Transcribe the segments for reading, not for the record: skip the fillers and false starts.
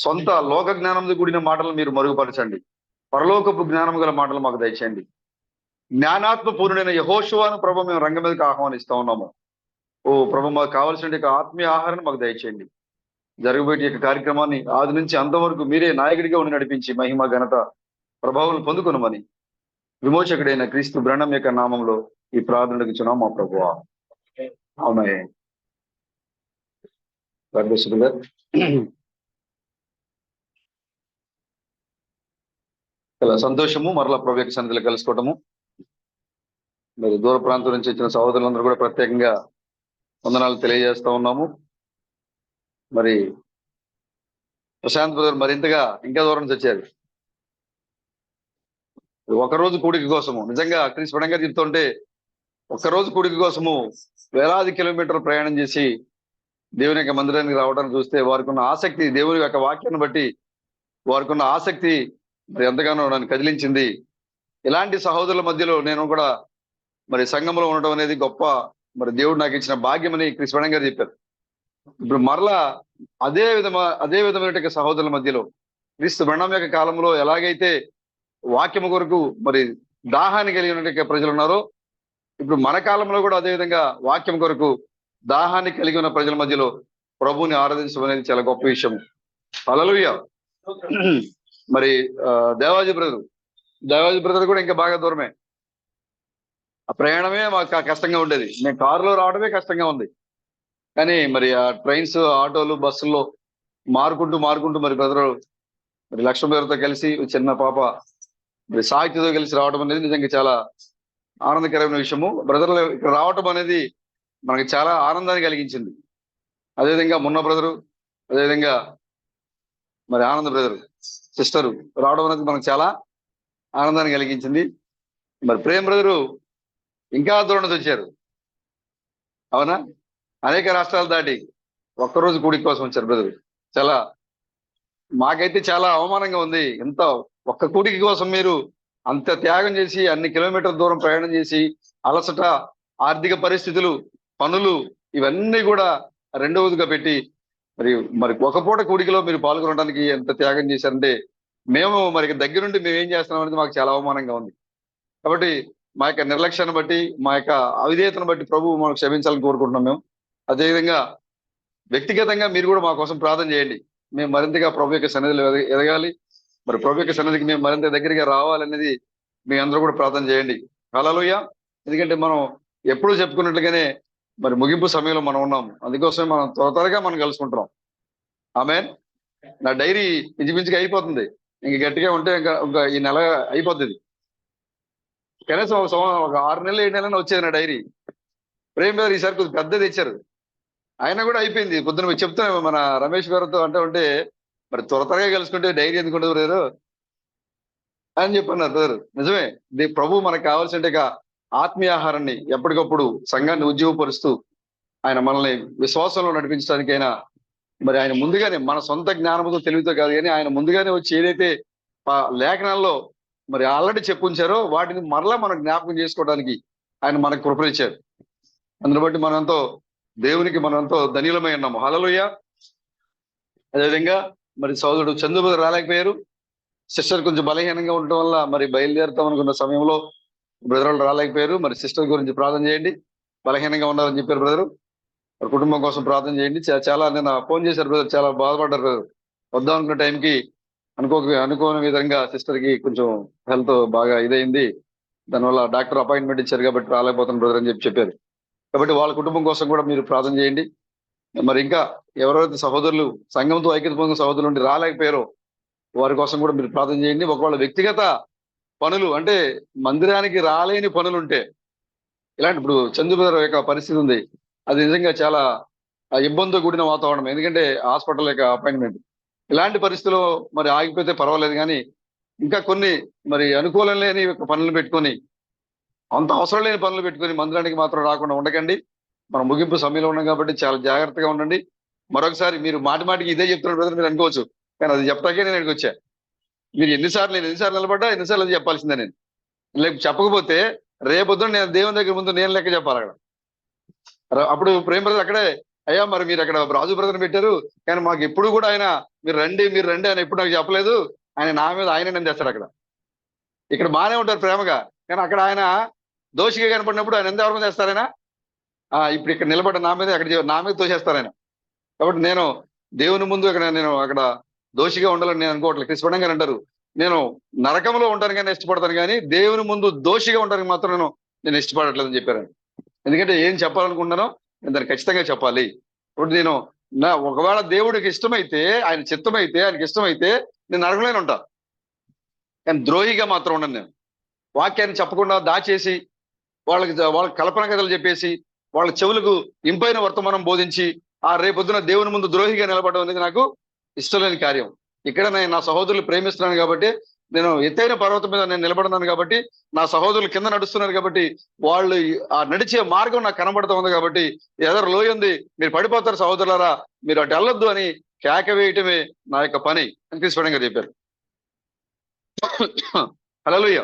సొంత లోక జ్ఞానంతో కూడిన మాటలు మీరు మరుగుపరచండి. పరలోకపు జ్ఞానం గల మాటలు మాకు దయచేయండి. జ్ఞానాత్మ పూర్ణుడైన యెహోషువను ప్రభు మేము రంగం మీదకి ఆహ్వానిస్తా ఉన్నాము. ఓ ప్రభు, మాకు కావాల్సిన ఆత్మీయ ఆహారాన్ని మాకు దయచేయండి. జరగబోయే కార్యక్రమాన్ని ఆది నుంచి అంతవరకు మీరే నాయకుడిగా ఉండి నడిపించి మహిమ ఘనత ప్రభావం పొందుకొనమని విమోచకుడైన క్రీస్తు బ్రహ్మం యొక్క నామంలో ఈ ప్రార్థనకు ఇచ్చున్నాం మా ప్రభువా. ఆమేన్. చాలా సంతోషము మరలా ప్రభు యొక్క సన్నిధిలో కలుసుకోవటము. మరి దూర ప్రాంతం నుంచి వచ్చిన సహోదరులందరూ కూడా ప్రత్యేకంగా వందనాలు తెలియజేస్తా ఉన్నాము. మరి ప్రశాంత్ బ్రదర్ మరింతగా ఇంకా దూరం నుంచి వచ్చారు. ఒకరోజు కూడిక కోసము, నిజంగా క్రీస్ పడంగా చెప్తుంటే ఒక్కరోజు కూడిక కోసము వేలాది కిలోమీటర్లు ప్రయాణం చేసి దేవుని యొక్క మందిరానికి రావడానికి చూస్తే వారికి ఉన్న ఆసక్తి, దేవుని యొక్క వాక్యాన్ని బట్టి వారికి ఉన్న ఆసక్తి మరి ఎంతగానో నన్ను కదిలించింది. ఇలాంటి సహోదరుల మధ్యలో నేను కూడా మరి సంఘంలో ఉండడం అనేది గొప్ప, మరి దేవుడు నాకు ఇచ్చిన భాగ్యమని క్రిస్ పడంగా చెప్పారు. ఇప్పుడు మరలా అదే విధమైన సహోదరుల మధ్యలో క్రీస్తు బ్రహ్మం యొక్క కాలంలో ఎలాగైతే వాక్యము కొరకు మరి దాహాన్ని కలిగిన ప్రజలు ఉన్నారో, ఇప్పుడు మన కాలంలో కూడా అదే విధంగా వాక్యం కొరకు దాహాన్ని కలిగి ఉన్న ప్రజల మధ్యలో ప్రభువుని ఆరాధించడం అనేది చాలా గొప్ప విషయం. హల్లెలూయా. మరి దేవాజీ బ్రదర్ కూడా ఇంకా బాగా దూరమే. ఆ ప్రయాణమే మాకు కష్టంగా ఉండేది. మేము కారులో రావడమే కష్టంగా ఉంది. కానీ మరి ఆ ట్రైన్స్, ఆటోలు, బస్సుల్లో మారుకుంటూ మరి బ్రదర్ మరి లక్ష్మణ బ్రదర్తో కలిసి చిన్న పాప మరి సాహిత్యతో కలిసి రావడం అనేది నిజంగా చాలా ఆనందకరమైన విషయము. బ్రదర్లు ఇక్కడ రావటం అనేది మనకి చాలా ఆనందాన్ని కలిగించింది. అదేవిధంగా మున్న బ్రదరు, అదేవిధంగా మరి ఆనంద్ బ్రదరు, సిస్టరు రావడం అనేది మనకు చాలా ఆనందాన్ని కలిగించింది. మరి ప్రేమ్ బ్రదరు ఇంకా దూరం నుంచి వచ్చారు. అవునా, అనేక రాష్ట్రాలు దాటి ఒక్కరోజు కూడిక కోసం వచ్చారు బ్రదరు. చాలా మాకైతే చాలా అవమానంగా ఉంది. ఎంత ఒక్క కూడిక కోసం మీరు అంత త్యాగం చేసి అన్ని కిలోమీటర్ల దూరం ప్రయాణం చేసి అలసట, ఆర్థిక పరిస్థితులు, పనులు ఇవన్నీ కూడా రెండవదిగా పెట్టి మరి ఒక పూట కూడికలో మీరు పాల్గొనడానికి ఎంత త్యాగం చేశారంటే మేము మరి దగ్గరుండి మేము ఏం చేస్తున్నాం అనేది మాకు చాలా అవమానంగా ఉంది. కాబట్టి మా యొక్క నిర్లక్ష్యాన్ని బట్టి, మా యొక్క అవిధేయతను బట్టి ప్రభువు మనకు క్షమించాలని కోరుకుంటున్నాం. మేము అదేవిధంగా వ్యక్తిగతంగా మీరు కూడా మా కోసం ప్రార్థన చేయండి. మేము మరింతగా ప్రభు యొక్క సన్నిధిలో ఎదగాలి. మరి ప్రభు యొక్క సన్నిధికి మేము మరింత దగ్గరగా రావాలనేది మీ అందరూ కూడా ప్రార్థన చేయండి. హల్లెలూయా. ఎందుకంటే మనం ఎప్పుడూ చెప్పుకున్నట్లుగానే మరి ముగింపు సమయంలో మనం ఉన్నాం. అందుకోసమే మనం త్వరగా మనం కలుసుకుంటున్నాం. ఆమేన్. నా డైరీ ఇంచుమించుగా అయిపోతుంది. ఇంక గట్టిగా ఉంటే ఇంకా ఈ నెల అయిపోతుంది. కనీసం ఒక 6 నెలలు 7 నెలలు వచ్చేది నా డైరీ. ప్రేమ్ గారు ఈసారి కొంచెం పెద్దది ఇచ్చారు. ఆయన కూడా అయిపోయింది. పొద్దున మీరు చెప్తున్నా మన రమేష్ గారితో ఉంటే మరి త్వరగా కలుసుకుంటే డైరీ ఎందుకు ఉండదు బ్రదరు అని చెప్పన్నారు బ్రదర్. నిజమే. ప్రభు మనకు కావాల్సిన ఆత్మీయ ఆహారాన్ని ఎప్పటికప్పుడు సంఘాన్ని ఉజ్జీవపరుస్తూ ఆయన మనల్ని విశ్వాసంలో నడిపించడానికైనా మరి ఆయన ముందుగానే మన సొంత జ్ఞానంతో తెలివితో కాదు కానీ ఆయన ముందుగానే వచ్చి ఏదైతే లేఖనాల్లో మరి ఆల్రెడీ చెప్పుంచారో వాటిని మరలా మనం జ్ఞాపకం చేసుకోవడానికి ఆయన మనకు కృపనిచ్చారు. అందుని బట్టి మనంతో దేవునికి మనంతో ధన్యులమై ఉన్నాము. హల్లెలూయా. అదేవిధంగా మరి సోదరుడు చంద్రబాబు రాలేకపోయారు. సిస్టర్ కొంచెం బలహీనంగా ఉండటం వల్ల మరి బయలుదేరుతాం అనుకున్న సమయంలో బ్రదర్లు రాలేకపోయారు. మరి సిస్టర్ గురించి ప్రార్థన చేయండి. బలహీనంగా ఉన్నారని చెప్పారు బ్రదరు. మరి కుటుంబం కోసం ప్రార్థన చేయండి. చాలా నిన్న ఫోన్ చేశారు బ్రదర్, చాలా బాధపడ్డారు బ్రదర్. వద్దాం అనుకున్న టైంకి అనుకోని విధంగా సిస్టర్ కి కొంచెం హెల్త్ బాగా ఇదైంది. దానివల్ల డాక్టర్ అపాయింట్మెంట్ ఇచ్చారు కాబట్టి రాలేకపోతాను బ్రదర్ అని చెప్పారు. కాబట్టి వాళ్ళ కుటుంబం కోసం కూడా మీరు ప్రార్థన చేయండి. మరి ఇంకా ఎవరైతే సహోదరులు సంఘంతో ఐక్యత పొందిన సహోదరులు ఉండి రాలేకపోయారో వారి కోసం కూడా మీరు ప్రార్థన చేయండి. ఒకవేళ వ్యక్తిగత పనులు అంటే మందిరానికి రాలేని పనులు ఉంటే, ఇలాంటి ఇప్పుడు చంద్రబాబు యొక్క పరిస్థితి ఉంది, అది నిజంగా చాలా ఇబ్బందితో కూడిన వాతావరణం. ఎందుకంటే హాస్పిటల్ యొక్క అపాయింట్మెంట్, ఇలాంటి పరిస్థితుల్లో మరి ఆగిపోతే పర్వాలేదు. కానీ ఇంకా కొన్ని మరి అనుకూలం లేని పనులు పెట్టుకొని, అంత అవసరం లేని పనులు పెట్టుకొని మందిరానికి మాత్రం రాకుండా ఉండకండి. మనం ముగింపు సమయంలో ఉన్నాం కాబట్టి చాలా జాగ్రత్తగా ఉండండి. మరొకసారి మీరు మాటికి ఇదే చెప్తున్నారు బ్రదర్ మీరు అనుకోవచ్చు, కానీ అది చెప్తాకే నేను ఇక్కడికి వచ్చా. మీరు ఎన్నిసార్లు నిలబడ్డా ఎన్నిసార్లు అది చెప్పాల్సిందే. నేను లేక చెప్పకపోతే రేపొద్దున నేను దేవుని దగ్గర ముందు నేను లెక్క చెప్పాలి అక్కడ. అప్పుడు ప్రేమ బ్రదర్ అక్కడే అయ్యా మరి మీరు అక్కడ రాజు బ్రదర్ పెట్టారు, కానీ మాకు ఎప్పుడు కూడా ఆయన మీరు రండి అని ఎప్పుడు నాకు చెప్పలేదు, ఆయన నా మీద ఆయన నేను తెస్తాడు. అక్కడ ఇక్కడ బాగానే ఉంటారు ప్రేమగా, కానీ అక్కడ ఆయన దోషిగా కనపడినప్పుడు ఆయన ఎంత ఎవరి మీద వేస్తారు ఆయన? ఇప్పుడు ఇక్కడ నిలబడ్డ నా మీద అక్కడ నా మీద తోసేస్తారు ఆయన. కాబట్టి నేను దేవుని ముందు అక్కడ దోషిగా ఉండాలని నేను అనుకోవట్లేదు. క్రిస్పడంగా అంటారు, నేను నరకంలో ఉంటాను కానీ ఇష్టపడతాను, కానీ దేవుని ముందు దోషిగా ఉండడానికి మాత్రం నేను ఇష్టపడట్లేదని చెప్పారు. ఎందుకంటే ఏం చెప్పాలనుకుంటున్నానో నేను దాన్ని ఖచ్చితంగా చెప్పాలి. ఇప్పుడు నేను ఒకవేళ దేవుడికి ఇష్టమైతే, ఆయన చిత్తమైతే, ఆయనకి ఇష్టమైతే నేను నరకంలోనే ఉంటా, కానీ ద్రోహిగా మాత్రం ఉండను. నేను వాక్యాన్ని చెప్పకుండా దాచేసి వాళ్ళకి కల్పన కథలు చెప్పేసి వాళ్ళ చెవులకు ఇంపైన వర్తమానం బోధించి రేపొద్దున దేవుని ముందు ద్రోహిగా నిలబడడం అనేది నాకు ఇష్టం లేని కార్యం. ఇక్కడ నేను నా సహోదరులు ప్రేమిస్తున్నాను కాబట్టి, నేను ఎత్తైన పర్వతం మీద నేను నిలబడున్నాను కాబట్టి, నా సహోదరులు కింద నడుస్తున్నారు కాబట్టి, వాళ్ళు ఆ నడిచే మార్గం నాకు కనబడుతూ ఉంది కాబట్టి, ఎదరు లోయ ఉంది, మీరు పడిపోతారు సహోదరులారా, మీరు అటు వెళ్ళొద్దు అని కేక వేయటమే నా యొక్క పని అని క్రిస్పడంగా చెప్పారు. హల్లెలూయా.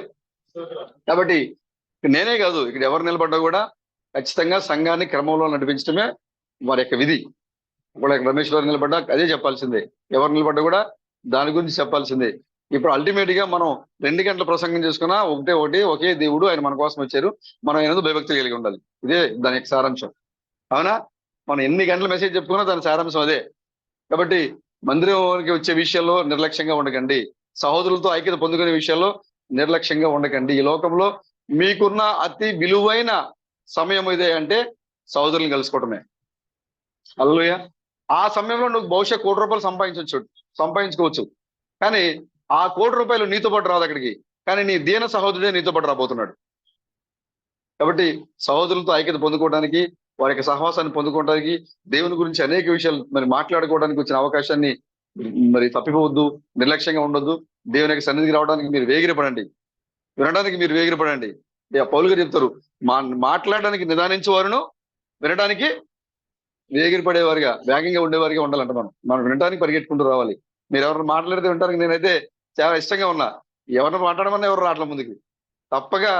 కాబట్టి నేనే కాదు, ఇక్కడ ఎవరు నిలబడ్డా కూడా ఖచ్చితంగా సంఘాన్ని క్రమంలో నడిపించడమే వారి యొక్క విధి. ఒకవేళ రమేష్ గారు నిలబడ్డా అదే చెప్పాల్సిందే, ఎవరు నిలబడ్డా కూడా దాని గురించి చెప్పాల్సిందే. ఇప్పుడు అల్టిమేట్ గా మనం 2 గంటల ప్రసంగం చేసుకున్నా ఒకే దేవుడు, ఆయన మన కోసం వచ్చారు, మనం ఏదో భయభక్తి కలిగి ఉండాలి. ఇదే దాని యొక్క సారాంశం. అవునా? మనం ఎన్ని గంటల మెసేజ్ చెప్పుకున్నా దాని సారాంశం అదే. కాబట్టి మందిరానికి వచ్చే విషయాల్లో నిర్లక్ష్యంగా ఉండకండి, సహోదరులతో ఐక్యత పొందుకునే విషయాల్లో నిర్లక్ష్యంగా ఉండకండి. ఈ లోకంలో మీకున్న అతి విలువైన సమయం ఇదే అంటే సహోదరులను కలుసుకోవటమే. హల్లెలూయా. ఆ సమయంలో నువ్వు బహుశా ₹1 కోటి సంపాదించుకోవచ్చు, కానీ ఆ ₹1 కోటి నీతో పాటు రాదు అక్కడికి, కానీ నీ దీన సహోదరుడే నీతో పాటు రాబోతున్నాడు. కాబట్టి సహోదరులతో ఐక్యత పొందుకోవడానికి, వారి యొక్క సహవాసాన్ని పొందుకోవడానికి, దేవుని గురించి అనేక విషయాలు మరి మాట్లాడుకోవడానికి వచ్చిన అవకాశాన్ని మరి తప్పిపోవద్దు, నిర్లక్ష్యంగా ఉండొద్దు. దేవుని యొక్క సన్నిధికి రావడానికి మీరు వేగిరపడండి, వినడానికి మీరు వేగిరపడండి. పౌలు గారు చెప్తారు, మాట్లాడడానికి నిదానించేవారును వినడానికి వేగిరపడేవారుగా, వేగంగా ఉండేవారిగా ఉండాలంట. మనం వినడానికి పరిగెట్టుకుంటూ రావాలి. మీరు ఎవరు మాట్లాడితే వినడానికి నేనైతే చాలా ఇష్టంగా ఉన్నా. ఎవరిని మాట్లాడమన్నా ఎవరు రావట్ల ముందుకి. తప్పగా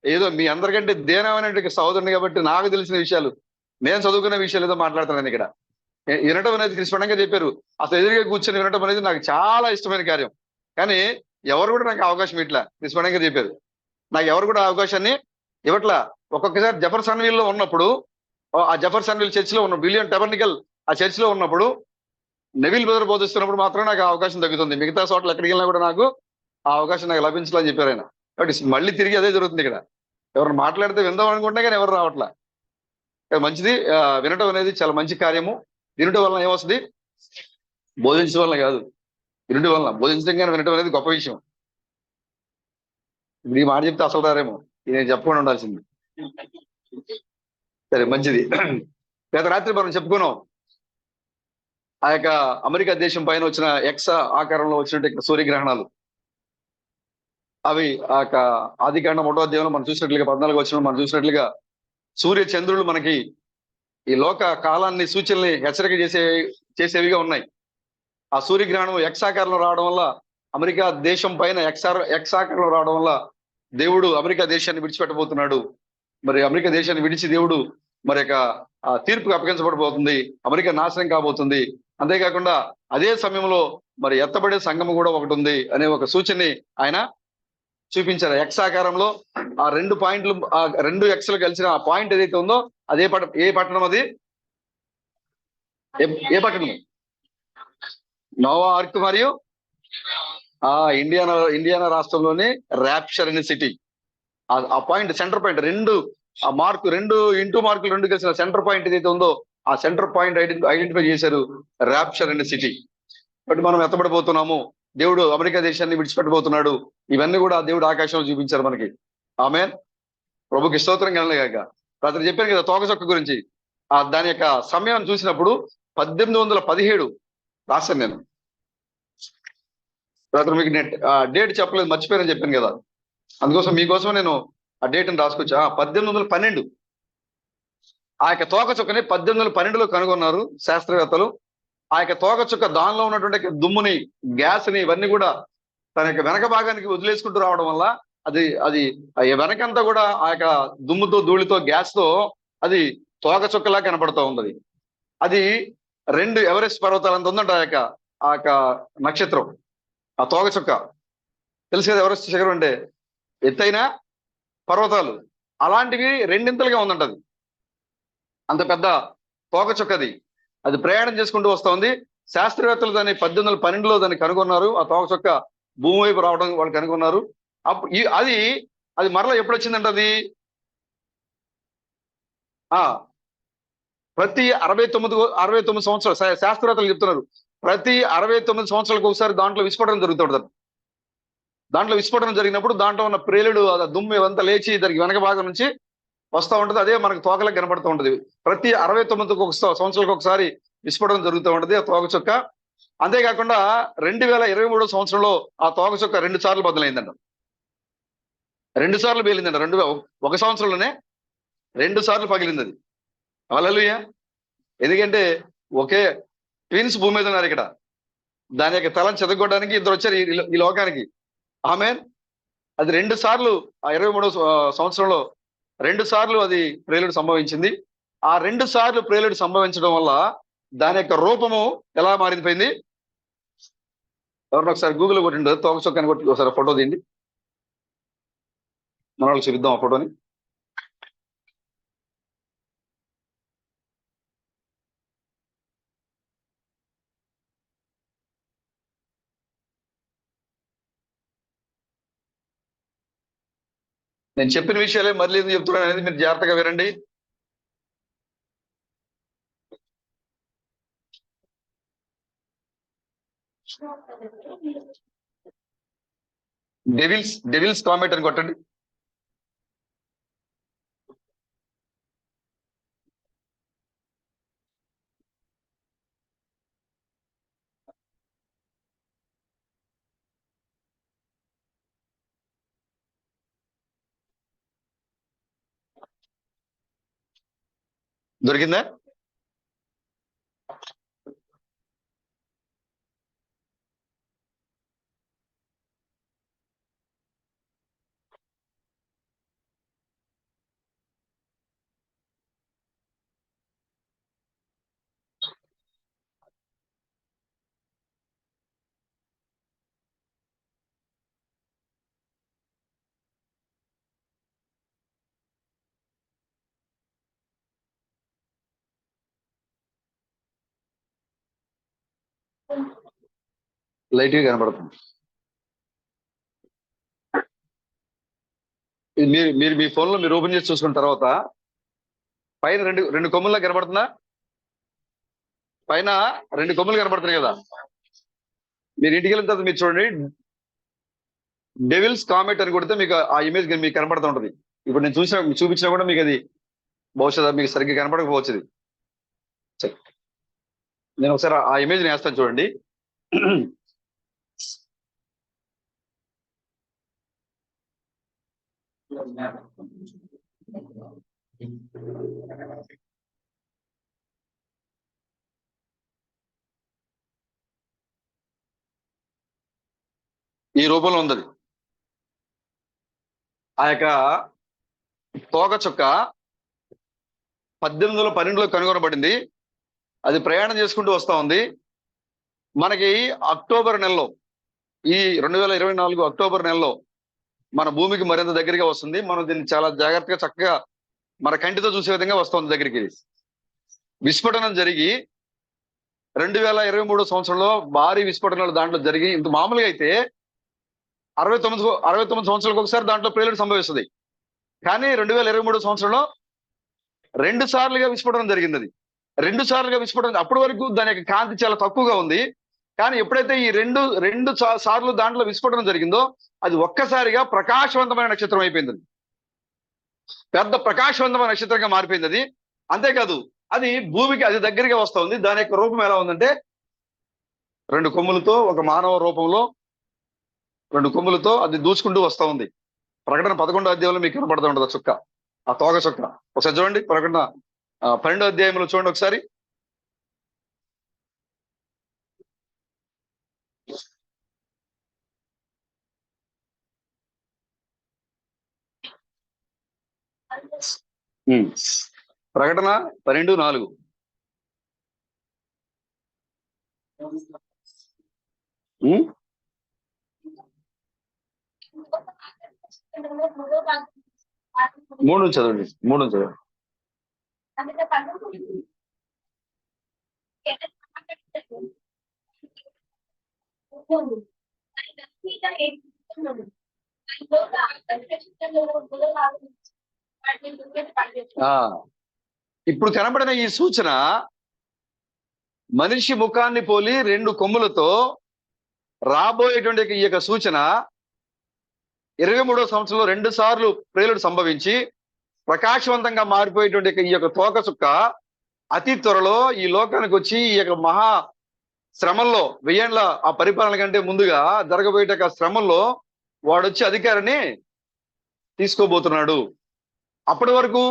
ఏదో మీ అందరికంటే దేనమైన సహోదరుని కాబట్టి నాకు తెలిసిన విషయాలు, నేను చదువుకున్న విషయాలు ఏదో మాట్లాడుతున్నాను ఇక్కడ. వినటం అనేది క్రిస్పడంగా చెప్పారు, అసలు ఎదురుగా కూర్చొని వినటం అనేది నాకు చాలా ఇష్టమైన కార్యం, కానీ ఎవరు కూడా నాకు అవకాశం ఇట్లా. క్రిస్పడంగా చెప్పారు, నాకు ఎవరు కూడా అవకాశాన్ని ఇవ్వట్లా. ఒక్కొక్కసారి జెఫర్సన్విల్లో ఉన్నప్పుడు, ఆ జెఫర్సన్విల్ చర్చిలో ఉన్న విలియం టెబర్నికల్ ఆ చర్చిలో ఉన్నప్పుడు నెవిల్ బ్రదర్ బోధిస్తున్నప్పుడు మాత్రం నాకు అవకాశం తగ్గుతుంది. మిగతా చోట్ల ఎక్కడికి వెళ్ళినా కూడా నాకు ఆ అవకాశం నాకు లభించాలని చెప్పారు ఆయన. కాబట్టి మళ్ళీ తిరిగి అదే జరుగుతుంది ఇక్కడ. ఎవరు మాట్లాడితే విందాం అనుకుంటే కానీ ఎవరు రావట్లా. మంచిది, వినటం అనేది చాలా మంచి కార్యము. వినటం వలన ఏమొస్తుంది? బోధించడం వలన కాదు, వినటం వలన. బోధించడం కానీ వినటం అనేది గొప్ప విషయం. ఇప్పుడు ఈ మాట చెప్తే అసలు రారేమో, నేను చెప్పకుండా ఉండాల్సింది. సరే, మంచిది. గత రాత్రి మనం చెప్పుకున్నాం, ఆ యొక్క అమెరికా దేశం పైన వచ్చిన ఎక్స్ ఆకారంలో వచ్చినట్టు సూర్యగ్రహణాలు. అవి ఆ యొక్క ఆదికాండం 1వ అధ్యాయంలో మనం చూసినట్లుగా 14వ వచనంలో మనం చూసినట్లుగా సూర్య చంద్రులు మనకి ఈ లోక కాలాన్ని సూచనల్ని హెచ్చరిక చేసేవిగా ఉన్నాయి. ఆ సూర్యగ్రహణం ఎక్స్ ఆకారంలో రావడం వల్ల, అమెరికా దేశం పైన ఎక్స్ ఆకారంలో రావడం వల్ల దేవుడు అమెరికా దేశాన్ని విడిచిపెట్టబోతున్నాడు. మరి అమెరికా దేశాన్ని విడిచి దేవుడు మరి యొక్క తీర్పుకు అప్పగించబడిపోతుంది, అమెరికా నాశనం కాబోతుంది. అంతేకాకుండా అదే సమయంలో మరి ఎత్తబడే సంఘము కూడా ఒకటి ఉంది అనే ఒక సూచనని ఆయన చూపించారు. ఎక్స్ ఆకారంలో ఆ 2 పాయింట్లు, ఆ 2 ఎక్స్లు కలిసిన ఆ పాయింట్ ఏదైతే ఉందో అదే ఏ పట్టణం? అది ఏ పట్టణం? నోవా ఆర్క్ మరియు ఇండియానా రాష్ట్రంలోని ర్యాప్చర్ అనే సిటీ. ఆ పాయింట్, సెంటర్ పాయింట్, 2 ఇంటూ మార్కులు 2 కలిసిన సెంటర్ పాయింట్ ఏదైతే ఉందో ఆ సెంటర్ పాయింట్ ఐడెంటిఫై చేశారు, ర్యాప్చర్ అనే సిటీ. బట్ మనం ఎత్తబడిపోతున్నాము, దేవుడు అమెరికా దేశాన్ని విడిచిపెట్టబోతున్నాడు. ఇవన్నీ కూడా దేవుడు ఆకాశంలో చూపించారు మనకి. ఆమేన్. ప్రభుకి స్తోత్రం కలగాక. రాత్రి చెప్పాను కదా తోకచొక్క గురించి. దాని యొక్క సమయాన్ని చూసినప్పుడు 1817 రాశాను నేను. రాత్రి మీకు డేట్ చెప్పలేదు, మర్చిపోయారని చెప్పాను కదా, అందుకోసం మీకోసం నేను ఆ డేట్ని రాసుకొచ్చా. 1812 ఆ యొక్క తోకచుక్కని 1812లో కనుగొన్నారు శాస్త్రవేత్తలు. ఆ యొక్క తోకచుక్క దానిలో ఉన్నటువంటి దుమ్ముని, గ్యాస్ని, ఇవన్నీ కూడా తన యొక్క వెనక భాగానికి వదిలేసుకుంటూ రావడం వల్ల అది వెనకంతా కూడా ఆ యొక్క దుమ్ముతో, ధూళితో, గ్యాస్ తో అది తోకచుక్కలా కనపడుతూ ఉంది. అది 2 ఎవరెస్ట్ పర్వతాలంత ఉందంట ఆ యొక్క నక్షత్రం, ఆ తోక చుక్క. తెలుసు కదా ఎవరెస్ట్ శిఖరం అంటే, ఎత్తైన పర్వతాలు అలాంటివి రెండింతలుగా ఉందంట అది. అంత పెద్ద తోక చుక్కది. అది ప్రయాణం చేసుకుంటూ వస్తుంది. శాస్త్రవేత్తలు దాన్ని 1812లో దాన్ని కనుగొన్నారు. ఆ తోక చుక్క భూమి వైపు రావడం వాళ్ళు కనుగొన్నారు. అప్పుడు అది అది మరలా ఎప్పుడు వచ్చిందంట అది ఆ ప్రతి 69 సంవత్సరాలు శాస్త్రవేత్తలు చెప్తున్నారు. ప్రతి 69 సంవత్సరాలకు ఒకసారి దాంట్లో విస్ఫోటనం జరుగుతుంటది. దాంట్లో విస్ఫోటనం జరిగినప్పుడు దాంట్లో ఉన్న ప్రేలుడు దుమ్ము ఇవంతా లేచి దానికి వెనక భాగం నుంచి వస్తూ ఉంటది. అదే మనకు తోకలకు కనపడుతూ ఉంటది. ప్రతి 69 సంవత్సరాలకు ఒకసారి విస్ఫోటనం జరుగుతూ ఉంటది ఆ తోక చుక్క. అంతేకాకుండా 2023 సంవత్సరంలో ఆ తోక చుక్క 2 సార్లు బద్దలైందంట. 2 సార్లు పేలిందంట. ఒక సంవత్సరంలోనే 2 సార్లు పగిలింది అది. హల్లెలూయా. ఎందుకంటే ఒకే ట్విన్స్ భూమి మీద ఉన్నారు ఇక్కడ. దాని యొక్క తలను చెదగొట్టడానికి ఇద్దరు వచ్చారు ఈ లోకానికి. ఆమేన్. అది 2 సార్లు ఆ 23వ సంవత్సరంలో 2 సార్లు అది ప్రేలుడు సంభవించింది. ఆ 2 సార్లు ప్రేలుడు సంభవించడం వల్ల దాని యొక్క రూపము ఎలా మారిపోయింది? ఎవరిని ఒకసారి గూగుల్ కొట్టిండు తోక చుక్కని కొట్టి ఒకసారి ఫోటో తీయండి. మన వాళ్ళకి చూపిద్దాం ఆ ఫోటోని. నేను చెప్పిన విషయాలే మళ్ళీ ఎందుకు చెప్తున్నాను అనేది మీరు జాగ్రత్తగా వినండి. డెవిల్స్ కామెట్ అని కొట్టండి. దొరికిందా? లైట్ గా కనబడుతుంది. ఇది మీరు మీరు మీ ఫోన్ లో మీరు ఓపెన్ చేసి చూసుకున్న తర్వాత పైన రెండు రెండు కొమ్ముల్లో కనబడుతుందా? పైన 2 కొమ్ములు కనబడుతున్నాయి కదా. మీరు ఇంటికి వెళ్ళిన తర్వాత మీరు చూడండి, డెవిల్స్ కామెట్ అని కొడితే మీకు ఆ ఇమేజ్ మీకు కనబడుతూ ఉంటది. ఇప్పుడు నేను చూపించినా కూడా మీకు అది బహుశా మీకు సరిగ్గా కనపడకపోవచ్చు ఇది. నేను ఒకసారి ఆ ఇమేజ్ వేస్తాను చూడండి. ఈ రూపంలో ఉంది. ఆ యొక్క తోక చుక్క 1812లో కనుగొనబడింది. అది ప్రయాణం చేసుకుంటూ వస్తా ఉంది. మనకి అక్టోబర్ నెలలో, ఈ 2024 అక్టోబర్ నెలలో మన భూమికి మరింత దగ్గరగా వస్తుంది. మనం దీన్ని చాలా జాగ్రత్తగా చక్కగా మన కంటితో చూసే విధంగా వస్తుంది దగ్గరికి. విస్ఫోటనం జరిగి 2023 సంవత్సరంలో భారీ విస్ఫోటనాలు దాంట్లో జరిగి, ఇంత మామూలుగా అయితే 69 సంవత్సరాలకు ఒకసారి దాంట్లో ప్రేలుడు సంభవిస్తుంది. కానీ 2023 సంవత్సరంలో 2 సార్లుగా విస్ఫోటనం జరిగింది. అది 2 సార్లుగా విస్ఫోటనం. అప్పటి వరకు దాని యొక్క కాంతి చాలా తక్కువగా ఉంది. కానీ ఎప్పుడైతే ఈ రెండు సార్లు దాంట్లో విస్ఫోటనం జరిగిందో, అది ఒక్కసారిగా ప్రకాశవంతమైన నక్షత్రం అయిపోయింది. పెద్ద ప్రకాశవంతమైన నక్షత్రంగా మారిపోయింది అది. అంతేకాదు, అది భూమికి అది దగ్గరగా వస్తుంది. దాని యొక్క రూపం ఎలా ఉందంటే, 2 కొమ్ములతో ఒక మానవ రూపంలో 2 కొమ్ములతో అది దూసుకుంటూ వస్తా ఉంది. ప్రకటన 11వ అధ్యాయంలో మీకు కనపడుతూ ఉండదు చుక్క, ఆ తోక చుక్క. ఒకసారి చూడండి ప్రకటన 12వ అధ్యాయంలో చూడండి ఒకసారి. ప్రకటన 12:4. ఉమ్, మూడు నుంచి చదవండి, మూడు నుంచి చదవండి. ఆ, ఇప్పుడు కనబడిన ఈ సూచన మనిషి ముఖాన్ని పోలి రెండు కొమ్ములతో రాబోయేటువంటి ఈ యొక్క సూచన 23వ సంవత్సరంలో 2 సార్లు ప్రేలుడు సంభవించి ప్రకాశవంతంగా మారిపోయేటువంటి ఈ యొక్క తోక చుక్క అతి త్వరలో ఈ లోకానికి వచ్చి ఈ యొక్క మహా శ్రమంలో 1000 ఏళ్ల ఆ పరిపాలన కంటే ముందుగా జరగబోయే శ్రమంలో వాడొచ్చి అధికారాన్ని తీసుకోబోతున్నాడు. అప్పటి వరకు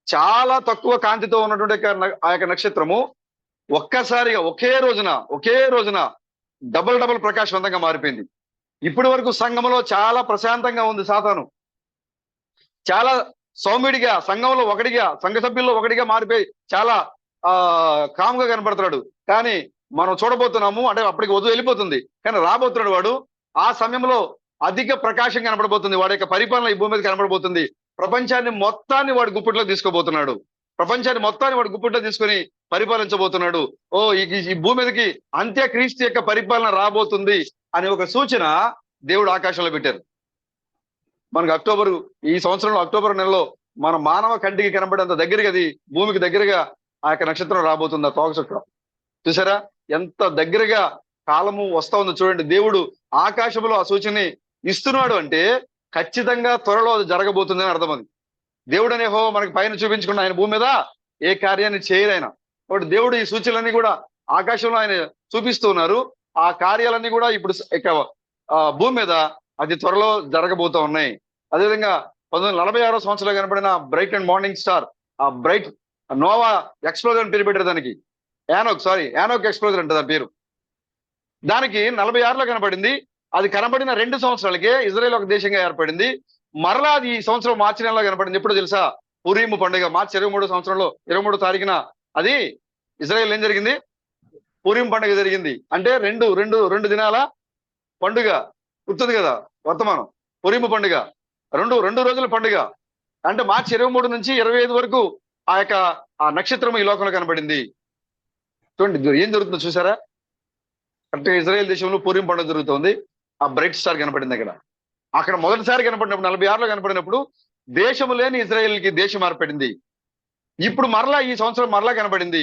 చాలా తక్కువ కాంతితో ఉన్నటువంటి ఆ యొక్క నక్షత్రము ఒక్కసారిగా ఒకే రోజున డబల్ ప్రకాశవంతంగా మారిపోయింది. ఇప్పటి వరకు సంఘంలో చాలా ప్రశాంతంగా ఉంది సాతాను, చాలా సౌమ్యుడిగా సంఘంలో ఒకటిగా, సంఘ సభ్యుల్లో ఒకటిగా మారిపోయి చాలా కామ్గా కనపడుతున్నాడు. కానీ మనం చూడబోతున్నాము అంటే అప్పటికి వధువు వెళ్ళిపోతుంది, కానీ రాబోతున్నాడు వాడు. ఆ సమయంలో అధిక ప్రకాశం కనపడబోతుంది, వాడి యొక్క పరిపాలన ఈ భూమి మీద కనపడబోతుంది. ప్రపంచాన్ని మొత్తాన్ని వాడు గుప్పిట్లో తీసుకోబోతున్నాడు, ప్రపంచాన్ని మొత్తాన్ని వాడు గుప్పిట్లో తీసుకొని పరిపాలించబోతున్నాడు. ఈ భూమి మీదకి అంత్యక్రీస్తు యొక్క పరిపాలన రాబోతుంది అనే ఒక సూచన దేవుడు ఆకాశంలో పెట్టారు. మనకు ఈ సంవత్సరంలో అక్టోబర్ నెలలో మన మానవ కంటికి కనబడేంత దగ్గరగా అది భూమికి దగ్గరగా ఆ యొక్క నక్షత్రం రాబోతుంది, ఆ తోక చుక్క. చూసారా ఎంత దగ్గరగా కాలము వస్తా ఉందో చూడండి. దేవుడు ఆకాశంలో ఆ సూచనని ఇస్తున్నాడు అంటే ఖచ్చితంగా త్వరలో అది జరగబోతుందని అర్థం. అది దేవుడు అనే మనకి పైన చూపించుకున్న ఆయన భూమి మీద ఏ కార్యాన్ని చేయరు ఆయన. కాబట్టి దేవుడు ఈ సూచనలన్నీ కూడా ఆకాశంలో ఆయన చూపిస్తూ ఉన్నారు. ఆ కార్యాలన్నీ కూడా ఇప్పుడు భూమి మీద అతి త్వరలో జరగబోతూ ఉన్నాయి. అదేవిధంగా 1946వ సంవత్సరంలో కనబడిన బ్రైట్ అండ్ మార్నింగ్ స్టార్, ఆ బ్రైట్ నోవా ఎక్స్ప్లోజర్ అని పేరు పెట్టారు దానికి. యానోక్ ఎక్స్ప్లోజర్ అంటే దాని పేరు. దానికి 46లో కనబడింది. అది కనబడిన 2 సంవత్సరాలకే ఇజ్రాయెల్ ఒక దేశంగా ఏర్పడింది. మరలా అది ఈ సంవత్సరం మార్చి నెలలో కనపడింది. ఎప్పుడు తెలుసా? పురీము పండుగ మార్చి 23 సంవత్సరంలో 23 తారీఖున అది ఇజ్రాయెల్ ఏం జరిగింది? పురీం పండుగ జరిగింది. అంటే రెండు దినాల పండుగ గుర్తుంది కదా వర్తమానం. పురీము పండుగ రెండు రోజుల పండుగ. అంటే మార్చి 23 నుంచి 25 వరకు ఆ నక్షత్రం ఈ లోకంలో కనబడింది. చూడండి ఏం జరుగుతుందో చూసారా? అంటే ఇజ్రాయెల్ దేశంలో పురీం పండుగ జరుగుతుంది. ఆ బ్రైట్ స్టార్ కనపడింది అక్కడ మొదటిసారి కనపడినప్పుడు 46లో కనపడినప్పుడు దేశము లేని ఇజ్రాయెల్కి దేశం ఏర్పడింది. ఇప్పుడు మరలా ఈ సంవత్సరం మరలా కనబడింది.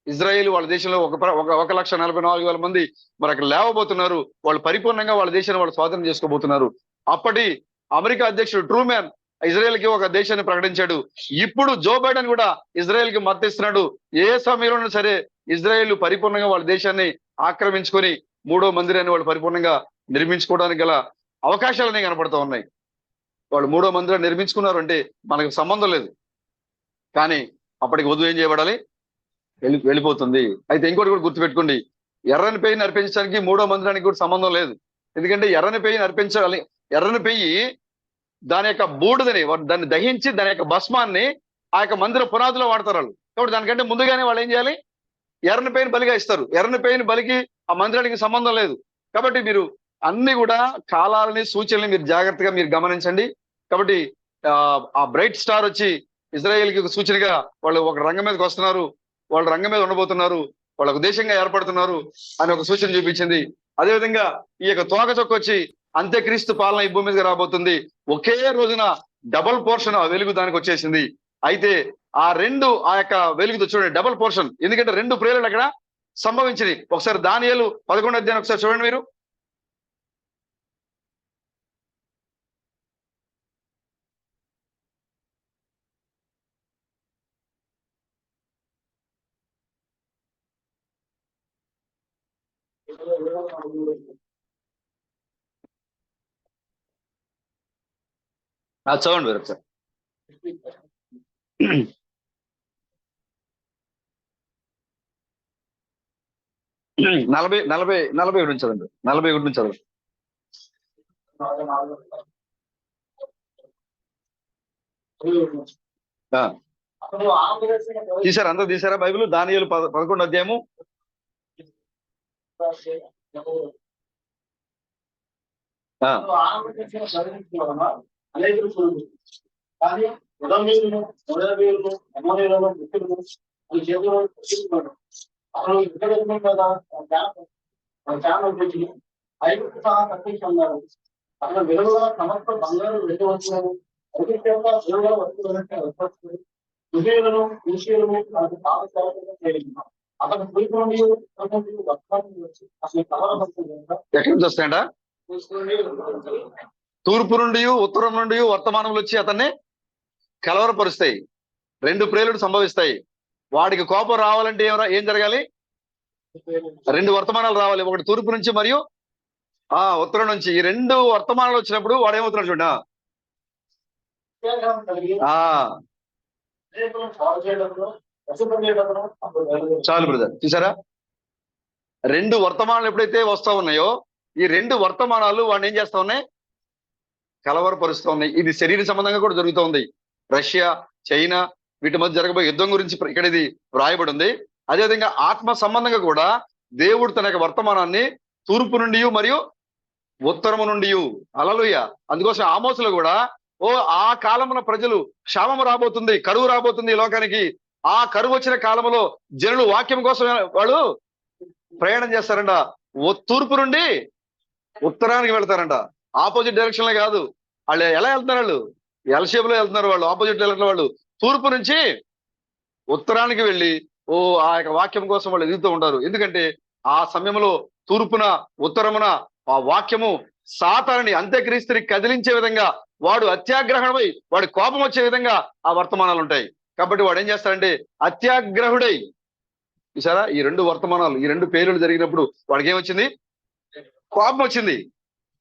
ఇజ్రాయెల్ వాళ్ళ దేశంలో 1,44,000 మంది మరి అక్కడ లేవబోతున్నారు. వాళ్ళు పరిపూర్ణంగా వాళ్ళ దేశాన్ని వాళ్ళు స్వాధీనం చేసుకోబోతున్నారు. అప్పటి అమెరికా అధ్యక్షుడు ట్రూమ్యాన్ ఇజ్రాయెల్కి ఒక దేశాన్ని ప్రకటించాడు. ఇప్పుడు జో బైడెన్ కూడా ఇజ్రాయెల్కి మద్దతిస్తున్నాడు. ఏ సమయంలో సరే ఇజ్రాయెల్ పరిపూర్ణంగా వాళ్ళ దేశాన్ని ఆక్రమించుకొని 3వ మందిరాన్ని వాళ్ళు పరిపూర్ణంగా నిర్మించుకోవడానికి గల అవకాశాలన్నీ కనపడుతూ ఉన్నాయి. వాళ్ళు 3వ మందిరాన్ని నిర్మించుకున్నారు అంటే మనకు సంబంధం లేదు. కానీ అప్పటికి వధువు ఏం చేయబడాలి? వెళ్ళిపోతుంది. అయితే ఇంకోటి కూడా గుర్తుపెట్టుకోండి, ఎర్రని పెయ్యిని అర్పించడానికి 3వ మందిరానికి కూడా సంబంధం లేదు. ఎందుకంటే ఎర్రని పెయ్యిని అర్పించాలి, ఎర్రని పెయ్యి దాని యొక్క బూడిదని దాన్ని దహించి దాని యొక్క భస్మాన్ని ఆ యొక్క మందిర పునాదిలో వాడతారు వాళ్ళు. కాబట్టి దానికంటే ముందుగానే వాళ్ళు ఏం చేయాలి? ఎర్రని పెయ్యిని బలిగా ఇస్తారు. ఎర్రని పెయ్యిని బలికి ఆ మందిరానికి సంబంధం లేదు. కాబట్టి మీరు అన్ని కూడా కాలాలని సూచనలు మీరు జాగ్రత్తగా మీరు గమనించండి. కాబట్టి ఆ బ్రైట్ స్టార్ వచ్చి ఇజ్రాయెల్కి ఒక సూచనగా వాళ్ళు ఒక రంగం మీదకి వస్తున్నారు, వాళ్ళు రంగం మీద ఉండబోతున్నారు, వాళ్ళు ఒక దేశంగా ఏర్పడుతున్నారు అని ఒక సూచన చూపించింది. అదేవిధంగా ఈ యొక్క తోక చొక్క వచ్చి అంత్యక్రీస్తు పాలన ఈ భూమి మీదకి రాబోతుంది. ఒకే రోజున డబల్ పోర్షన్ ఆ వెలుగు దానికి వచ్చేసింది. అయితే ఆ యొక్క వెలుగుతో చూడండి డబల్ పోర్షన్, ఎందుకంటే 2 ప్రేరణలు అక్కడ సంభవించినాయి. ఒకసారి దానియేలు 11వ అధ్యాయం ఒకసారి చూడండి మీరు. చదవండి మీరు ఒకసారి. 41 నుంచి చదవండి. 41 నుంచి చదవండి. తీసారా? అందరూ తీసారా బైబిల్? దానియేలు 11వ అధ్యాయము కానీ ఉదమీరులు ఉదయవీరులు అమ్మవీరులు మిత్రులు ఈ చేతులు అసలు ఇక్కడ కదా జ్ఞానం పెట్టి ఐదుకు సహా కట్టించి ఉన్నారు. అక్కడ విలువగా సమస్త బంగారు రెండు వచ్చారు. ఐదుగా విలువగా వస్తువులంటే వస్తుంది. విజయులను విషయాలను నాకు పాఠశాలలో చేరింది. అతను తూర్పు నుండి వచ్చి అసలు కవల ఎక్కడి నుంచి వస్తాయంట? తూర్పు నుండి ఉత్తరం నుండి వర్తమానములు వచ్చి అతన్ని కలవరపరుస్తాయి. రెండు ప్రేలుడు సంభవిస్తాయి. వాడికి కోపం రావాలంటే ఏం జరగాలి? రెండు వర్తమానాలు రావాలి. ఒకటి తూర్పు నుంచి మరియు ఉత్తరం నుంచి. ఈ రెండు వర్తమానాలు వచ్చినప్పుడు వాడు ఏమవుతున్నాడు చూడ. చాలు బ్రదర్, చూసారా? రెండు వర్తమానాలు ఎప్పుడైతే వస్తా ఉన్నాయో ఈ రెండు వర్తమానాలు వాడిని ఏం చేస్తా ఉన్నాయి? కలవరపరుస్తూ ఉన్నాయి. ఇది శరీర సంబంధంగా కూడా జరుగుతూ ఉంది. రష్యా, చైనా వీటి మధ్య జరగబోయే యుద్ధం గురించి ఇక్కడ ఇది వ్రాయబడి ఉంది. అదేవిధంగా ఆత్మ సంబంధంగా కూడా దేవుడు తన యొక్క వర్తమానాన్ని తూర్పు నుండి మరియు ఉత్తరము నుండి. హల్లెలూయా. అందుకోసం ఆమోసులో కూడా ఆ కాలమున ప్రజలు క్షామము రాబోతుంది, కరువు రాబోతుంది లోకానికి. ఆ కరువు వచ్చిన కాలంలో జనులు వాక్యం కోసం వాళ్ళు ప్రయాణం చేస్తారంట. తూర్పు నుండి ఉత్తరానికి వెళ్తారంట. ఆపోజిట్ డైరెక్షన్ లో కాదు. వాళ్ళు ఎలా వెళ్తున్నారు? వాళ్ళు ఎల్ షేప్ లో వెళ్తున్నారు. వాళ్ళు ఆపోజిట్ డైరెక్షన్ వాళ్ళు తూర్పు నుంచి ఉత్తరానికి వెళ్ళి ఆ యొక్క వాక్యం కోసం వాళ్ళు ఎదుగుతూ ఉంటారు. ఎందుకంటే ఆ సమయంలో తూర్పున ఉత్తరమున ఆ వాక్యము సాతానుని అంత్యక్రీస్తుని కదిలించే విధంగా, వాడు అత్యాగ్రహణమై వాడి కోపం వచ్చే విధంగా ఆ వర్తమానాలు ఉంటాయి. కాబట్టి వాడు ఏం చేస్తాడంటే అత్యాగ్రహుడై, చూసారా? ఈ రెండు వర్తమానాలు, ఈ రెండు పేర్లు జరిగినప్పుడు వాడికి ఏమొచ్చింది? కోపం వచ్చింది.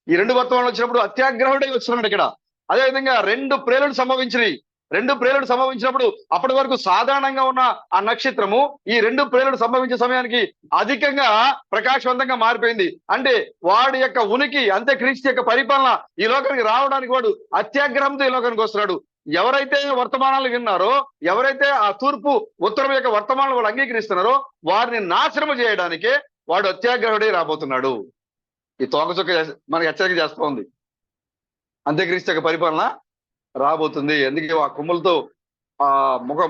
ఈ రెండు వర్తమానాలు వచ్చినప్పుడు అత్యాగ్రహుడై వస్తున్నాడు ఇక్కడ. అదేవిధంగా రెండు ప్రేలుడు సంభవించినాయి. రెండు ప్రేలుడు సంభవించినప్పుడు అప్పటి వరకు సాధారణంగా ఉన్న ఆ నక్షత్రము ఈ రెండు ప్రేలుడు సంభవించే సమయానికి అధికంగా ప్రకాశవంతంగా మారిపోయింది. అంటే వాడి యొక్క ఉనికి, అంత్యక్రీస్తు యొక్క పరిపాలన ఈ లోకానికి రావడానికి వాడు అత్యాగ్రహంతో ఈ లోకానికి వస్తున్నాడు. ఎవరైతే వర్తమానాలు విన్నారో, ఎవరైతే ఆ తూర్పు ఉత్తరం యొక్క వర్తమానాలు వాళ్ళు అంగీకరిస్తున్నారో వారిని నాశనము చేయడానికే వాడు అత్యాగ్రహుడే రాబోతున్నాడు. ఈ తోకచుక్క మనకి హెచ్చరిక చేస్తూ ఉంది. అంత్యక్రీస్తు యొక్క పరిపాలన రాబోతుంది. అందుకే ఆ కొమ్ములతో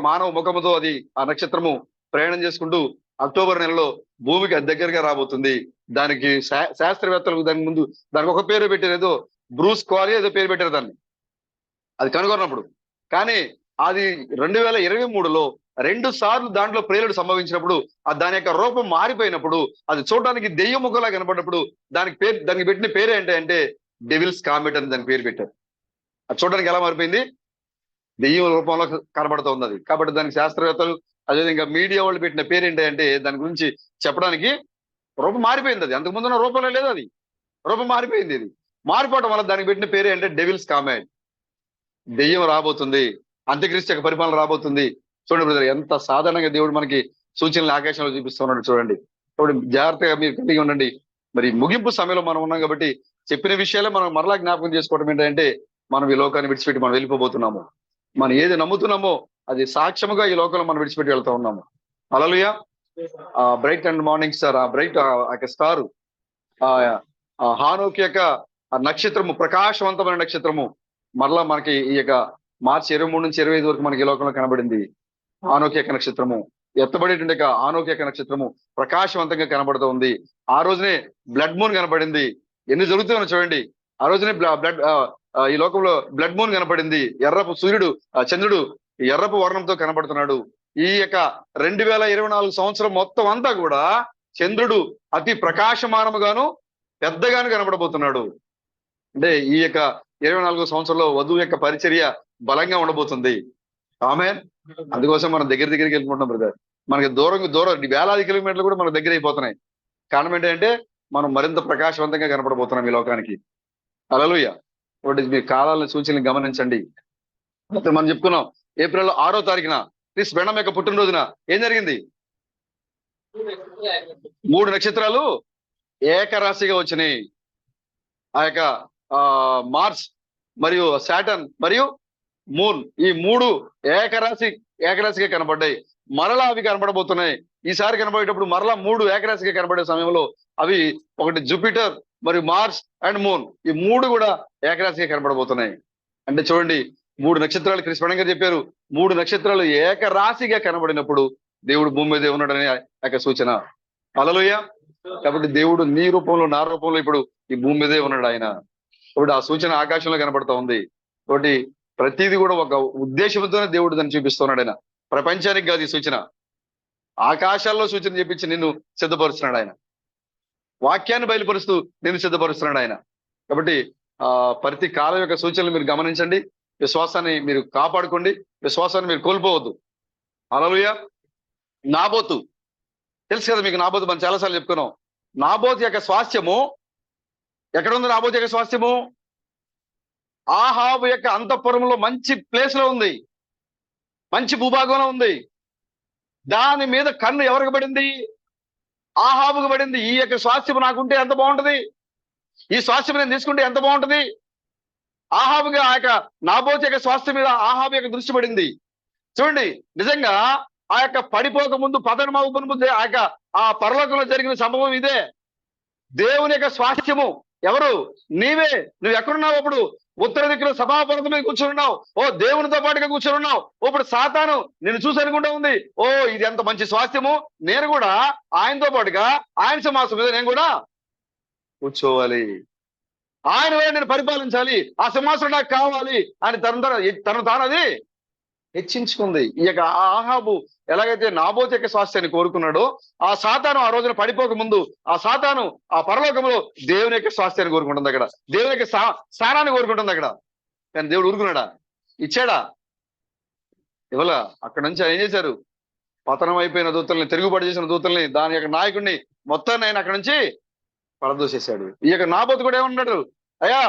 మానవ ముఖముతో అది ఆ నక్షత్రము ప్రయాణం చేసుకుంటూ అక్టోబర్ నెలలో భూమికి దగ్గరగా రాబోతుంది. దానికి శాస్త్రవేత్తలకు దానికి ఒక పేరు పెట్టారు, ఏదో బ్రూస్ క్వారీ ఏదో పేరు పెట్టారు దాన్ని, అది కనుగొన్నప్పుడు. కానీ అది 2023లో 2 సార్లు దాంట్లో ప్రేలుడు సంభవించినప్పుడు దాని యొక్క రూపం మారిపోయినప్పుడు, అది చూడడానికి దెయ్యం ముఖంలా కనపడినప్పుడు దానికి పెట్టిన పేరు ఏంటంటే డెవిల్స్ కామెట్ అని దాని పేరు పెట్టారు. అది చూడడానికి ఎలా మారిపోయింది? దెయ్యం రూపంలో కనబడుతుంది అది. కాబట్టి దానికి శాస్త్రవేత్తలు అదేవిధంగా మీడియా వాళ్ళు పెట్టిన పేరు ఏంటంటే దాని గురించి చెప్పడానికి రూపం మారిపోయింది. అది అంతకు ముందున్న రూపంలో లేదు, అది రూపం మారిపోయింది. ఇది మారిపోవడం వల్ల దానికి పెట్టిన పేరు అంటే డెవిల్స్ కామెట్. దెయ్యం రాబోతుంది, అంత్యక్రీస్తు యొక్క పరిపాలన రాబోతుంది. చూడండి బ్రదర్, ఎంత సాధారణంగా దేవుడు మనకి సూచనలు ఆకాశంలో చూపిస్తున్నాడు. చూడండి, జాగ్రత్తగా మీరు కలిగి ఉండండి. మరి ముగింపు సమయంలో మనం ఉన్నాం కాబట్టి చెప్పిన విషయాలే మనం మరలా జ్ఞాపకం చేసుకోవడం ఏంటంటే, మనం ఈ లోకాన్ని విడిచిపెట్టి మనం వెళ్ళిపోబోతున్నాము. మనం ఏది నమ్ముతున్నామో అది సాక్ష్యముగా ఈ లోకంలో మనం విడిచిపెట్టి వెళ్తా ఉన్నాము. హల్లెలూయా. బ్రైట్ అండ్ మార్నింగ్ స్టార్, ఆ బ్రైట్ స్టార్, హానోకు యొక్క నక్షత్రము, ప్రకాశవంతమైన నక్షత్రము మరలా మనకి ఈ యొక్క మార్చి 23 నుంచి 25 వరకు మనకి ఈ లోకంలో కనబడింది. హానోకు యొక్క నక్షత్రము ఎత్తబడేటువంటి హానోకు యొక్క నక్షత్రము ప్రకాశవంతంగా కనబడుతూ ఉంది. ఆ రోజునే బ్లడ్ మూన్ కనబడింది. ఎన్ని జరుగుతుందో చూడండి. ఆ రోజునే ఈ లోకంలో బ్లడ్ మూన్ కనపడింది. ఎర్రపు సూర్యుడు, చంద్రుడు ఎర్రపు వర్ణంతో కనబడుతున్నాడు. ఈ యొక్క 2024 సంవత్సరం మొత్తం అంతా కూడా చంద్రుడు అతి ప్రకాశమానముగాను పెద్దగాను కనబడబోతున్నాడు. అంటే ఈ యొక్క 24 సంవత్సరంలో వధువు యొక్క పరిచర్య బలంగా ఉండబోతుంది. ఆమేన్. అందుకోసం మనం దగ్గరికి వెళ్ళిపోతున్నాం బ్రదర్. మనకి దూరం వేలాది కిలోమీటర్లు కూడా మనకు దగ్గర అయిపోతున్నాయి. కారణం ఏంటంటే మనం మరింత ప్రకాశవంతంగా కనపడబోతున్నాం ఈ లోకానికి. హల్లెలూయా. ఒకటి మీ కాలాలను సూచనలు గమనించండి. మనం చెప్పుకున్నాం ఏప్రిల్ 6వ తారీఖున క్రిస్ బెండమ్ యొక్క పుట్టినరోజున ఏం జరిగింది? 3 నక్షత్రాలు ఏకరాశిగా వచ్చినాయి. ఆ యొక్క మార్స్ మరియు సాటర్న్ మరియు మూన్, ఈ 3 ఏకరాశిగా కనబడ్డాయి. మరలా అవి కనబడబోతున్నాయి. ఈసారి కనబడేటప్పుడు మరలా 3 ఏకరాశిగా కనబడే సమయంలో అవి ఒకటి జూపిటర్, మరియు మార్స్ అండ్ మూన్, ఈ 3 కూడా ఏకరాశిగా కనబడబోతున్నాయి. అంటే చూడండి, 3 నక్షత్రాలు కృష్ణ గారు చెప్పారు, 3 నక్షత్రాలు ఏకరాశిగా కనబడినప్పుడు దేవుడు భూమి మీద ఉన్నాడనే యొక్క సూచన. హల్లెలూయా. కాబట్టి దేవుడు నీ రూపంలో, నా రూపంలో ఇప్పుడు ఈ భూమి మీదే ఉన్నాడు ఆయన. కాబట్టి ఆ సూచన ఆకాశంలో కనబడతా ఉంది. కాబట్టి ప్రతిదీ కూడా ఒక ఉద్దేశంతోనే దేవుడు దాన్ని చూపిస్తున్నాడు ఆయన. ప్రపంచానికి కాదు ఈ సూచన, ఆకాశాల్లో సూచన చెప్పించి నిన్ను సిద్ధపరుస్తున్నాడు ఆయన. వాక్యాన్ని బయలుపరుస్తూ నిన్ను సిద్ధపరుస్తున్నాడు ఆయన. కాబట్టి ప్రతి కాలం యొక్క సూచనలు మీరు గమనించండి, విశ్వాసాన్ని మీరు కాపాడుకోండి, విశ్వాసాన్ని మీరు కోల్పోవద్దు. హల్లెలూయా. నాబోతు తెలుసు కదా మీకు, నాబోతు మనం చాలాసార్లు చెప్పుకున్నాం. నాబోతు యొక్క స్వాస్థ్యము ఎక్కడ ఉంది? నాబోతు యొక్క స్వాస్థ్యము ఆహాబు యొక్క అంతఃపురంలో మంచి ప్లేస్ లో ఉంది, మంచి భూభాగంలో ఉంది. దాని మీద కన్ను ఎవరికి పడింది? ఆహాబుకు పడింది. ఈ యొక్క స్వాస్థ్యం నాకుంటే ఎంత బాగుంటది, ఈ స్వాస్థ్యం నేను తీసుకుంటే ఎంత బాగుంటది. ఆహాబుగా ఆ యొక్క నాబోతు యొక్క స్వాస్థ్యం మీద ఆహాబు యొక్క దృష్టి పడింది. చూడండి, నిజంగా ఆ యొక్క పడిపోక ముందు, పతనమవ్వక ముందు ఆ పరలోకంలో జరిగిన సంభవం ఇదే. దేవుని యొక్క స్వాస్థ్యము ఎవరు? నీవే. నువ్వు ఎక్కడున్నావు? అప్పుడు ఉత్తర దిక్కులో సభాపర్వతం మీద కూర్చొని ఉన్నావు. ఓ, దేవునితో పాటుగా కూర్చొని ఉన్నావు. ఇప్పుడు సాతాను నిన్ను చూసి అనుకుంటా ఉంది, ఓ ఇది ఎంత మంచి స్వాస్థ్యము, నేను కూడా ఆయనతో పాటుగా ఆయన సింహాసనం మీద నేను కూడా కూర్చోవాలి, ఆయన నేను పరిపాలించాలి, ఆ సింహాసనం నాకు కావాలి అని తను తాను అది హెచ్చించుకుంది. ఈ యొక్క ఆహాబు ఎలాగైతే నాబోతు యొక్క స్వాస్థ్యాన్ని కోరుకున్నాడో, ఆ సాతాను ఆ రోజున పడిపోక ముందు ఆ సాతాను ఆ పరలోకంలో దేవుని యొక్క స్వాస్థ్యాన్ని కోరుకుంటుంది, అక్కడ దేవుని యొక్క స్థానాన్ని కోరుకుంటుంది అక్కడ. కానీ దేవుడు ఊరుకున్నాడా? ఇచ్చాడా? ఇవాళ అక్కడ నుంచి ఆయన ఏం చేశారు? పతనం అయిపోయిన దూతల్ని, తిరుగుబాటు చేసిన దూతల్ని, దాని యొక్క నాయకుడిని మొత్తాన్ని ఆయన అక్కడ నుంచి పడదోసేశాడు. ఈ యొక్క నాబోతు కూడా ఏమన్నాడు? అయ్యా,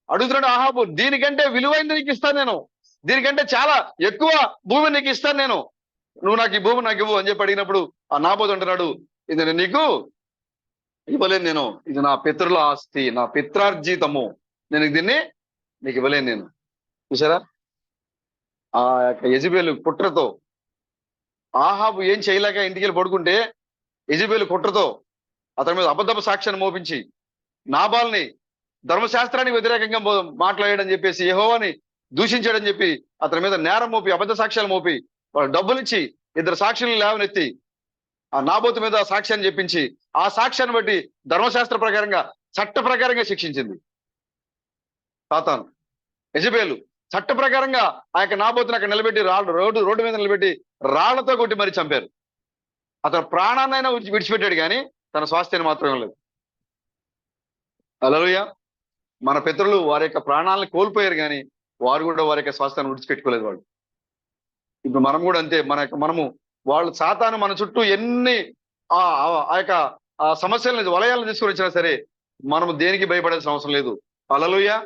అడుగుతున్నాడు ఆహాబు, దీనికంటే విలువైంది నీకు ఇస్తాను నేను, దీనికంటే చాలా ఎక్కువ భూమి నీకు ఇస్తాను నేను, నువ్వు నాకు ఈ భూమి నాకు ఇవ్వు అని చెప్పి అడిగినప్పుడు ఆ నాబోతు అంటున్నాడు, ఇది నేను నీకు ఇవ్వలేను, నేను ఇది నా పితరుల ఆస్తి, నా పిత్రార్జితము, నేను దీన్ని నీకు ఇవ్వలేను నేను. చూసారా, ఆ యొక్క యెజెబెలు కుట్రతో ఆహాబు ఏం చేయలేక ఇంటికి వెళ్ళి పడుకుంటే, యెజెబెలు కుట్రతో అతని మీద అబద్ధపు సాక్ష్యాన్ని మోపించి నాబాల్ని ధర్మశాస్త్రానికి వ్యతిరేకంగా మాట్లాడాడని చెప్పేసి, యెహోవాని దూషించాడని చెప్పి అతని మీద నేరం మోపి, అబద్ధ సాక్ష్యాలు మోపి, వాళ్ళు డబ్బులు ఇచ్చి 2 సాక్షులను లేవనెత్తి ఆ నాబోతు మీద సాక్ష్యాన్ని చెప్పించి, ఆ సాక్ష్యాన్ని బట్టి ధర్మశాస్త్ర ప్రకారంగా, చట్ట ప్రకారంగా శిక్షించింది సాతాను. యెజెబెలు చట్ట ప్రకారంగా ఆ యొక్క నాబోతుని అక్కడ నిలబెట్టి రోడ్డు మీద నిలబెట్టి రాళ్లతో కొట్టి మరి చంపారు. అతను ప్రాణాన్నైనా విడిచిపెట్టాడు కానీ తన స్వాస్థ్యాన్ని మాత్రం లేదు. హల్లెలూయా. మన పితరులు వారి యొక్క ప్రాణాలను కోల్పోయారు కానీ వారు కూడా వారి యొక్క స్వాస్థ్యాన్ని విడిచిపెట్టుకోలేదు వాళ్ళు. ఇప్పుడు మనం కూడా అంతే, మనము వాళ్ళు సాతాను మన చుట్టూ ఎన్ని ఆ యొక్క సమస్యలను, వలయాలను తీసుకొని వచ్చినా సరే మనము దేనికి భయపడాల్సిన అవసరం లేదు. హల్లెలూయా.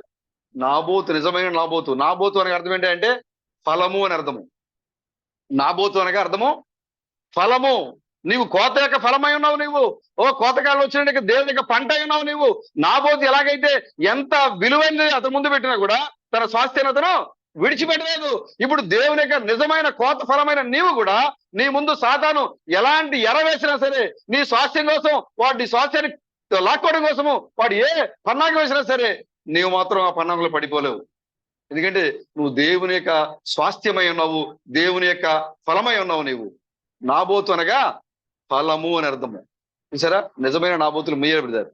నాబోతు నిజమైన నాబోతు. నాబోతు అనగా అర్థం ఏంటంటే ఫలము అని అర్థము. నాబోతు అనగా అర్థము ఫలము. నీవు కోత యొక్క ఫలమై ఉన్నావు. నీవు కోతకాలం వచ్చిన దేవుని యొక్క పంట అయి ఉన్నావు. నీవు నాబోతు ఎలాగైతే ఎంత విలువైనది అతను ముందు పెట్టినా కూడా తన స్వాస్థ్యాన్ని అతను విడిచిపెట్టలేదు. ఇప్పుడు దేవుని యొక్క నిజమైన కోత ఫలమైన నీవు కూడా నీ ముందు సాతాను ఎలాంటి ఎర వేసినా సరే, నీ స్వాస్థ్యం కోసం, వాడి స్వాస్థ్యాన్ని లాక్కోవడం కోసము వాడు ఏ పన్నాగం వేసినా సరే, నీవు మాత్రం ఆ పన్నాగంలో పడిపోలేవు. ఎందుకంటే నువ్వు దేవుని యొక్క స్వాస్థ్యమై ఉన్నావు, దేవుని యొక్క ఫలమై ఉన్నావు. నీవు నాబోతు అనగా ఫలము అని అర్థము. చూసారా, నిజమైన నాబోతులు మీరే పెడతారు.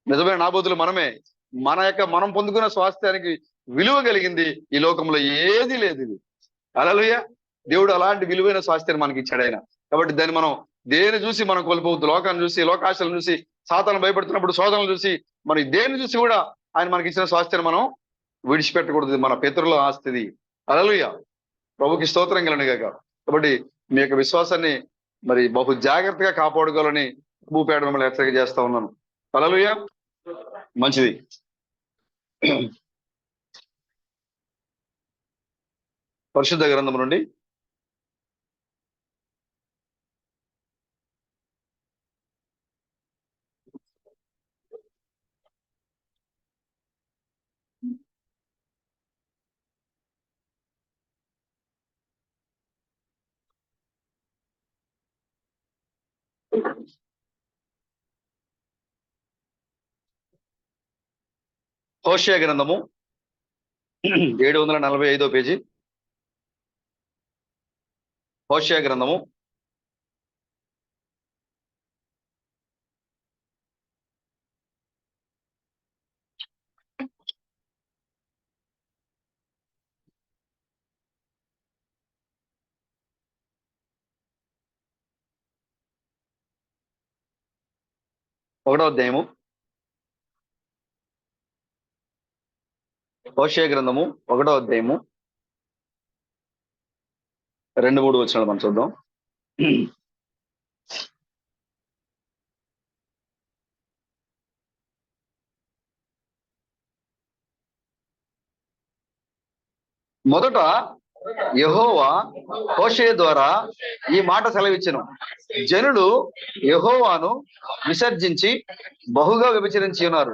నిజమైన నాబోతులు మనమే. మనం పొందుకున్న స్వాస్థ్యానికి విలువ కలిగింది ఈ లోకంలో ఏది లేదు. ఇది హల్లెలూయా. దేవుడు అలాంటి విలువైన స్వాస్థ్యాన్ని మనకి ఇచ్చాడు ఆయన. కాబట్టి దాన్ని మనం దేని చూసి మనం కోల్పోవద్దు. లోకాన్ని చూసి, లోకాశలను చూసి, సాతాను భయపడుతున్నప్పుడు శోధనలు చూసి, మనం దేన్ని చూసి కూడా ఆయన మనకి ఇచ్చిన స్వాస్థ్యాన్ని మనం విడిచిపెట్టకూడదు. మన పితరుల ఆస్తిది. హల్లెలూయా. ప్రభుకి స్తోత్రం కలుగును గాక. కాబట్టి మీ యొక్క విశ్వాసాన్ని మరి బహు జాగ్రత్తగా కాపాడుకోవాలని భూపేట మిమ్మల్ని హెచ్చరిక చేస్తా ఉన్నాను. హల్లెలూయా. మంచిది. పరిశుద్ధ గ్రంథం నుండి హోషేయ గ్రంథము 745 పేజీ. హోషేయ గ్రంథము 1వ అధ్యాయము. హోషేయ గ్రంథము 1వ అధ్యాయము 2-3 వచనాలు మనం చూద్దాం. మొదట యెహోవా హోషేయ ద్వారా ఈ మాట సెలవిచ్చెను. జనులు యెహోవాను విసర్జించి బహుగా వ్యభిచరించి ఉన్నారు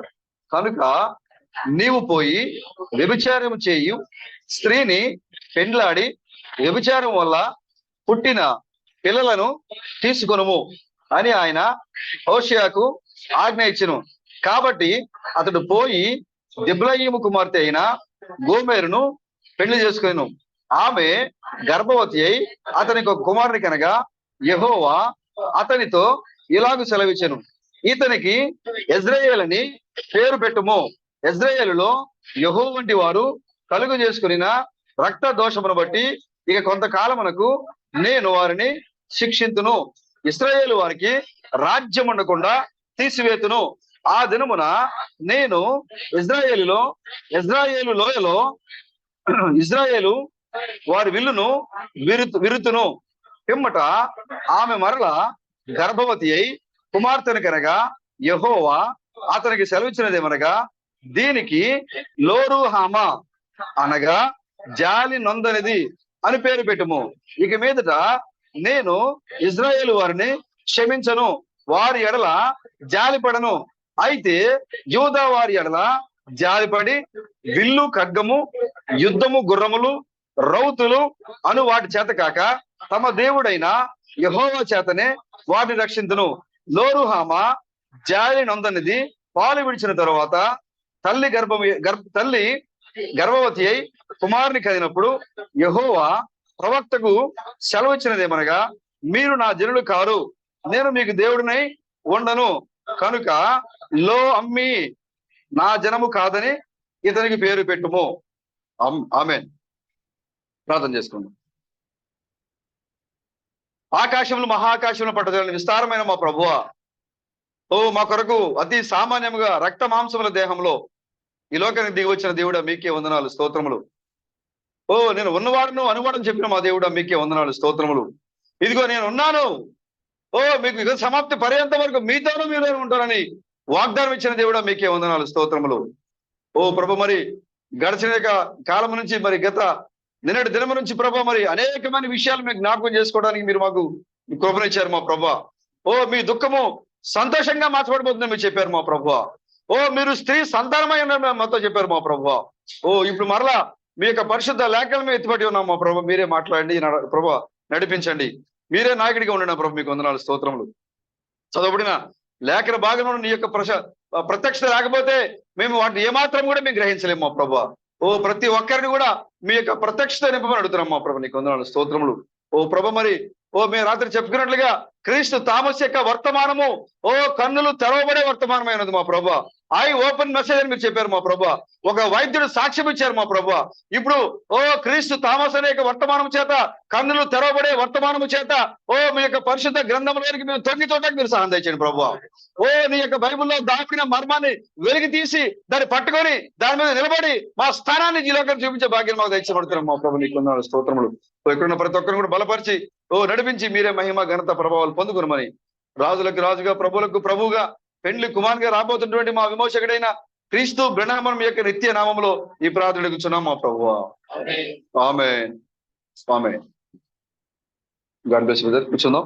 కనుక నీవు పోయి వ్యభిచారం చేయు స్త్రీని పెండ్లాడి వ్యభిచారం వల్ల పుట్టిన పిల్లలను తీసుకొనుము అని ఆయన హోషేయకు ఆజ్ఞ ఇచ్చెను. కాబట్టి అతడు పోయి దిబ్లయీము కుమార్తె అయిన గోమెరును పెళ్లి చేసుకొనెను. ఆమె గర్భవతి అయి అతనికి ఒక కుమారుని కనగా యెహోవా అతనితో ఇలాగు సెలవిచ్చెను, ఇతనికి యెజ్రెయేలని పేరు పెట్టుము. యెజ్రెయేలులో యెహోవా వంటి వారు కలుగు చేసుకునిన రక్త దోషమును బట్టి ఇక కొంతకాలమునకు నేను వారిని శిక్షింతును. ఇశ్రాయేలు వారికి రాజ్యం ఉండకుండా తీసివేతును. ఆ దినమున నేను ఇశ్రాయేలు లోయలో ఇశ్రాయేలు వారి విల్లును విరుతును. పిమ్మట ఆమె మరల గర్భవతి అయి కుమార్తెను కనగా యెహోవా అతనికి సెలవిచ్చినదేమనగా, దీనికి లోరుహామా అనగా జాలి నొందనిది అని పేరు పెట్టుము. ఇక మీదట నేను ఇశ్రాయేలు వారిని క్షమించను, వారి ఎడల జాలిపడను. అయితే యూదా వారి ఎడల జాలిపడి విల్లు ఖడ్గము యుద్ధము గుర్రములు రౌతులు అను వాటి చేత కాక తమ దేవుడైన యెహోవా చేతనే వాటిని రక్షించును. లోరుహామా జాలి నొందనిది పాలు విడిచిన తరువాత తల్లి గర్భవతి అయి కుమారుని కదినప్పుడు యెహోవా ప్రవక్తకు సెలవిచ్చినదేమనగా, మీరు నా జనులు కారు, నేను మీకు దేవుడినై ఉండను కనుక లో అమ్మి నా జనము కాదని ఇతనికి పేరు పెట్టుము. ఆమేన్. ప్రార్థన చేసుకుందాం. ఆకాశంలో మహాకాశంలో పట్టజలని విస్తారమైన మా ప్రభువా, ఓ మా కొరకు అతి సామాన్యముగా రక్త మాంసముల దేహంలో ఈ లోకానికి దిగి వచ్చిన దేవుడా మీకే వందనాలు స్తోత్రములు. ఓ నేను ఉన్నవాడును అనువాడని చెప్పిన మా దేవుడా మీకే వందనాలు స్తోత్రములు. ఇదిగో నేను ఉన్నాను, ఓ మీకు యుగ సమాప్తి పర్యంత వరకు మీతోనూ మీలోనూ ఉంటానని వాగ్దానం ఇచ్చిన దేవుడా మీకే వందనాలు స్తోత్రములు. ఓ ప్రభు, మరి గడిచిన కాలం నుంచి మరి గత నిన్నటి దినం నుంచి ప్రభా మరి అనేకమైన విషయాలు మీకు జ్ఞాపకం చేసుకోవడానికి మీరు మాకు కృపనిచ్చారు మా ప్రభా. ఓ మీ దుఃఖము సంతోషంగా మార్చబడిపోతుందని మీరు చెప్పారు మా ప్రభా. ఓ మీరు స్త్రీ సంతానమై ఉన్నారు మాతో చెప్పారు మా ప్రభా. ఓ ఇప్పుడు మరలా మీ యొక్క పరిశుద్ధ లేఖలను మేము ఎత్తుపట్టి ఉన్నాం మా ప్రభా. మీరే మాట్లాడండి ప్రభా, నడిపించండి. మీరే నాయకుడిగా ఉండండి ప్రభు. మీకు వందనాలు స్తోత్రములు. చదవబడిన లేఖన భాగంలో నీ యొక్క ప్రత్యక్షత లేకపోతే మేము వాటిని ఏమాత్రం కూడా మేము గ్రహించలేము మా ప్రభా. ఓ ప్రతి ఒక్కరిని కూడా మీ యొక్క ప్రత్యక్షత నింపమని అడుగుతున్నాం మా ప్రభు. నీకు వందనాలు స్తోత్రములు. ఓ ప్రభు, మరి ఓ మేము రాత్రి చెప్పుకున్నట్లుగా క్రీస్తు థామస్ యొక్క వర్తమానము ఓ కన్నులు తెరవబడే వర్తమానమైనది మా ప్రభా. ఐ ఓపెన్ మెసేజ్ అని మీరు చెప్పారు మా ప్రభా. ఒక వైద్యుడు సాక్ష్యం ఇచ్చారు మా ప్రభా. ఇప్పుడు ఓ క్రీస్తు థామస్ అనే వర్తమానం చేత కన్నులు తెరవబడే వర్తమానము చేత ఓ మీ యొక్క పరిశుద్ధ గ్రంథంలోనికి మేము తొంగి చూడటానికి మీరు సహాయం తెచ్చండి ప్రభా. ఓ నీ యొక్క బైబిల్లో దాపిన మర్మాన్ని వెలికి తీసి దాన్ని పట్టుకొని దాని మీద నిలబడి మా స్థానాన్ని ఈ లోకాన్ని చూపించే భాగ్యం మాకు దయచేయబడుతున్నాం మా ప్రభు. నీకు వందనాలు స్తోత్రములు. ఎక్కడున్న ప్రతి ఒక్కరిని కూడా బలపరిచి ఓ నడిపించి మీరే మహిమ ఘనత ప్రభావాలు పొందుకునమని, రాజులకు రాజుగా ప్రభువులకు ప్రభువుగా పెండ్లి కుమారుగా రాబోతున్నటువంటి మా విమోచకుడైన క్రీస్తు బ్రహ్మం యొక్క నిత్య నామంలో ఈ ప్రార్థన కూర్చున్నాం మా ప్రభువా. ఆమేన్. ఆమేన్. God bless you brother. కూర్చుందాం.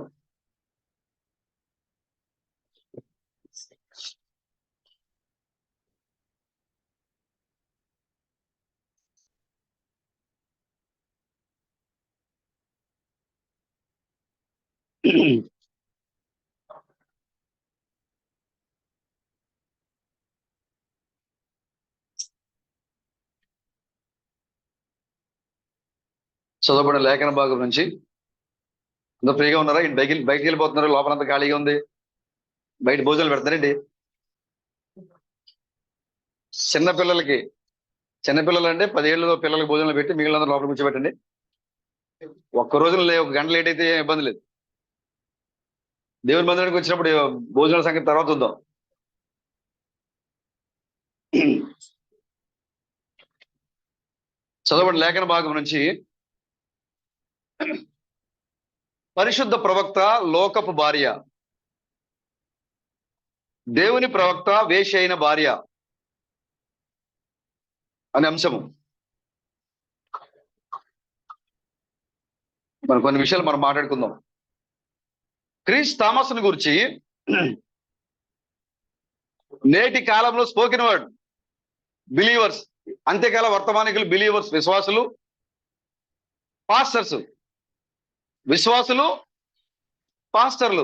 చదవబడిన లేఖన భాగం నుంచి అందరూ ఫ్రీగా ఉన్నారా? ఇంటి బయటికి వెళ్ళిపోతున్నారు, లోపలంతా ఖాళీగా ఉంది, బయట భోజనాలు పెడతారండి. చిన్నపిల్లలు అంటే 10 ఏళ్ళలో పిల్లలకి భోజనాలు పెట్టి మిగిలిన లోపల కూర్చోబెట్టండి. ఒక్క రోజులో ఒక గంట లేట్ అయితే ఏం ఇబ్బంది లేదు. దేవుని మందిరానికి వచ్చినప్పుడు భోజనాల సంగతి తర్వాత ఉందాం. చదవబడిన లేఖన భాగం నుంచి పరిశుద్ధ ప్రవక్త లోకపు భార్య, దేవుని ప్రవక్త వేశ్య అయిన భార్య అనే అంశము. మనం కొన్ని విషయాలు మనం మాట్లాడుకుందాం. క్రీస్ థామస్ను గురించి నేటి కాలంలో స్పోకెన్ వర్డ్ బిలీవర్స్, అంత్యకాల వర్తమానికులు, బిలీవర్స్ విశ్వాసులు, పాస్టర్స్ విశ్వాసులు, పాస్టర్లు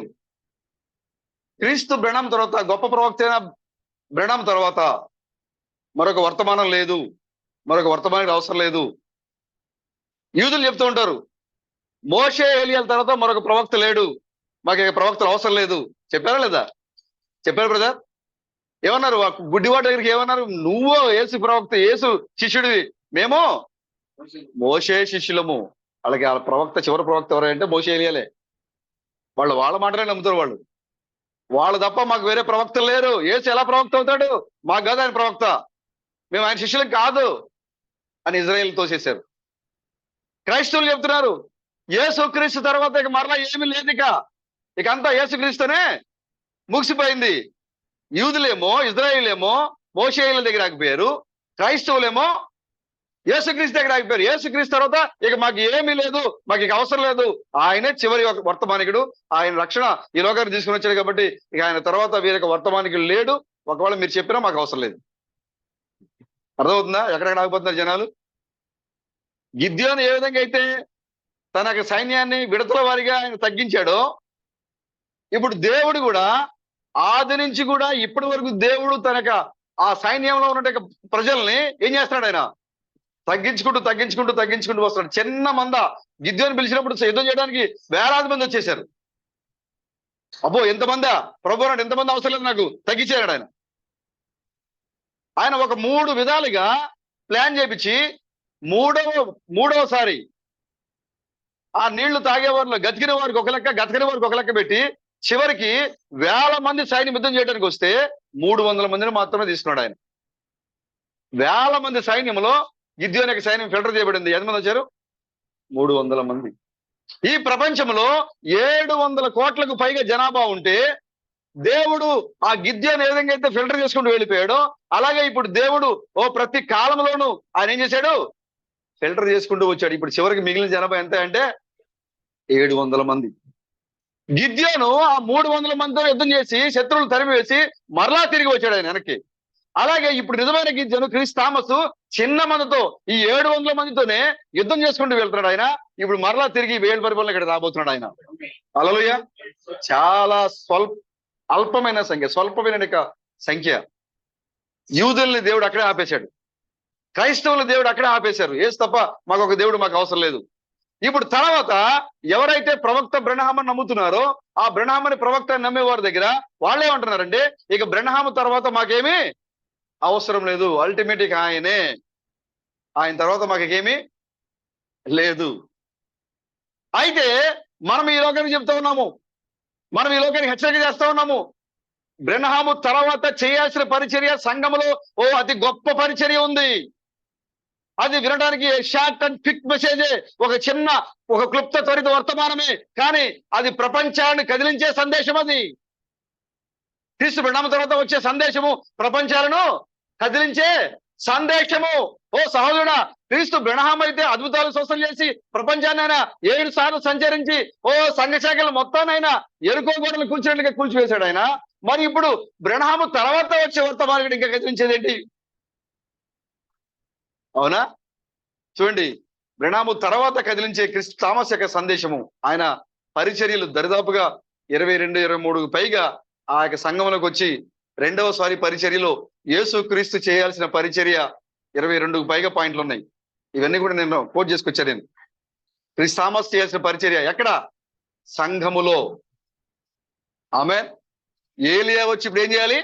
క్రీస్తు బ్రహ్మం తర్వాత, గొప్ప ప్రవక్త అయిన బ్రహ్మం తర్వాత మరొక వర్తమానం లేదు, మరొక వర్తమానికి అవసరం లేదు. యూదులు చెప్తూ ఉంటారు, మోషే ఏలియాల తర్వాత మరొక ప్రవక్త లేడు, మాకు ప్రవక్తలు అవసరం లేదు. చెప్పారా లేదా? చెప్పారు బ్రదర్? ఏమన్నారు? గుడ్డివాడి దగ్గరికి ఏమన్నారు? నువ్వు యేసు ప్రవక్త, యేసు శిష్యుడివి, మేము మోషే శిష్యులము. వాళ్ళకి ఆ ప్రవక్త, చివరి ప్రవక్త ఎవరంటే మోషే ఏలియాలే. వాళ్ళ మాటలే నమ్ముతారు. వాళ్ళు తప్ప మాకు వేరే ప్రవక్తలు లేరు. యేసు ఎలా ప్రవక్త అవుతాడు? మాకు కాదు ఆయన ప్రవక్త, మేము ఆయన శిష్యులం కాదు అని ఇజ్రాయేల్ తోసేశారు. క్రైస్తవులు చెప్తున్నారు, యేసు క్రీస్తు తర్వాత ఇక మరలా ఏమీ లేదు, ఇక అంతా యేసు క్రీస్తునే ముగిసిపోయింది. యూదులేమో, ఇజ్రాయేలేమో మోషేయుల దగ్గర ఆగిపోయారు, క్రైస్తవులేమో యేసుక్రీస్తు దగ్గర ఆగిపోయారు. యేసుక్రీస్తు తర్వాత ఇక మాకు ఏమీ లేదు, మాకు ఇక అవసరం లేదు, ఆయనే చివరి వర్తమానికుడు, ఆయన రక్షణ ఈ లోకాన్ని తీసుకుని వచ్చాడు కాబట్టి ఇక ఆయన తర్వాత వేరొక వర్తమానికుడు లేడు. ఒకవేళ మీరు చెప్పినా మాకు అవసరం లేదు. అర్థమవుతుందా ఎక్కడెక్కడ ఆగిపోతున్నారు జనాలు? గిద్యోను ఏ విధంగా అయితే తన యొక్క సైన్యాన్ని విడతల వారిగా ఆయన తగ్గించాడో, ఇప్పుడు దేవుడు కూడా ఆది నుంచి కూడా ఇప్పటి వరకు దేవుడు తనక ఆ సైన్యంలో ఉన్న ప్రజల్ని ఏం చేస్తున్నాడు? ఆయన తగ్గించుకుంటూ వస్తున్నాడు. చిన్న మంద గిద్యోను పిలిచినప్పుడు యుద్ధం చేయడానికి వేలాది మంది వచ్చేసారు. అబ్బో ఎంతమందా ప్రభు, నాడు ఎంతమంది అవసరం లేదు, నాకు తగ్గించాడు ఆయన ఒక 3 విధాలుగా ప్లాన్ చేపించి మూడవసారి ఆ నీళ్లు తాగేవారిలో గతికిన వారికి ఒక లెక్క, గతకని వారికి ఒక లెక్క పెట్టి చివరికి 1000 మంది సైన్యం యుద్ధం చేయడానికి వస్తే 300 మందిని మాత్రమే తీసుకున్నాడు ఆయన. 1000 మంది సైన్యంలో గిద్యోను యొక్క సైన్యం ఫిల్టర్ చేయబడింది. ఎంతమంది వచ్చారు? 300 మంది. ఈ ప్రపంచంలో 700 కోట్లకు పైగా జనాభా ఉంటే దేవుడు ఆ గిద్యోను ఏ విధంగా అయితే ఫిల్టర్ చేసుకుంటూ వెళ్ళిపోయాడో, అలాగే ఇప్పుడు దేవుడు ప్రతి కాలంలోనూ ఆయన ఏం చేశాడు? ఫిల్టర్ చేసుకుంటూ వచ్చాడు. ఇప్పుడు చివరికి మిగిలిన జనాభా ఎంత అంటే 700 మంది. గిద్యోను ఆ 300 మందితో యుద్ధం చేసి శత్రువులు తరిమివేసి మరలా తిరిగి వచ్చాడు ఆయన వెనక్కి. అలాగే ఇప్పుడు నిజమైన గిద్యోను క్రీస్తు థామస్ చిన్న మందితో ఈ 700 మందితోనే యుద్ధం చేసుకుంటూ వెళ్తున్నాడు ఆయన. ఇప్పుడు మరలా తిరిగి 1000 పరిపాలన ఇక్కడ రాబోతున్నాడు ఆయన. హల్లెలూయా. చాలా అల్పమైన సంఖ్య. యూదుల్ని దేవుడు అక్కడే ఆపేశాడు, క్రైస్తవుల దేవుడు అక్కడే ఆపేశారు. ఏసు తప్ప మాకు ఒక దేవుడు మాకు అవసరం లేదు. ఇప్పుడు తర్వాత ఎవరైతే ప్రవక్త బ్రహ్మని నమ్ముతున్నారో ఆ బ్రహ్మని ప్రవక్త నమ్మేవారి దగ్గర వాళ్ళేమంటున్నారంటే, ఇక బ్రహ్మ తర్వాత మాకేమీ అవసరం లేదు, అల్టిమేట్ ఆయనే, ఆయన తర్వాత మాకేమీ లేదు. అయితే మనం ఈ లోకానికి చెప్తా ఉన్నాము, మనం ఈ లోకానికి హెచ్చరిక చేస్తా ఉన్నాము, బ్రహ్మ తర్వాత చేయాల్సిన పరిచర్య సంఘములో అతి గొప్ప పరిచర్య ఉంది. అది వినడానికి షార్ట్ అండ్ క్విక్ మెసేజే, ఒక క్లుప్త త్వరిత వర్తమానమే, కానీ అది ప్రపంచాన్ని కదిలించే సందేశం. అది క్రీస్తు బ్రహ్మ తర్వాత వచ్చే సందేశము ప్రపంచాలను కదిలించే సందేశము. సహోదరుడా, క్రీస్తు బ్రహ్మ అయితే అద్భుతాలు స్వస్థం చేసి ప్రపంచాన్ని ఆయన 7 సార్లు సంచరించి సంఘ శాఖలు మొత్తాన్ని ఎరుకో గోడలు కూల్చినట్లుగా కూల్చివేశాడు ఆయన. మరి ఇప్పుడు బ్రహ్మ తర్వాత వచ్చే వర్తమానికుడు ఇంకా కదిలించేదేంటి? అవునా? చూడండి, బ్రహ్మ తర్వాత కదిలించే క్రీస్తు థామస్ యొక్క సందేశము, ఆయన పరిచర్యలు దరిదాపుగా 22-23 పైగా ఆ యొక్క సంఘంలోకి వచ్చి రెండవసారి పరిచర్యలో యేసు క్రీస్తు చేయాల్సిన పరిచర్య 22 పైగా పాయింట్లు ఉన్నాయి. ఇవన్నీ కూడా నేను కోట్ చేసుకొచ్చాను. క్రిస్తామస్ చేసిన పరిచర్య ఎక్కడ? సంఘములో. ఆమేన్. ఏలియా వచ్చి ఇప్పుడు ఏం చేయాలి?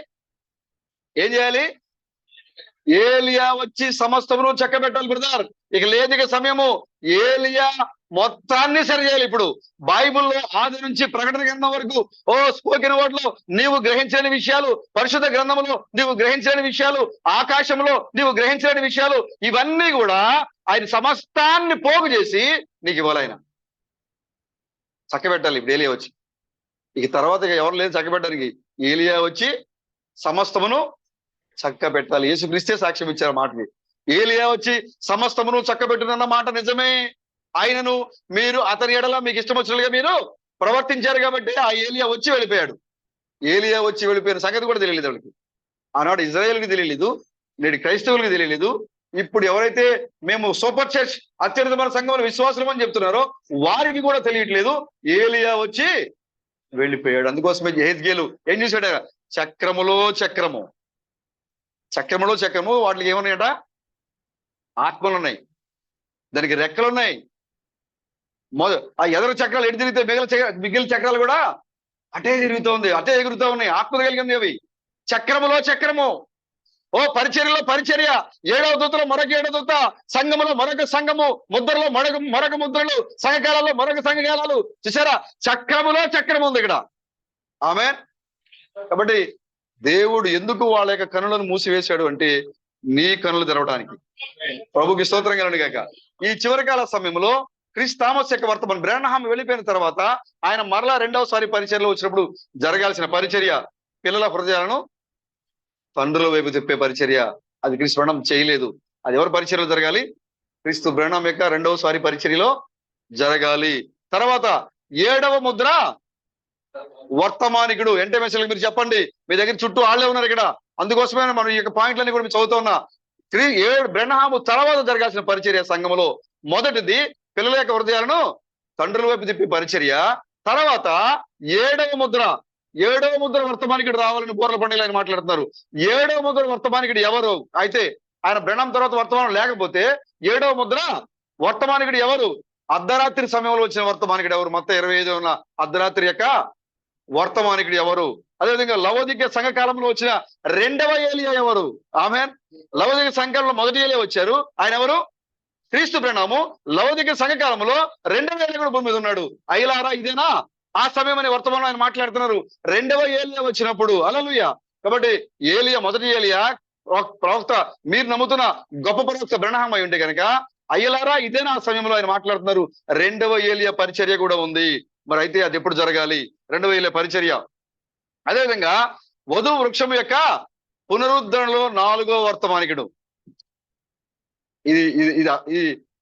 ఏలియా వచ్చి సమస్తమును చక్కబెట్టాలి బ్రదర్. ఇక లేదు సమయము. ఏలియా మొత్తాన్ని సరి చేయాలి. ఇప్పుడు బైబిల్లో ఆది నుంచి ప్రకటన గ్రంథం వరకు స్పోకెన్ వర్డ్ లో నీవు గ్రహించలేని విషయాలు, పరిశుద్ధ గ్రంథంలో నీవు గ్రహించలేని విషయాలు, ఆకాశంలో నీవు గ్రహించలేని విషయాలు, ఇవన్నీ కూడా ఆయన సమస్తాన్ని పోగు చేసి నీకు ఇవ్వాలి. ఆయన చక్కబెట్టాలి ఇప్పుడు ఏలియా వచ్చి. ఇక తర్వాత ఎవరు లేదు చక్కబెట్టడానికి. ఏలియా వచ్చి సమస్తమును చక్కబెట్టాలి. యేసుక్రీస్తే సాక్ష్యం ఇచ్చారు మాటని. ఏలియా వచ్చి సమస్తమును చక్కబెట్టునన్న మాట నిజమే. ఆయనను మీరు అతని ఎడల మీకు ఇష్టం వచ్చినట్టుగా మీరు ప్రవర్తించారు కాబట్టి ఆ ఏలియా వచ్చి వెళ్ళిపోయాడు. ఏలియా వచ్చి వెళ్ళిపోయిన సంగతి కూడా తెలియలేదు వాళ్ళకి. ఆనాడు ఇజ్రాయేల్కి తెలియలేదు, నేడు క్రైస్తవులకి తెలియలేదు. ఇప్పుడు ఎవరైతే మేము సూపర్ చర్చ్ అత్యున్నతమైన సంఘంలో విశ్వాసం అని చెప్తున్నారో వారికి కూడా తెలియట్లేదు. ఏలియా వచ్చి వెళ్ళిపోయాడు. అందుకోసమే యెహెజ్కేలు ఏం చూశాడు? చక్రములో చక్రము, చక్రములో చక్రము. వాటికి ఏమన్నాయట? ఆత్మలు ఉన్నాయి, దానికి రెక్కలు ఉన్నాయి. ఆ ఎదరు చక్రాలు ఎటు తిరిగితే మిగిలిన చక్రాలు కూడా అటే తిరుగుతోంది, అటే ఎగురుతూ ఉన్నాయి. ఆత్మ కలిగింది అవి. చక్రములో చక్రము. పరిచర్యలో పరిచర్య. 7వ దూతలో మరొక 7వ దూత, సంఘములో మరొక సంఘము, ముద్రలో మరొక ముద్రలు, సంఘకాలలో మరొక సంఘకాలాలు. చూసారా? చక్రములో చక్రము ఉంది ఇక్కడ. ఆమేన్. కాబట్టి దేవుడు ఎందుకు వాళ్ళ యొక్క కనులను మూసివేశాడు అంటే నీ కనులు తెరవడానికి. ప్రభుకి స్తోత్రం కలుగును గాక. ఈ చివరి కాల సమయంలో క్రిస్ థామస్ యొక్క వర్తమానం బ్రాన్హామ్ వెళ్ళిపోయిన తర్వాత ఆయన మరలా 2వసారి పరిచర్యలో వచ్చినప్పుడు జరగాల్సిన పరిచర్య పిల్లల హృదయాలను తండ్రుల వైపు తిప్పే పరిచర్య. అది క్రిస్ బ్రాన్హామ్ చేయలేదు. అది ఎవరి పరిచర్యలో జరగాలి? క్రీస్తు బ్రాన్హామ్ యొక్క 2వసారి పరిచర్యలో జరగాలి. తర్వాత 7వ ముద్ర వర్తమానికుడు. ఎంటెమెస్ఎల్ మీరు చెప్పండి. మీ దగ్గర చుట్టూ వాళ్ళే ఉన్నారు ఇక్కడ. అందుకోసమే మనం ఈ యొక్క పాయింట్లన్నీ కూడా చదువుతా ఉన్నా. బ్రాన్హామ్ తర్వాత జరగాల్సిన పరిచర్య సంఘములో మొదటిది పిల్లల యొక్క హృదయాలను తండ్రుల వైపు తిప్పి పరిచర్య. తర్వాత 7వ ముద్ర వర్తమానికుడు రావాలని బోర్ల పండుగలు ఆయన మాట్లాడుతున్నారు. 7వ ముద్ర వర్తమానికుడు ఎవరు? అయితే ఆయన బ్రాన్హామ్ తర్వాత వర్తమానం లేకపోతే 7వ ముద్ర వర్తమానికుడు ఎవరు? అర్ధరాత్రి సమయంలో వచ్చిన వర్తమానికుడు ఎవరు? మొత్తం 25 ఉన్న అర్ధరాత్రి యొక్క వర్తమానికుడు ఎవరు? అదేవిధంగా లవోదిక సంఘకాలంలో వచ్చిన 2వ ఏలియా ఎవరు? ఆమేన్. లవోదిక సంఘకాలంలో మొదటి ఏలియా వచ్చారు. ఆయన ఎవరు? క్రీస్తు బ్రాన్హాము. లవోదిక సంఘకాలంలో 2వ ఏలియా కూడా భూమి మీద ఉన్నాడు. అయ్యలారా ఇదేనా ఆ సమయం అనే వర్తమానం ఆయన మాట్లాడుతున్నారు. 2వ ఏలియా వచ్చినప్పుడు. హల్లెలూయా. కాబట్టి ఏలియా, మొదటి ఏలియా ప్రవక్త, మీరు నమ్ముతున్న గొప్ప ప్రవక్త బ్రాన్హామ్ అయి ఉంటే కనుక అయ్యలారా ఇదేనా ఆ సమయంలో ఆయన మాట్లాడుతున్నారు. 2వ ఏలియా పరిచర్య కూడా ఉంది. మరి అయితే అది ఎప్పుడు జరగాలి? 2వ ఏలియా పరిచర్య. అదేవిధంగా వధువు వృక్షం యొక్క పునరుద్ధరణలో 4వ వర్తమానికుడు. ఇది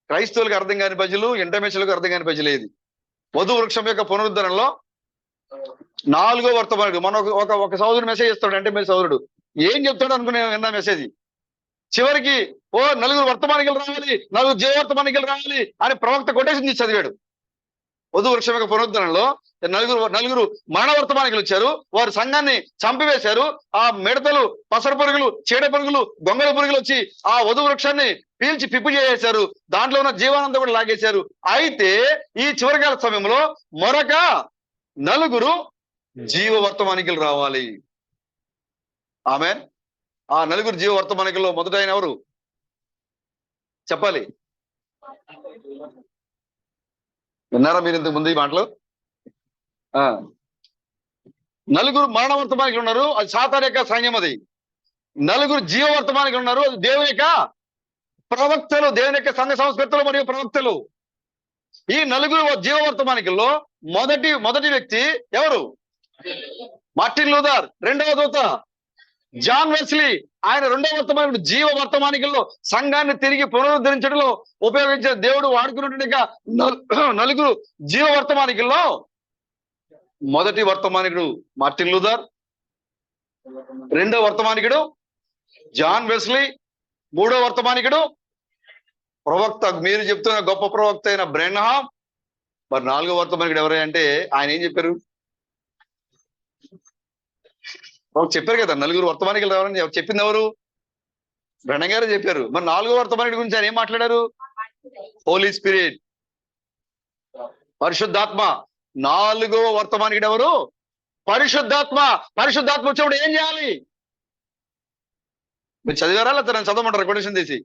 క్రైస్తవులకు అర్థం కాని ప్రజలు, ఇంటర్మేషన్లకు అర్థం కాని ప్రజలు. ఇది వధు వృక్షం యొక్క పునరుద్ధరణలో 4వ వర్తమానికుడు. మన ఒక సోదరుడు మెసేజ్ ఇస్తాడు. అంటే మీ సోదరుడు ఏం చెప్తాడు అనుకునే విన్నా మెసేజ్. చివరికి 4 వర్తమానికులు రావాలి, 4 జీవవర్తమానికులు రావాలి అని ప్రవక్త కొటేషన్ ఇచ్చి చదివాడు. వధు వృక్షం యొక్క పునరుద్ధరణలో 4 మరణ వర్తమానికులు వచ్చారు. వారు సంఘాన్ని చంపివేశారు. ఆ మిడతలు, పసర పురుగులు, చీడ పురుగులు, గొంగళ పురుగులు వచ్చి ఆ వధు వృక్షాన్ని పీల్చి పిప్పు చేసేశారు. దాంట్లో ఉన్న జీవానందం కూడా లాగేశారు. అయితే ఈ చివరికాల సమయంలో మరొక 4 జీవ వర్తమానికులు రావాలి. ఆమేన్. ఆ 4 జీవ వర్తమానికుల్లో మొదట ఆయన ఎవరు చెప్పాలి? విన్నారా మీరు ఇంతకు ముందు ఈ మాటలు? 4 మరణ వర్తమానికులు ఉన్నారు. అది సాతాను యొక్క సైన్యం. అది 4 జీవ వర్తమానికులు ఉన్నారు. అది దేవుని యొక్క ప్రవక్తలు, దేవుని యొక్క సంఘ సంస్కృతులు మరియు ప్రవక్తలు. ఈ 4 జీవ వర్తమానికుల్లో మొదటి వ్యక్తి ఎవరు? Martin Luther. 2వ దూత జాన్ వెస్లీ. ఆయన 2వ వర్తమానికుడు. జీవ వర్తమానికుల్లో సంఘాన్ని తిరిగి పునరుద్ధరించడంలో ఉపయోగించిన దేవుడు వాడుకున్నట్టుగా 4 జీవ వర్తమానికుల్లో మొదటి వర్తమానికుడు మార్టిన్ లూథర్, 2వ వర్తమానికుడు జాన్ వెస్లీ, 3వ వర్తమానికుడు ప్రవక్త, మీరు చెప్తున్న గొప్ప ప్రవక్త అయిన బ్రాన్హామ్. మరి 4వ వర్తమానికుడు ఎవరే అంటే ఆయన ఏం చెప్పారు? చెప్పారు కదా 4 వర్తమానికులు రావాలని చెప్పింది ఎవరు? బ్రహ్మ గారు చెప్పారు. మరి 4వ వర్తమానికుడి గురించి ఆయన ఏం మాట్లాడారు? హోలీ స్పిరిట్. పరిశుద్ధాత్మ. 4వ వర్తమానికుడు ఎవరు? పరిశుద్ధాత్మ. పరిశుద్ధాత్మ వచ్చినప్పుడు ఏం చేయాలి? మీరు చదివారా లేదా? నన్ను చదవమంటారు కొటేషన్ తీసి?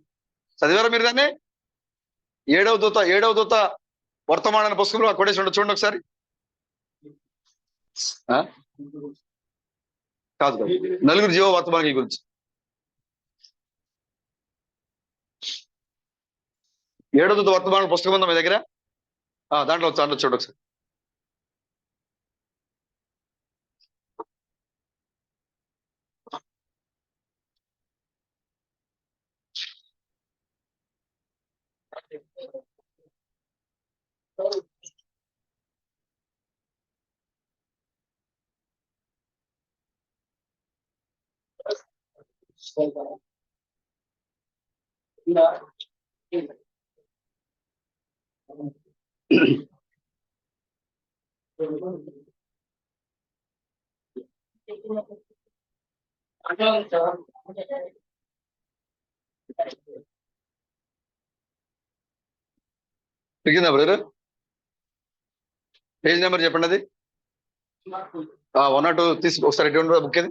చదివారా మీరు దాన్ని? 7వ దూత వర్తమాన పుస్తకంలో ఆ కొటేషన్ ఉంటుంది, చూడండి ఒకసారి. కాదు, 4 జీవ వర్తమానికుల గురించి. 7వ దూత వర్తమాన పుస్తకం ఉందా మీ దగ్గర? దాంట్లో చూడండి ఒకసారి. తిరిగిందా బ్రదర్? పేజ్ నెంబర్ చెప్పండి. అది 1 or 2 తీసి ఒకసారి ఎటువంటి బుక్ అది?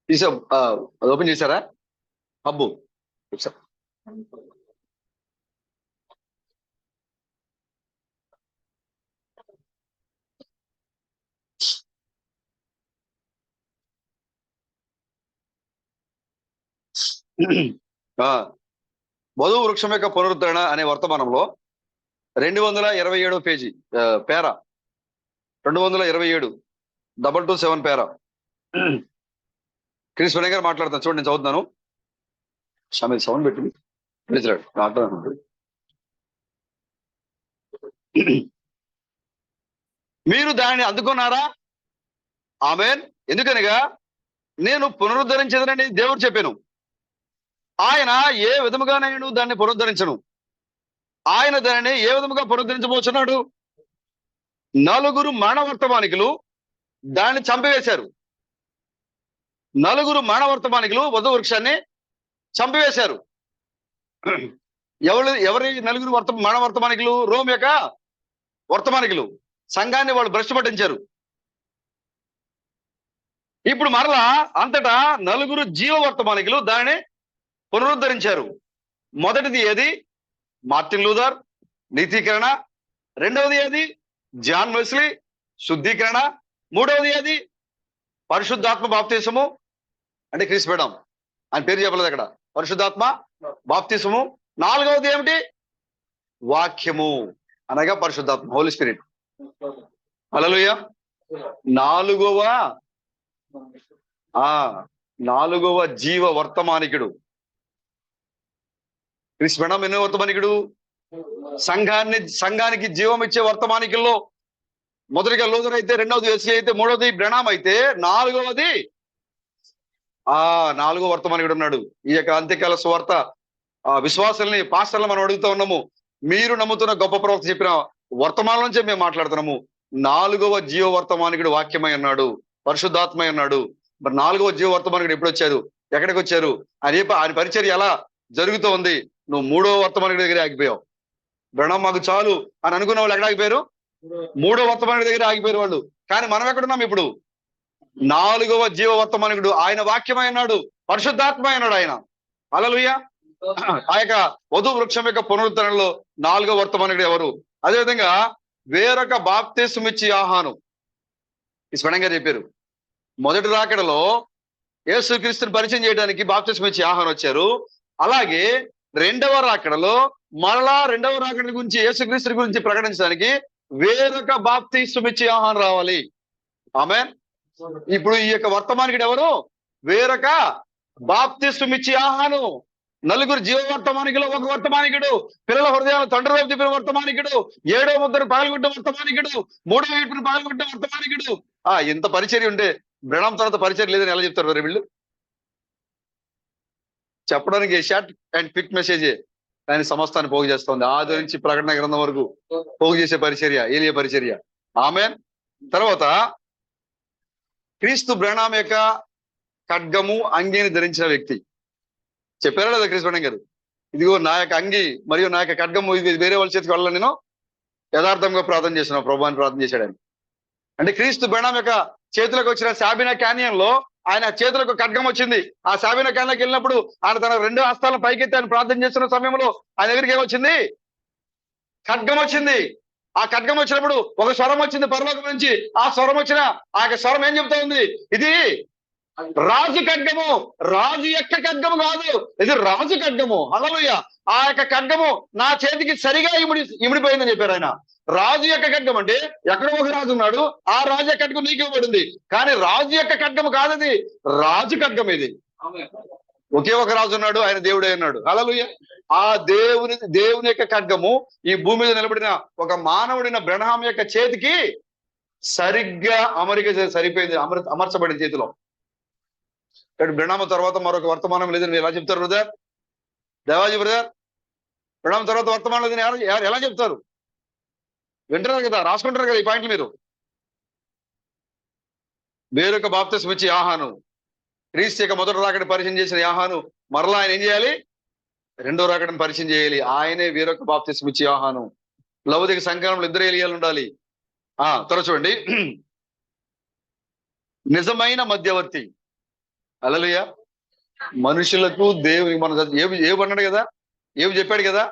తీసా? అది ఓపెన్ చేశారా? హబ్బు ఒకసారి. వధువు వృక్షం యొక్క పునరుద్ధరణ అనే వర్తమానంలో 227వ పేజీ, పేరా 227, 227 పేరా. క్రిస్ వెనగర్ మాట్లాడతాను, చూడండి. నేను చదువుతున్నాను. షామిల్ సౌండ్ పెట్టి మాట్లాడుతున్నాను. మీరు దానిని అందుకున్నారా? ఆమేన్. ఎందుకనగా నేను పునరుద్ధరించదనని దేవుడు చెప్పాను. ఆయన ఏ విధముగా నేను దాన్ని పునరుద్ధరించను. ఆయన దానిని ఏ విధముగా పునరుద్ధరించబోతున్నాడు? 4 మానవర్తమానికులు దాన్ని చంపివేశారు. 4 మానవర్తమానికులు వధు వృక్షాన్ని చంపివేశారు. ఎవరి 4 మానవర్తమానికులు? రోమ్ యొక్క వర్తమానికులు. సంఘాన్ని వాళ్ళు భ్రష్టు పట్టించారు. ఇప్పుడు మరలా అంతటా 4 జీవ వర్తమానికులు దానిని పునరుద్ధరించారు. మొదటిది ఏది? మార్టిన్ లూథర్, నీతీకరణ. రెండవది ఏది? జాన్ వెస్లీ, శుద్ధీకరణ. మూడవది ఏది? పరిశుద్ధాత్మ బాప్తిసము, అంటే క్రిస్ బెడం, ఆయన పేరు చెప్పలేదు అక్కడ. పరిశుద్ధాత్మ బాప్తిసము. 4వది ఏమిటి? వాక్యము, అనగా పరిశుద్ధాత్మ, హోలీ స్పిరిట్. హల్లెలూయా. 4వ జీవ వర్తమానికుడు క్రిస్ బెడం. ఎన్నో వర్తమానికుడు? సంఘానికి జీవం ఇచ్చే వర్తమానికుల్లో మొదటిగా లూథర్ అయితే, రెండవది వెస్లీ అయితే, మూడవది బ్రెనామ్ అయితే, 4వది 4వ వర్తమానికుడు ఉన్నాడు. ఈ యొక్క అంత్యకాల సువార్త విశ్వాసాలని, పాస్టర్లను మనం అడుగుతూ ఉన్నాము. మీరు నమ్ముతున్న గొప్ప ప్రవక్త చెప్పిన వర్తమానం నుంచే మేము మాట్లాడుతున్నాము. 4వ జీవ వర్తమానికుడు వాక్యమై ఉన్నాడు, పరిశుద్ధాత్మై ఉన్నాడు. మరి 4వ జీవ వర్తమానికుడు ఎప్పుడు వచ్చారు? ఎక్కడికి వచ్చారు? ఆయన పరిచర్య ఎలా జరుగుతూ ఉంది? నువ్వు 3వ వర్తమానికుడి దగ్గర ఆగిపోయావు. బ్రెనామ్ మాకు చాలు అని అనుకున్న వాళ్ళు ఎక్కడ ఆగిపోయారు? 3వ వర్తమానికుడి దగ్గర ఆగిపోయారు వాళ్ళు. కానీ మనం ఎక్కడున్నాం ఇప్పుడు? 4వ జీవ వర్తమానికుడు ఆయన వాక్యమై ఉన్నాడు, పరిశుద్ధాత్మ అయినాడు ఆయన. హల్లెలూయా. ఆ యొక్క వధు వృక్షం యొక్క పునరుద్ధరణలో 4వ వర్తమానికుడు ఎవరు? అదేవిధంగా వేరొక బాప్తిస్మం ఇచ్చి యోహాను స్పష్టంగా చెప్పారు. మొదటి రాకడలో యేసుక్రీస్తుని పరిచయం చేయడానికి బాప్తిస్మం ఇచ్చి యోహాను వచ్చారు. అలాగే 2వ రాకడలో మరలా 2వ రాకడ గురించి, యేసుక్రీస్తు గురించి ప్రకటించడానికి వేరొక బాప్తిస్మం ఇచ్చి యోహాను రావాలి. ఆమేన్. ఇప్పుడు ఈ యొక్క వర్తమానికుడు ఎవరు? వేరొక బాప్తిస్మం ఇచ్చి యోహాను. 4 జీవ వర్తమానికులు ఒక వర్తమానికుడు, పిల్లల హృదయాలు తండ్రి వైపు తిప్పిన వర్తమానికుడు, 7వ ముద్రను పగలగొట్టిన వర్తమానికుడు, 3వ ఏడుపును పగలగొట్టిన వర్తమానికుడు. ఇంత పరిచర్య ఉంటే బ్రెనామ్ తర్వాత పరిచర్య లేదని ఎలా చెప్తారు మరి వీళ్ళు? చెప్పడానికి షార్ట్ అండ్ క్విక్ మెసేజ్ ఆయన సమస్తాన్ని పోగు చేస్తుంది. ఆది నుంచి ప్రకటన గ్రంథం వరకు పోగు చేసే పరిచర్య, ఏలియా పరిచర్య. ఆమేన్. తర్వాత క్రీస్తు బ్రహ్నాం యొక్క ఖడ్గము అంగీని ధరించిన వ్యక్తి. చెప్పారా లేదా క్రీస్తు బ్రహ్నాం గారు? ఇదిగో నా యొక్క అంగి మరియు నా యొక్క ఖడ్గము ఇది వేరే వాళ్ళ చేతికి వెళ్ళాలని నేను యథార్థంగా ప్రార్థన చేస్తున్నాను, ప్రభు అని ప్రార్థన చేశాడు ఆయన. అంటే క్రీస్తు బ్రహ్నాం యొక్క చేతులకు వచ్చిన సాబినా క్యానియన్ లో ఆయన చేతులకు ఖడ్గం వచ్చింది. ఆ సాబినా క్యాన్లోకి వెళ్ళినప్పుడు ఆయన తన రెండు హస్తాలను పైకెత్తి ఆయన ప్రార్థన చేస్తున్న సమయంలో ఆయన దగ్గరికి ఏమొచ్చింది? ఖడ్గం వచ్చింది. ఆ ఖడ్గం వచ్చినప్పుడు ఒక స్వరం వచ్చింది పరలోకం నుంచి. ఆ స్వరం వచ్చిన ఆ యొక్క స్వరం ఏం చెప్తా ఉంది? ఇది రాజు ఖడ్గము, రాజు యొక్క ఖడ్గము కాదు, ఇది రాజు ఖడ్గము. హల్లెలూయా. ఆ యొక్క ఖడ్గము నా చేతికి సరిగా ఇమిడిపోయిందని చెప్పారు ఆయన. రాజు యొక్క ఖడ్గం అంటే ఎక్కడో ఒక రాజు ఉన్నాడు, ఆ రాజు యొక్క ఖడ్గం నీకు ఇవ్వబడింది. కానీ రాజు యొక్క ఖడ్గము కాదది, రాజు ఖడ్గం ఇది. ఒకే ఒక రాజు ఉన్నాడు, ఆయన దేవుడే ఉన్నాడు. హల్లెలూయా. ఆ దేవుని యొక్క ఖడ్గము ఈ భూమి మీద నిలబడిన ఒక మానవుడిన బ్రహ్నాం యొక్క చేతికి సరిగ్గా సరిపోయింది, అమర్చబడిన చేతిలో. బ్రహ్నామ తర్వాత మరొక వర్తమానం లేదని మీరు ఎలా చెప్తారు బ్రదర్? దేవాజీ బ్రదర్, బ్రహ్నామ తర్వాత వర్తమానం లేదని ఎలా చెప్తారు? వింటున్నారు కదా, రాసుకుంటారు కదా ఈ పాయింట్లు మీరు. వేరొక బాప్తిస్మం ఇచ్చి యోహాను, క్రీస్తు యొక్క మొదటి రాకడిని పరిచయం చేసిన యోహాను మరలా ఆయన ఏం చేయాలి? రెండో రాకడిని పరిచయం చేయాలి. ఆయనే వేరొక బాప్తిస్మం ఇచ్చి యోహాను. లౌకిక సంకలంలో ఇద్దరు ఏలియాలు ఉండాలి. త్వర చూడండి. నిజమైన మధ్యవర్తి. హల్లెలూయా. మనుషులకు దేవుని మన ఏవి అన్నాడు కదా, ఏవి చెప్పాడు కదా,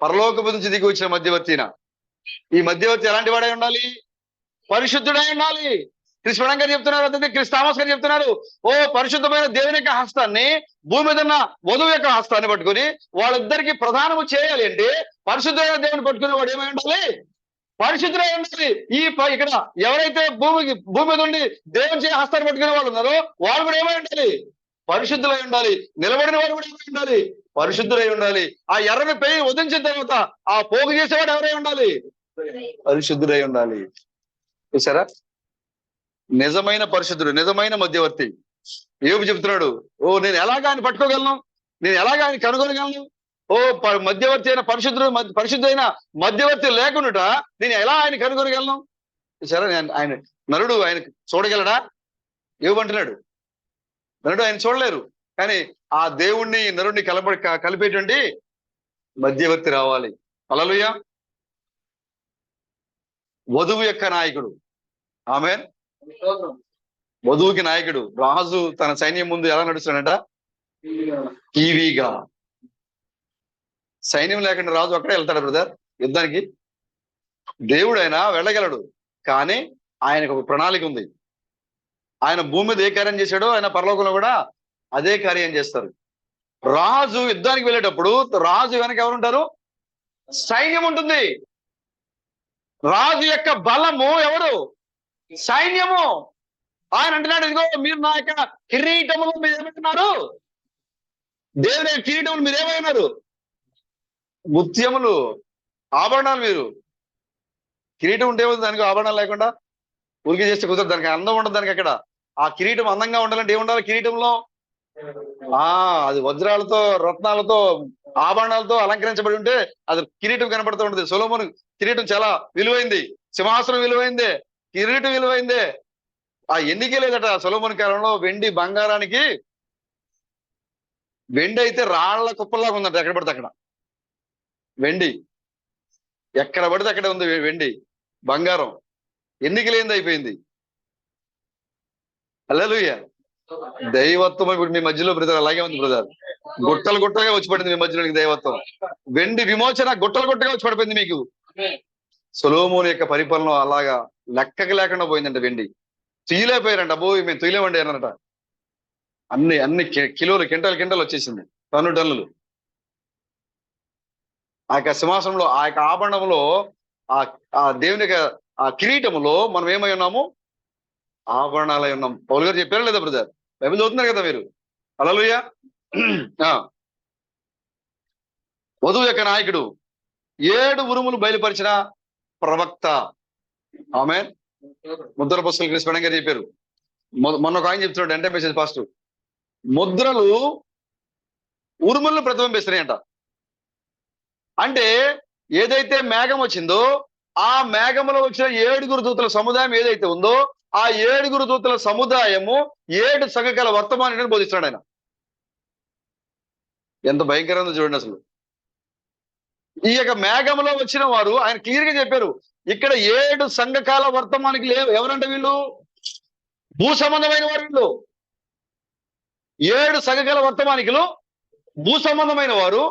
పరలోకపు నుంచి దిగి వచ్చిన మధ్యవర్తిన. ఈ మధ్యవర్తి ఎలాంటి వాడై ఉండాలి? పరిశుద్ధుడై ఉండాలి. క్రిస్ బ్రహ్నాం గారు చెప్తున్నారు, అదే క్రిస్ థామస్ గారు చెప్తున్నారు, ఓ పరిశుద్ధమైన దేవుని యొక్క హస్తాన్ని భూమి మీద ఉన్న వధువు యొక్క హస్తాన్ని పట్టుకుని వాళ్ళిద్దరికి ప్రధానము చేయాలి అంటే పరిశుద్ధమైన దేవుని పట్టుకుని వాడు ఏమై ఉండాలి? పరిశుద్ధులై ఉండాలి. ఇక్కడ ఎవరైతే భూమి మీద ఉండి దేవుని చే హస్తాన్ని పట్టుకునే వాళ్ళు ఉన్నారో వాళ్ళు కూడా ఏమై ఉండాలి? పరిశుద్ధులై ఉండాలి. నిలబడిన వాడు కూడా ఏమై ఉండాలి? పరిశుద్ధులై ఉండాలి. ఆ ఎర్రని పెయి వదిలించిన తర్వాత ఆ పోగు చేసేవాడు ఎవరై ఉండాలి? పరిశుద్ధులై ఉండాలి. చూసారా? నిజమైన పరిశుద్ధుడు, నిజమైన మధ్యవర్తి. యోబు చెప్తున్నాడు, ఓ నేను ఎలాగా ఆయన పట్టుకోగలను, నేను ఎలాగా ఆయన కనుగొనగలను? ఓ మధ్యవర్తి అయిన పరిశుద్ధైన మధ్యవర్తి లేకుండా నేను ఎలా ఆయన కనుగొనగలను? సరే, ఆయన నరుడు ఆయన చూడగలడా? ఏమంటున్నాడు? నరుడు ఆయన చూడలేరు. కానీ ఆ దేవుణ్ణి నరుడిని కలిపేటువంటి మధ్యవర్తి రావాలి. హల్లెలూయా. వధువు యొక్క నాయకుడు. ఆమేన్. వధువుకి నాయకుడు. రాజు తన సైన్యం ముందు ఎలా నడుస్తాడంట? టీవీగా. సైన్యం లేకుండా రాజు అక్కడే వెళ్తాడు బ్రదర్ యుద్ధానికి. దేవుడైనా వెళ్ళగలడు, కానీ ఆయనకు ఒక ప్రణాళిక ఉంది. ఆయన భూమి మీద ఏ కార్యం చేశాడో ఆయన పరలోకంలో కూడా అదే కార్యం చేస్తారు. రాజు యుద్ధానికి వెళ్ళేటప్పుడు రాజు వెనక ఎవరుంటారు? సైన్యం ఉంటుంది. రాజు యొక్క బలము ఎవరు? సైన్యము. ఆయన అంటున్నాడు, ఇదిగో మీరు నా యొక్క కిరీటములు మీరు ఏమంటున్నారు? దేవుని యొక్క కిరీటములు మీరు ఏమైనారు? ముత్యములు, ఆభరణాలు. మీరు కిరీటం ఉంటే దానికి ఆభరణాలు లేకుండా ఉరికి చేస్తే కుదరదు. దానికి అందం ఉండదు. దానికి అక్కడ ఆ కిరీటం అందంగా ఉండాలంటే ఏముండాలి కిరీటంలో? అది వజ్రాలతో, రత్నాలతో, ఆభరణాలతో అలంకరించబడి ఉంటే అది కిరీటం కనపడుతూ ఉంటుంది. సొలొమోను కిరీటం చాలా విలువైంది, సింహాసనం విలువైందే, కిరీటం విలువైందే. ఆ ఎన్నికే లేదట సొలొమోను కాలంలో. వెండి బంగారానికి, వెండి అయితే రాళ్ల కుప్పల్లాగా ఉందంట. ఎక్కడ పడితే అక్కడ వెండి, ఎక్కడ పడితే అక్కడ ఉంది వెండి. బంగారం ఎన్నిక లేనిది అయిపోయింది. హల్లెలూయా. దైవత్వం ఇప్పుడు మీ మధ్యలో బ్రదర్ అలాగే ఉంది బ్రదర్. గుట్టలు గుట్టలుగా వచ్చి పడింది మీ మధ్యలోనికి దైవత్వం. వెండి విమోచన గుట్టలు గుట్టగా వచ్చి పడిపోయింది మీకు. సొలొమోను యొక్క పరిపాలన అలాగా లెక్కకి లేకుండా పోయిందంట. వెండి తీయలేకపోయారంట. అబ్బో మేము తీయలేమండి అన్నారట. అన్ని కిలోలు, కింటాలు వచ్చేసింది, టన్నులు. ఆ యొక్క సింహాసనంలో, ఆ యొక్క ఆభరణంలో, ఆ దేవుని యొక్క ఆ కిరీటములో మనం ఏమై ఉన్నాము? ఆభరణాలై ఉన్నాం. పౌలు గారు చెప్పారా లేదా బ్రదర్? బైబిల్ చదువుతున్నారు కదా మీరు. హల్లెలూయా. వధువు యొక్క నాయకుడు, 7 ఉరుములు బయలుపరిచిన ప్రవక్త. ఆమేన్. ముద్ర పుస్తకం క్రిస్ బ్రహ్నాం గారు చెప్పారు. మొన్న ఒక ఆయన చెప్తున్నాడు, అంటే మెసేజ్ ఫాస్ట్. ముద్రలు ఉరుములను ప్రతిబింబిస్తున్నాయంట. అంటే ఏదైతే మేఘం వచ్చిందో ఆ మేఘంలో వచ్చిన 7 దూతల సముదాయం ఏదైతే ఉందో ఆ 7 దూతల సముదాయము 7 సంఘకాల వర్తమానాన్ని బోధిస్తున్నాడు ఆయన. ఎంత భయంకరంగా చూడండి అసలు. ఈ యొక్క మేఘంలో వచ్చిన వారు ఆయన క్లియర్ గా చెప్పారు, ఇక్కడ 7 సంఘకాల వర్తమానికి ఎవరంటే వీళ్ళు భూ సంబంధమైన వారు. వీళ్ళు 7 సంఘకాల వర్తమానికులు భూ సంబంధమైన వారు.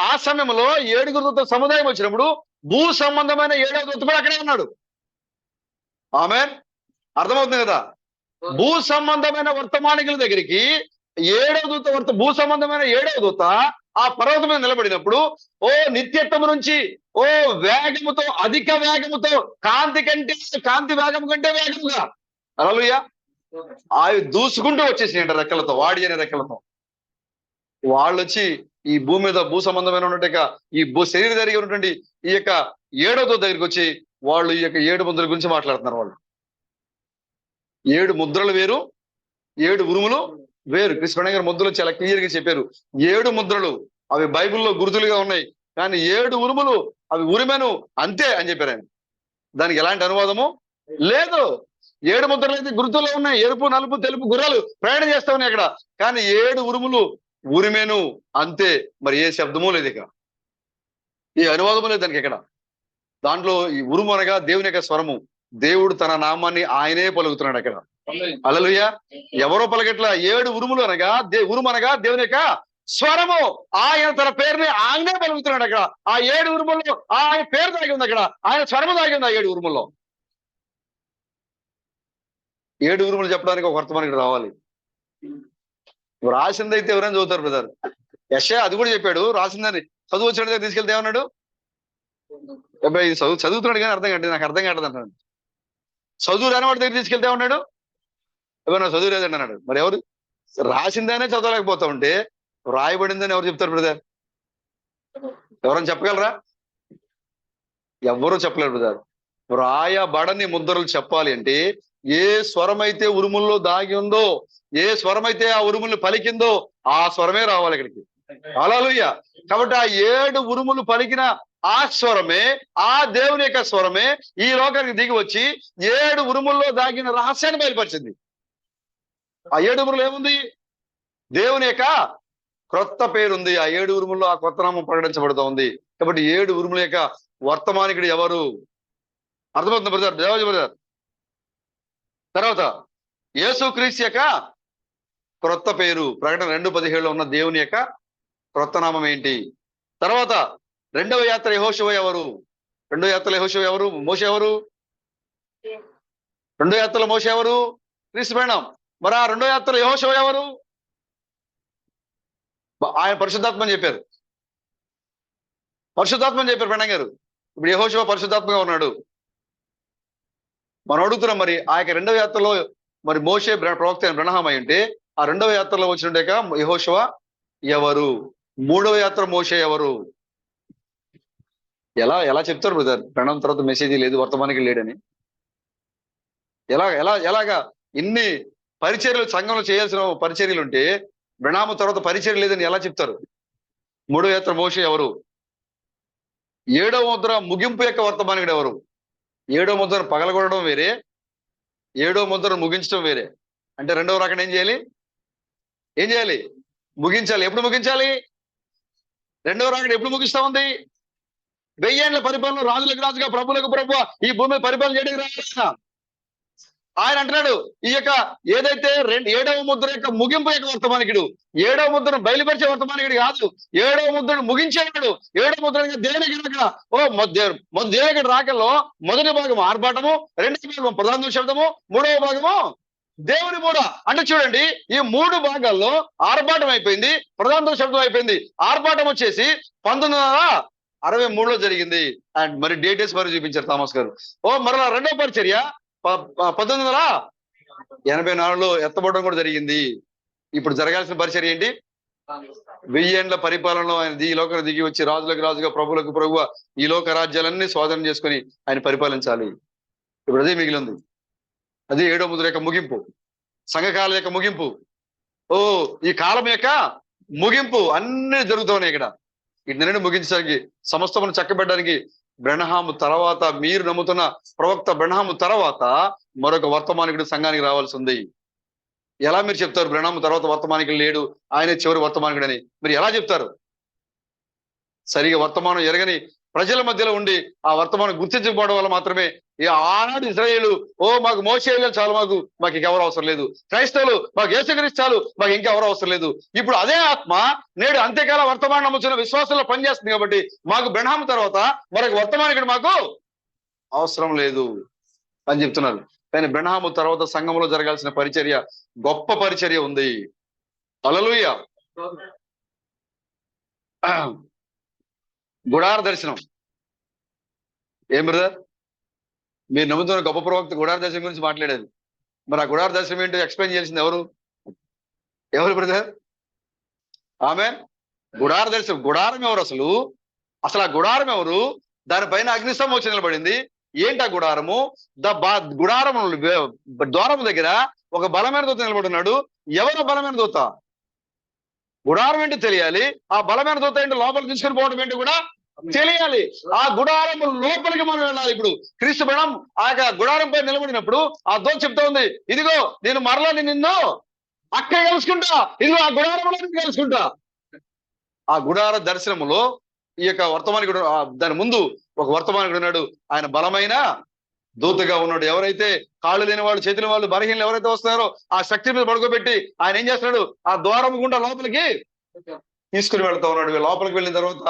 ఆ సమయంలో 7 దూతల సముదాయం వచ్చినప్పుడు భూ సంబంధమైన 7వ దూత కూడా అక్కడే ఉన్నాడు. ఆమేన్. అర్థమవుతుంది కదా. భూ సంబంధమైన వర్తమానికుల దగ్గరికి 7వ దూత భూ సంబంధమైన 7వ దూత ఆ పర్వతం మీద నిలబడినప్పుడు ఓ నిత్యత్వం నుంచి ఓ వేగముతో, అధిక వేగముతో, కాంతి వేగం కంటే వేగముగా హల్లెలూయా అవి దూసుకుంటూ వచ్చేసినాయంట రెక్కలతో, వాడి అనే రెక్కలతో. వాళ్ళు వచ్చి ఈ భూమి మీద భూ సంబంధమైన ఉన్నట్టు ఈ శరీరధారిగా ఉన్నటువంటి ఈ యొక్క 7వ దూత దగ్గరికి వచ్చి వాళ్ళు ఈ యొక్క 7 ముద్రల గురించి మాట్లాడుతున్నారు. వాళ్ళు 7 ముద్రలు వేరు, 7 ఉరుములు వేరు. కృష్ణ గారు ముద్రలు చాలా క్లియర్ గా చెప్పారు. 7 ముద్రలు అవి బైబిల్లో గుర్తులుగా ఉన్నాయి, కానీ 7 ఉరుములు అవి ఉరిమెను అంతే అని చెప్పారు ఆయన. దానికి ఎలాంటి అనువాదము లేదు. 7 ముద్రలు అయితే గుర్తుల్లో ఉన్నాయి, ఎరుపు, నలుపు, తెలుపు గుర్రాలు ప్రయాణం చేస్తా ఉన్నాయి అక్కడ, కానీ 7 ఉరుములు ఉరిమెను అంతే. మరి ఏ శబ్దము లేదు ఇక, ఏ అనువాదము లేదు దానికి ఎక్కడ. దాంట్లో ఈ ఉరుము అనగా దేవుని యొక్క స్వరము. దేవుడు తన నామాన్ని ఆయనే పలుకుతున్నాడు అక్కడ. హల్లెలూయా. ఎవరో పలకట్ల. 7 ఉరుములు అనగా ఉరుము అనగా దేవుని యొక్క స్వరము. ఆయన తన పేరుని ఆయనే పలుకుతున్నాడు అక్కడ. ఆ 7 ఉరుముల్లో ఆయన పేరు దాగి ఉంది అక్కడ, ఆయన స్వరము దాగి ఉంది ఆ 7 ఉరుముల్లో. 7 ఉరుములు చెప్పడానికి ఒక వర్తమానికి రావాలి. రాసిందైతే ఎవరైనా చదువుతారు బ్రదర్. యెషయా అది కూడా చెప్పాడు. రాసిందని చదువు వచ్చిన దగ్గర తీసుకెళ్తే ఏమన్నాడు, అబ్బాయి ఇది చదువుతున్నాడు కానీ నాకు అర్థం కావట్లేదు అంటాడు. చదువు రాని వాడి దగ్గర తీసుకెళ్తే ఉన్నాడు, ఎవరు చదువు లేదండి అన్నాడు. మరి ఎవరు రాసిందనే చదవలేకపోతా ఉంటే రాయబడిందని ఎవరు చెప్తారు బ్రదర్? ఎవరైనా చెప్పగలరా? ఎవ్వరూ చెప్పలేరు బ్రదర్. రాయబడని ముద్రలు చెప్పాలి అంటే ఏ స్వరమైతే ఉరుముల్లో దాగి ఉందో, ఏ స్వరమైతే ఆ ఉరుములు పలికిందో ఆ స్వరమే రావాలి ఇక్కడికి. హల్లెలూయా. కాబట్టి ఆ 7 ఉరుములు పలికిన ఆ స్వరమే, ఆ దేవుని యొక్క స్వరమే ఈ లోకానికి దిగి వచ్చి 7 ఉరుముల్లో దాగిన రహస్యాన్ని బయలుపరిచింది. ఆ 7 ఉరుములు ఏముంది? దేవుని యొక్క క్రొత్త పేరుంది. ఆ 7 ఉరుముల్లో ఆ కొత్త నామం ప్రకటించబడుతూ ఉంది. కాబట్టి 7 ఉరుముల యొక్క వర్తమానికుడు ఎవరు? అర్థమవుతుంది బ్రదర్, దేవాజీ బ్రదర్. తర్వాత యేసుక్రీస్తు యొక్క క్రొత్త పేరు. ప్రకటన 2:17లో ఉన్న దేవుని యొక్క క్రొత్త నామం ఏంటి? తర్వాత 2వ యాత్ర యెహోషువ ఎవరు? 2వ యాత్రలో యెహోషువ ఎవరు? మోషే ఎవరు? 2వ యాత్రలో మోషే ఎవరు? క్రీస్తు మేడం. మరి ఆ 2వ యాత్రలో యెహోషువ ఎవరు? ఆయన పరిశుద్ధాత్మని చెప్పారు. పరిశుద్ధాత్మని చెప్పారు మేడం గారు. ఇప్పుడు యెహోషువ పరిశుద్ధాత్మగా ఉన్నాడు. మనం అడుగుతున్నాం, మరి ఆ యొక్క 2వ యాత్రలో మరి మోషే ప్రవక్త బ్రహ్మ అయి ఉంటే ఆ 2వ యాత్రలో వచ్చినట్టు యెహోషువ ఎవరు? 3వ యాత్ర మోషే ఎవరు? ఎలా చెప్తారు బ్రదర్? ప్రణం తర్వాత మెసేజ్ లేదు, వర్తమానికి లేడని. ఎలాగా ఇన్ని పరిచర్యలు సంఘంలో చేయాల్సిన పరిచర్యలు ఉంటే ప్రణామ తర్వాత పరిచర్య లేదని ఎలా చెప్తారు? 3వ యాత్ర మోషే ఎవరు? 7వ ముద్ర ముగింపు యొక్క వర్తమానికుడు ఎవరు? 7వ ముద్రను పగలగొట్టడం వేరే, 7వ ముద్రను ముగించడం వేరే. అంటే 2వ రకం ఏం చేయాలి? ముగించాలి. ఎప్పుడు ముగించాలి? 2వ రాకడ ఎప్పుడు ముగిస్తా ఉంది? 1000 ఏళ్ల పరిపాలన, రాజులకు రాజుగా ప్రభులకు ప్రభు ఈ భూమి పరిపాలన చేయడానికి రాసిన ఆయన అంటున్నాడు, ఈ యొక్క ఏదైతే 7వ ముద్ర యొక్క ముగింపు యొక్క వర్తమానికుడు, 7వ ముద్రను బయలుపరిచే వర్తమానికుడు కాదు, 7వ ముద్రను ముగించేవాడు. 7వ ముద్ర దేవునికి దేవునికి రాకల్లో మొదటి భాగం ఆర్భాటము, 2వ భాగం ప్రధాన శబ్దము, 3వ భాగము దేవుని మూడ. అంటే చూడండి, ఈ 3 భాగాల్లో ఆర్భాటం అయిపోయింది, ప్రధాన శబ్దం అయిపోయింది. ఆర్భాటం వచ్చేసి 1963లో జరిగింది. అండ్ మరి డేటెస్ మరి చూపించారు థామస్ గారు. మరలా 2వ పరిచర్య 1984లో ఎత్తబడడం కూడా జరిగింది. ఇప్పుడు జరగాల్సిన పరిచర్య ఏంటి? 1000 ఏళ్ల పరిపాలనలో ఆయన ఈ లోకాన్ని దిగి వచ్చి రాజులకు రాజుగా ప్రభులకు ప్రభుగా ఈ లోక రాజ్యాలన్నీ స్వాధీనం చేసుకుని ఆయన పరిపాలించాలి. ఇప్పుడు అదే మిగిలింది. అది 7వ ముద్ర యొక్క ముగింపు, సంఘకాలం యొక్క ముగింపు. ఈ కాలం యొక్క ముగింపు అన్ని జరుగుతున్నాయి ఇక్కడ. వీటిని ముగించడానికి, సమస్తమును చక్కబెట్టడానికి బ్రహ్నాము తర్వాత, మీరు నమ్ముతున్న ప్రవక్త బ్రహ్నాము తర్వాత మరొక వర్తమానికుడు సంఘానికి రావాల్సి ఉంది. ఎలా మీరు చెప్తారు బ్రహ్నాము తర్వాత వర్తమానికుడు లేడు, ఆయన చివరి వర్తమానికుడు అని? మీరు ఎలా చెప్తారు? సరిగా వర్తమానం ఎరగని ప్రజల మధ్యలో ఉండి ఆ వర్తమానం గుర్తించకపోవడం వల్ల మాత్రమే ఈ ఆనాడు ఇశ్రాయేలు, ఓ మాకు మోషే చాలు, మాకు ఇంకెవరు అవసరం లేదు, క్రైస్తవులు మాకు యేసుక్రీస్తు చాలు, మాకు ఇంకెవరు అవసరం లేదు. ఇప్పుడు అదే ఆత్మ నేడు అంత్యకాల వర్తమానం నమ్ముతున్న విశ్వాసంలో పనిచేస్తుంది కాబట్టి మాకు బ్రహ్నాము తర్వాత మరొక వర్తమానికుడు మాకు అవసరం లేదు అని చెప్తున్నారు. కానీ బ్రహ్నాము తర్వాత సంఘంలో జరగాల్సిన పరిచర్య, గొప్ప పరిచర్య ఉంది. హల్లెలూయా. గుడార దర్శనం. ఏం బ్రదర్, మీరు నమ్ముతున్న గొప్ప ప్రవక్త గుడార దర్శనం గురించి మాట్లాడేది. మరి ఆ గుడార దర్శనం ఏంటో ఎక్స్ప్లెయిన్ చేయాల్సింది ఎవరు బ్రదర్? ఆమె గుడార దర్శనం. గుడారం ఎవరు అసలు? ఆ గుడారం ఎవరు? దానిపైన అగ్నిస్తంభం వచ్చి నిలబడింది. ఏంటి ఆ గుడారము? గుడారము ద్వారము దగ్గర ఒక బలమైన దూత నిలబడున్నాడు. ఎవరు బలమైన దూత? గుడారం ఏంటి తెలియాలి, ఆ బలమైన దూత ఏంటి లోపలికి తీసుకుని పోవడం ఏంటి కూడా తెలియాలి. ఆ గుడారం లోపలికి మనం వెళ్ళాలి. ఇప్పుడు క్రీస్తు బలం ఆ గుడారం పై నిలబడినప్పుడు ఆ దూత చెప్తా ఉంది, ఇదిగో నేను మరలా నిన్ను అక్కడ కలుసుకుంటా, ఇదిగో ఆ గుడారంలో కలుసుకుంటా. ఆ గుడార దర్శనములో ఈ యొక్క వర్తమానికుడు, దాని ముందు ఒక వర్తమానికుడు ఉన్నాడు. ఆయన బలమైన దూతగా ఉన్నాడు. ఎవరైతే కాళ్ళు లేని వాళ్ళు, చేతుల వాళ్ళు, బలహీనలు ఎవరైతే వస్తున్నారో ఆ శక్తి మీద పడుకోబెట్టి ఆయన ఏం చేస్తున్నాడు, ఆ ద్వారం గుండా లోపలికి తీసుకుని వెళ్తా ఉన్నాడు. లోపలికి వెళ్ళిన తర్వాత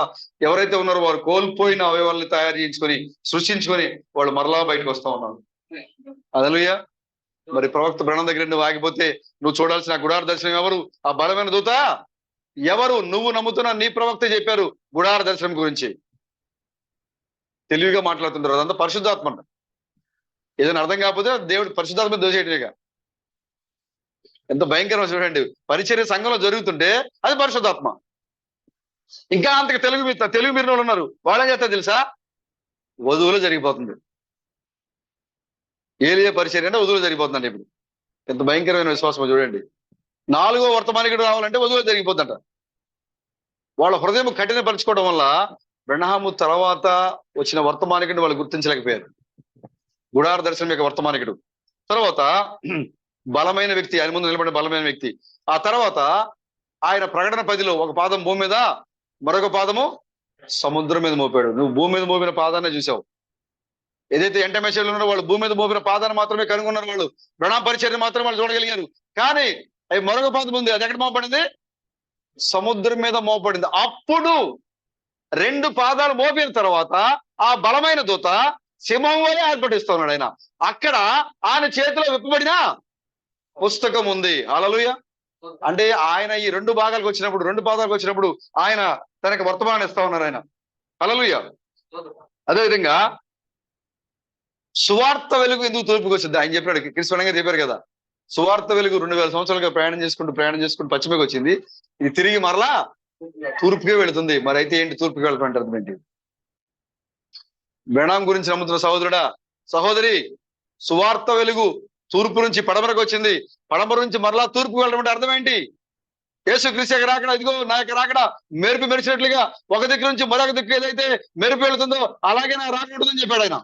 ఎవరైతే ఉన్నారో వారు కోల్పోయిన అవయవాల్ని తయారు చేయించుకొని, సృష్టించుకొని వాళ్ళు మరలా బయటకు వస్తా ఉన్నారు. హల్లెలూయా. మరి ప్రవక్త బ్రహ్నం దగ్గర నువ్వు ఆగిపోతే నువ్వు చూడాల్సిన గుడార దర్శనం ఎవరు? ఆ బలమైన దూత ఎవరు? నువ్వు నమ్ముతున్న నీ ప్రవక్త చెప్పారు గుడార దర్శనం గురించి. తెలివిగా మాట్లాడుతుంటారు. అదంతా పరిశుద్ధాత్మ. ఏదైనా అర్థం కాకపోతే దేవుడు పరిశుద్ధాత్మ దోసేయటమేగా. ఎంత భయంకరమో చూడండి. పరిచర్య సంఘంలో జరుగుతుంటే అది పరిశుద్ధాత్మ. ఇంకా అంతకు తెలుగు మీరిన వాళ్ళు ఉన్నారు. వాళ్ళేం చేస్తారు తెలుసా? వధువులో జరిగిపోతుంది. ఏలియా పరిచర్య అంటే వధువులో జరిగిపోతుందండి. ఇప్పుడు ఎంత భయంకరమైన విశ్వాసమో చూడండి. 4వ వర్తమానికుడు రావాలంటే వధువులో జరిగిపోతుందంట. వాళ్ళ హృదయం కఠినపరచుకోవడం వల్ల బ్రహ్నాము తర్వాత వచ్చిన వర్తమానికుడిని వాళ్ళు గుర్తించలేకపోయారు. గుడార దర్శనం యొక్క వర్తమానికుడు తర్వాత బలమైన వ్యక్తి, ఆయన ముందు నిలబడిన బలమైన వ్యక్తి. ఆ తర్వాత ఆయన ప్రకటన 10లో ఒక పాదం భూమి మీద, మరొక పాదము సముద్రం మీద మోపాడు. నువ్వు భూమి మీద మోపిన పాదాన్ని చూసావు. ఏదైతే ఎంటమేషన్లు ఉన్నారో వాళ్ళు భూమి మీద మోపిన పాదాన్ని మాత్రమే కనుగొన్నారు. వాళ్ళు బ్రహ్మ పరిచర్య మాత్రం వాళ్ళు చూడగలిగారు. కానీ అవి మరొక పాదం ఉంది, అది ఎక్కడ మోపడింది? సముద్రం మీద మోపడింది. అప్పుడు 2 పాదాలు మోపిన తర్వాత ఆ బలమైన దూత సింహం వలె ఆర్భటిస్తున్నాడు. ఆయన అక్కడ ఆయన చేతిలో విప్పబడిన పుస్తకం ఉంది. హల్లెలూయా. అంటే ఆయన ఈ 2 భాగాలకు వచ్చినప్పుడు, 2 పాదాలకు వచ్చినప్పుడు ఆయన తనకి వర్తమానం ఇస్తా ఉన్నారు ఆయన. హల్లెలూయా. అదేవిధంగా సువార్త వెలుగు ఎందుకు తూర్పుకి వచ్చింది? ఆయన చెప్పాడు, క్రిస్పణంగా చెప్పారు కదా, సువార్త వెలుగు 2000 సంవత్సరాలుగా ప్రయాణం చేసుకుంటూ పశ్చిమకి వచ్చింది. ఇది తిరిగి మరలా తూర్పుకే వెళుతుంది. మరి అయితే ఏంటి తూర్పుకి వెళ్తుంటే అర్థం ఏంటి? బ్రహ్నాం గురించి నమ్ముతున్న సహోదరుడా, సహోదరి, సువార్త వెలుగు తూర్పు నుంచి పడమరకు వచ్చింది. పడమర నుంచి మరలా తూర్పుకు వెళ్ళడం అంటే అర్థం ఏంటి? యేసుక్రీస్తు రాకడ, ఇదిగో నా యొక్క రాకడ మెరుపు మెరిచినట్లుగా ఒక దిక్కు నుంచి మరొక దిక్కు ఏదైతే మెరుపు వెళుతుందో అలాగే నా రాకడ ఉంటుందని చెప్పాడు ఆయన.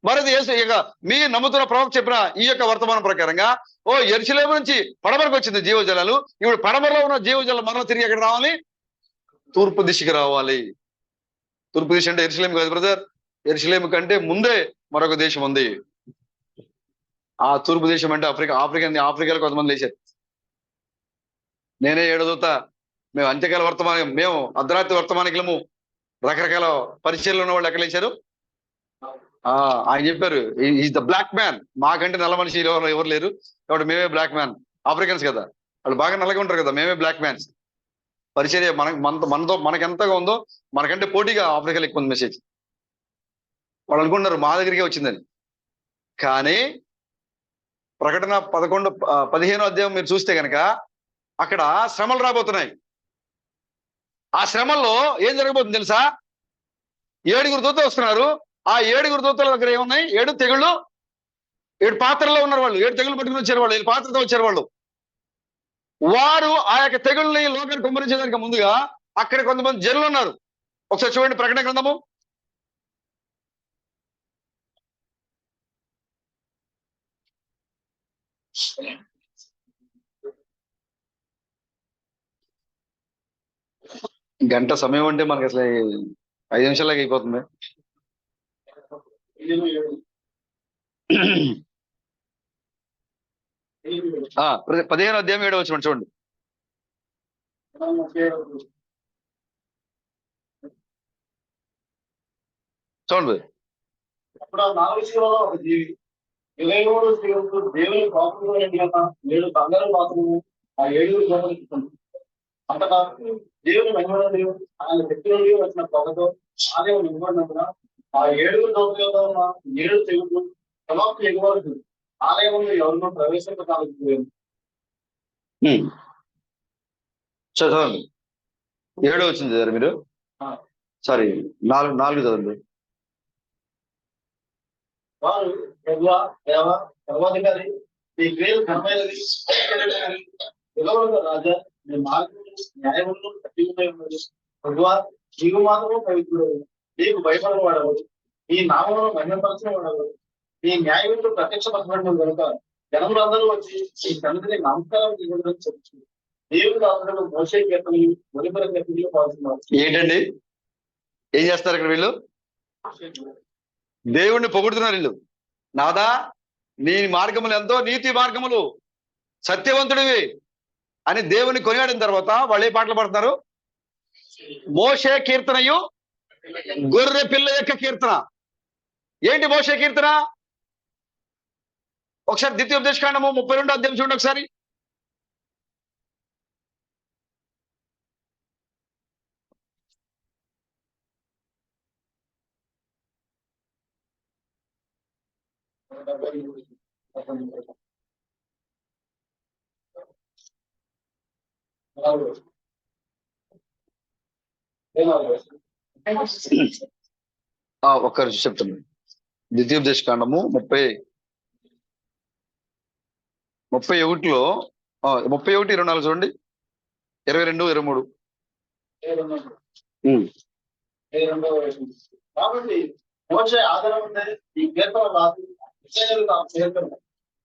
మరిది యేసు ఇక మీ నమ్ముతున్న ప్రవక్త చెప్పిన ఈ యొక్క వర్తమానం ప్రకారంగా యెరూషలేము నుంచి పడమరకు వచ్చింది జీవజలాలు. ఇప్పుడు పడమరలో ఉన్న జీవజలాలు మరలా తిరిగి ఎక్కడ రావాలి? తూర్పు దిశకి రావాలి. తూర్పు దిశ అంటే యెరూషలేము కాదు బ్రదర్. యెరూషలేము కంటే ముందే మరొక దేశం ఉంది. ఆ తూర్పు దేశం అంటే ఆఫ్రికాలో కొంతమంది లేచారు. నేనే 7వ దూత, మేము అంత్యకాల వర్తమానం, మేము అర్ధరాత్రి వర్తమానికులము, రకరకాల పరిచయలు ఉన్న వాళ్ళు ఎక్కడ లేచారు? ఆయన చెప్పారు, ఈజ్ ద బ్లాక్ మ్యాన్. మాకంటే నల్ల మనిషి ఎవరు లేరు కాబట్టి మేమే బ్లాక్ మ్యాన్. ఆఫ్రికన్స్ కదా, వాళ్ళు బాగా నల్లగా ఉంటారు కదా, మేమే బ్లాక్ మ్యాన్స్. పరిచర్య మనతో మనకెంతగా ఉందో మనకంటే పోటీగా ఆఫ్రికాలో ఎక్కువ ఉంది మెసేజ్. వాళ్ళు అనుకుంటున్నారు మా దగ్గరికే వచ్చిందని. కానీ ప్రకటన 15వ అధ్యాయం మీరు చూస్తే కనుక అక్కడ శ్రమలు రాబోతున్నాయి. ఆ శ్రమల్లో ఏం జరగబోతుంది తెలుసా? 7 దూతలు వస్తున్నారు. ఆ 7 దూతల దగ్గర ఏమున్నాయి? 7 తెగుళ్ళు, 7 పాత్రల్లో ఉన్నారు వాళ్ళు. 7 తెగులు పట్టుకుని వచ్చారు వాళ్ళు. 7 పాత్రతో వచ్చారు వాళ్ళు. వారు ఆ యొక్క తెగుల్ని లోకాన్ని కుమ్మరించేదానికి ముందుగా అక్కడ కొంతమంది జనులు ఉన్నారు. ఒకసారి చూడండి ప్రకటన గ్రంథము. గంట సమయం అంటే మనకి అసలు 5 నిమిషాలకి అయిపోతుంది. ఆ 15వ అధ్యాయం 7వ వచనం చూడండి. చూడండి. అప్పుడు ఆ 4 శిలలో ఒక జీవి 23 జీవులు దేవుని పాపంలో నిండిన 7 కంగారు పాత్రలు ఆ 7 గోడలు అంతటా దేవుని మహిమల దేవుడు ఆయన శక్తి నుండి వచ్చిన పొగతో ఆలయం నింపడినందున ఆ 7 దోతల యొక్క ఉన్న 7 తెగులు సమాప్తి ఎగువరకు ఆలయంలో ఎవరినో ప్రవేశించడానికి చదవండి. 7 వచ్చింది సార్ మీరు. సారీ 4 చదవండి. వారు సర్వాధికారి ఈ క్రియలు ఘనమైనది రాజా మీ మార్గం న్యాయములను ప్రభువా నీవు మాత్రము పవిత్రుడు నీకు భయపడని వాడవదు ఈ నామమును మహిమపరచిన వాడవదు ఈ న్యాయములు ప్రత్యక్షపరచబడిన కనుక జనములందరూ వచ్చి ఈ సన్నిధిని నమస్కారం చేయడం చెప్తుంది దేవుడు అతను మోషే కీర్తనలు మునిపర కీర్తనలు పాల్గొన్నారు. ఏంటండి ఏం చేస్తారు ఇక్కడ వీళ్ళు? దేవుణ్ణి పొగుడుతున్నారు వీళ్ళు. నాదా నీ మార్గములు ఎంతో నీతి మార్గములు సత్యవంతుడివి అని దేవుని కొనియాడిన తర్వాత వాళ్ళు ఏ పాటలు పడుతున్నారు? మోషే కీర్తనయు గొర్రె పిల్ల యొక్క కీర్తన. ఏంటి మోషే కీర్తన? ఒకసారి ద్వితీయోపదేశకాండము 32వ అధ్యాయం చూడండి ఒకసారి. ఒక్కరు చెప్తున్నాను. ద్వితీయోపదేశకాండము 31లో 31, 24 చూడండి. 22, 23. కాబట్టి మోషే ఆధారం ఉంటే ఈ కీర్తన రాసి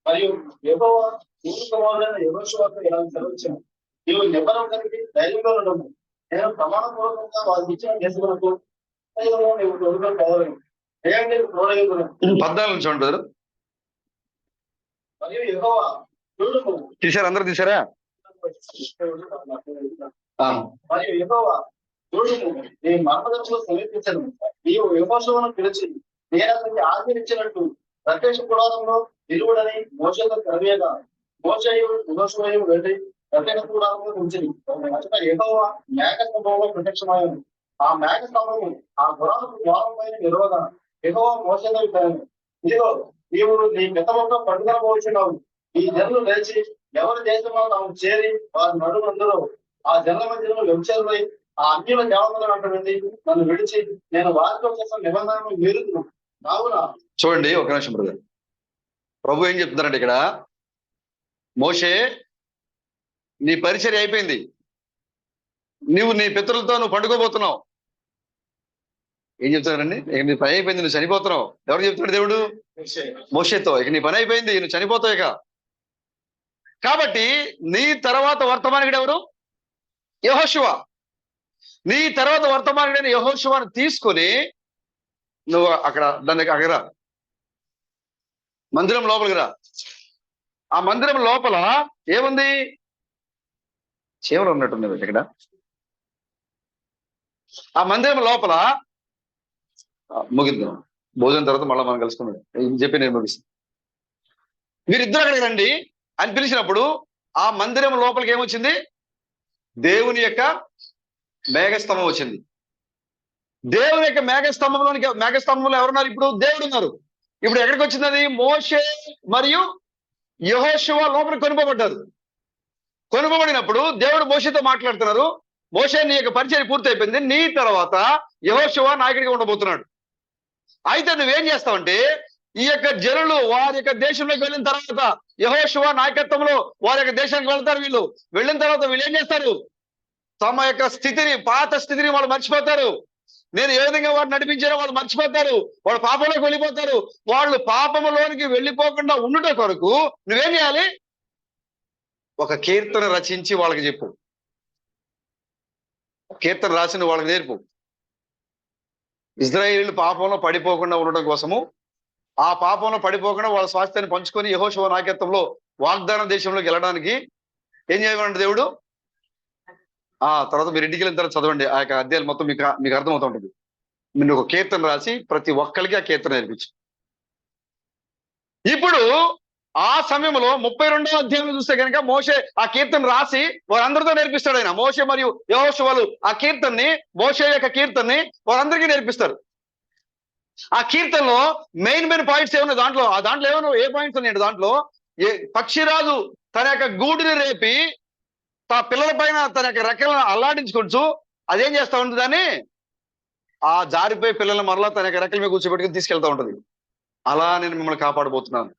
మరియు యెహోవా కుమారుడైన యెహోషువకు ఇలా సెలవిచ్చాను నీవు నిబ్బరం కలిగి ధైర్యంగా ఉండము నేను ప్రమాణపూర్వకంగా వారికి ఇచ్చిన దేశములకు నీవు తోడుగా పోవలేను చూడండి. మరియు యెహోవా చూడుము తీశారు, అందరూ తీశారా? మరియు యెహోవా చూడుము నీ మర్మదర్శులు సమీపించను నీవు యెహోషువను పిలిచి నేను అతనికి ఆజ్ఞయించినట్టు ప్రత్యక్ష గుడారంలో నిలువుడని మోషేతో కరవేయగా మోషేయు యెహోషువయు వెళ్ళి ప్రత్యక్ష గుడారంలో ఉంచింది. అక్కడ యెహోవా మేఘ స్తంభంలో ప్రత్యక్షమయ్యాను. ఆ మేఘ స్తంభము ఆ గుడారపు ద్వారం పైన నిలవగా యెహోవా మోషేతో చెప్పాను ఇదిగో నీవు నీ మితముగా పండుగ పోతున్నావు ఈ జనులు లేచి ఎవరి దేశంలో తాము చేరి వారి నడుమందులో ఆ జనుల మధ్యలో వ్యభిచారులై ఆ అన్యుల దేవతలు అంటుంది నన్ను విడిచి నేను వారితో చేసిన నిబంధనను మీరుతున్నాను కావున. చూడండి ఒక నిమిషం బ్రదర్. ప్రభు ఏం చెప్తున్నారంటే ఇక్కడ, మోషే నీ పరిచర్య అయిపోయింది, నువ్వు నీ పితరులతో నువ్వు పండుకోబోతున్నావు. ఏం చెప్తున్నారండి? ఇక నీ పని అయిపోయింది, నువ్వు చనిపోతున్నావు. ఎవరు చెప్తున్నాడు? దేవుడు మోషేతో. ఇక నీ పని అయిపోయింది, నువ్వు చనిపోతావు ఇక. కాబట్టి నీ తర్వాత వర్తమానికుడు ఎవరు? యెహోషువ. నీ తర్వాత వర్తమానుడైన యెహోషువను తీసుకొని నువ్వు అక్కడ దానికి అక్కడ మందిరం లోపలికి రా. ఆ మందిరం లోపల ఏముంది? చీమలు ఉన్నట్టుంది ఇక్కడ. ఆ మందిరం లోపల ముగిద్దాం, భోజనం తర్వాత మళ్ళీ మనం కలుసుకున్నాం చెప్పి నేను ముగిస్తాను. మీరిద్దరు అక్కడికి రండి అని పిలిచినప్పుడు ఆ మందిరం లోపలికి ఏమొచ్చింది? దేవుని యొక్క మేఘస్తంభం వచ్చింది. దేవుని యొక్క మేఘస్తంభంలో ఎవరున్నారు? ఇప్పుడు దేవుడు ఉన్నారు. ఇప్పుడు ఎక్కడికి వచ్చింది అది? మోషే మరియు యెహోషువ లోపలికి కొనుకోబడ్డారు. కొనుకోబడినప్పుడు దేవుడు మోషేతో మాట్లాడుతున్నారు. మోషే నీ యొక్క పరిచయం పూర్తి అయిపోయింది, నీ తర్వాత యెహోషువ నాయకుడిగా ఉండబోతున్నాడు. అయితే నువ్వేం చేస్తావంటే ఈ యొక్క జనులు వారి యొక్క దేశంలోకి వెళ్ళిన తర్వాత యెహోషువ నాయకత్వంలో వారి యొక్క దేశానికి వెళ్తారు. వీళ్ళు వెళ్ళిన తర్వాత వీళ్ళు ఏం చేస్తారు? తమ యొక్క స్థితిని, పాత స్థితిని వాళ్ళు మర్చిపోతారు. నేను ఏ విధంగా వారిని నడిపించారో వాళ్ళు మర్చిపోతారు. వాళ్ళు పాపంలోకి వెళ్ళిపోతారు. వాళ్ళు పాపంలోనికి వెళ్ళిపోకుండా ఉండుట కొరకు నువ్వేం చేయాలి? ఒక కీర్తన రచించి వాళ్ళకి చెప్పు. కీర్తన రాసిన వాళ్ళకి నేర్పు. ఇశ్రాయేలీయులు పాపంలో పడిపోకుండా ఉండడం కోసము, ఆ పాపంలో పడిపోకుండా వాళ్ళ స్వాస్థ్యాన్ని పంచుకొని యెహోషువ నాయకత్వంలో వాగ్దాన దేశంలోకి వెళ్ళడానికి ఏం చేయమన్నాడు దేవుడు? తర్వాత మీరు ఇంటికి వెళ్ళిన తర్వాత చదవండి. ఆ యొక్క అధ్యాయాలు మొత్తం మీకు అర్థమవుతూ ఉంటుంది. మీరు ఒక కీర్తన రాసి ప్రతి ఒక్కరికి ఆ కీర్తన నేర్పించు. ఇప్పుడు ఆ సమయంలో 32వ అధ్యాయంలో చూస్తే కనుక మోషే ఆ కీర్తన రాసి వారందరితో నేర్పిస్తాడు. ఆయన మోషే మరియు యెహోషువలు ఆ కీర్తనని, మోషే యొక్క కీర్తనని వారందరికీ నేర్పిస్తారు. ఆ కీర్తనలో మెయిన్ పాయింట్స్ ఏమన్నా దాంట్లో ఏమన్నా ఏ పాయింట్స్ ఉన్నాయండి? దాంట్లో పక్షిరాజు తన యొక్క గూడుని రేపి తన పిల్లల పైన తన యొక్క రెక్కలను అల్లాడించుకుంటూ అదేం చేస్తా ఉంటుంది? దాన్ని ఆ జారిపోయి పిల్లల్ని మరలా తన యొక్క రెక్కల మీద కూర్చోబెట్టుకుని తీసుకెళ్తా ఉంటది. అలా నేను మిమ్మల్ని కాపాడబోతున్నాను.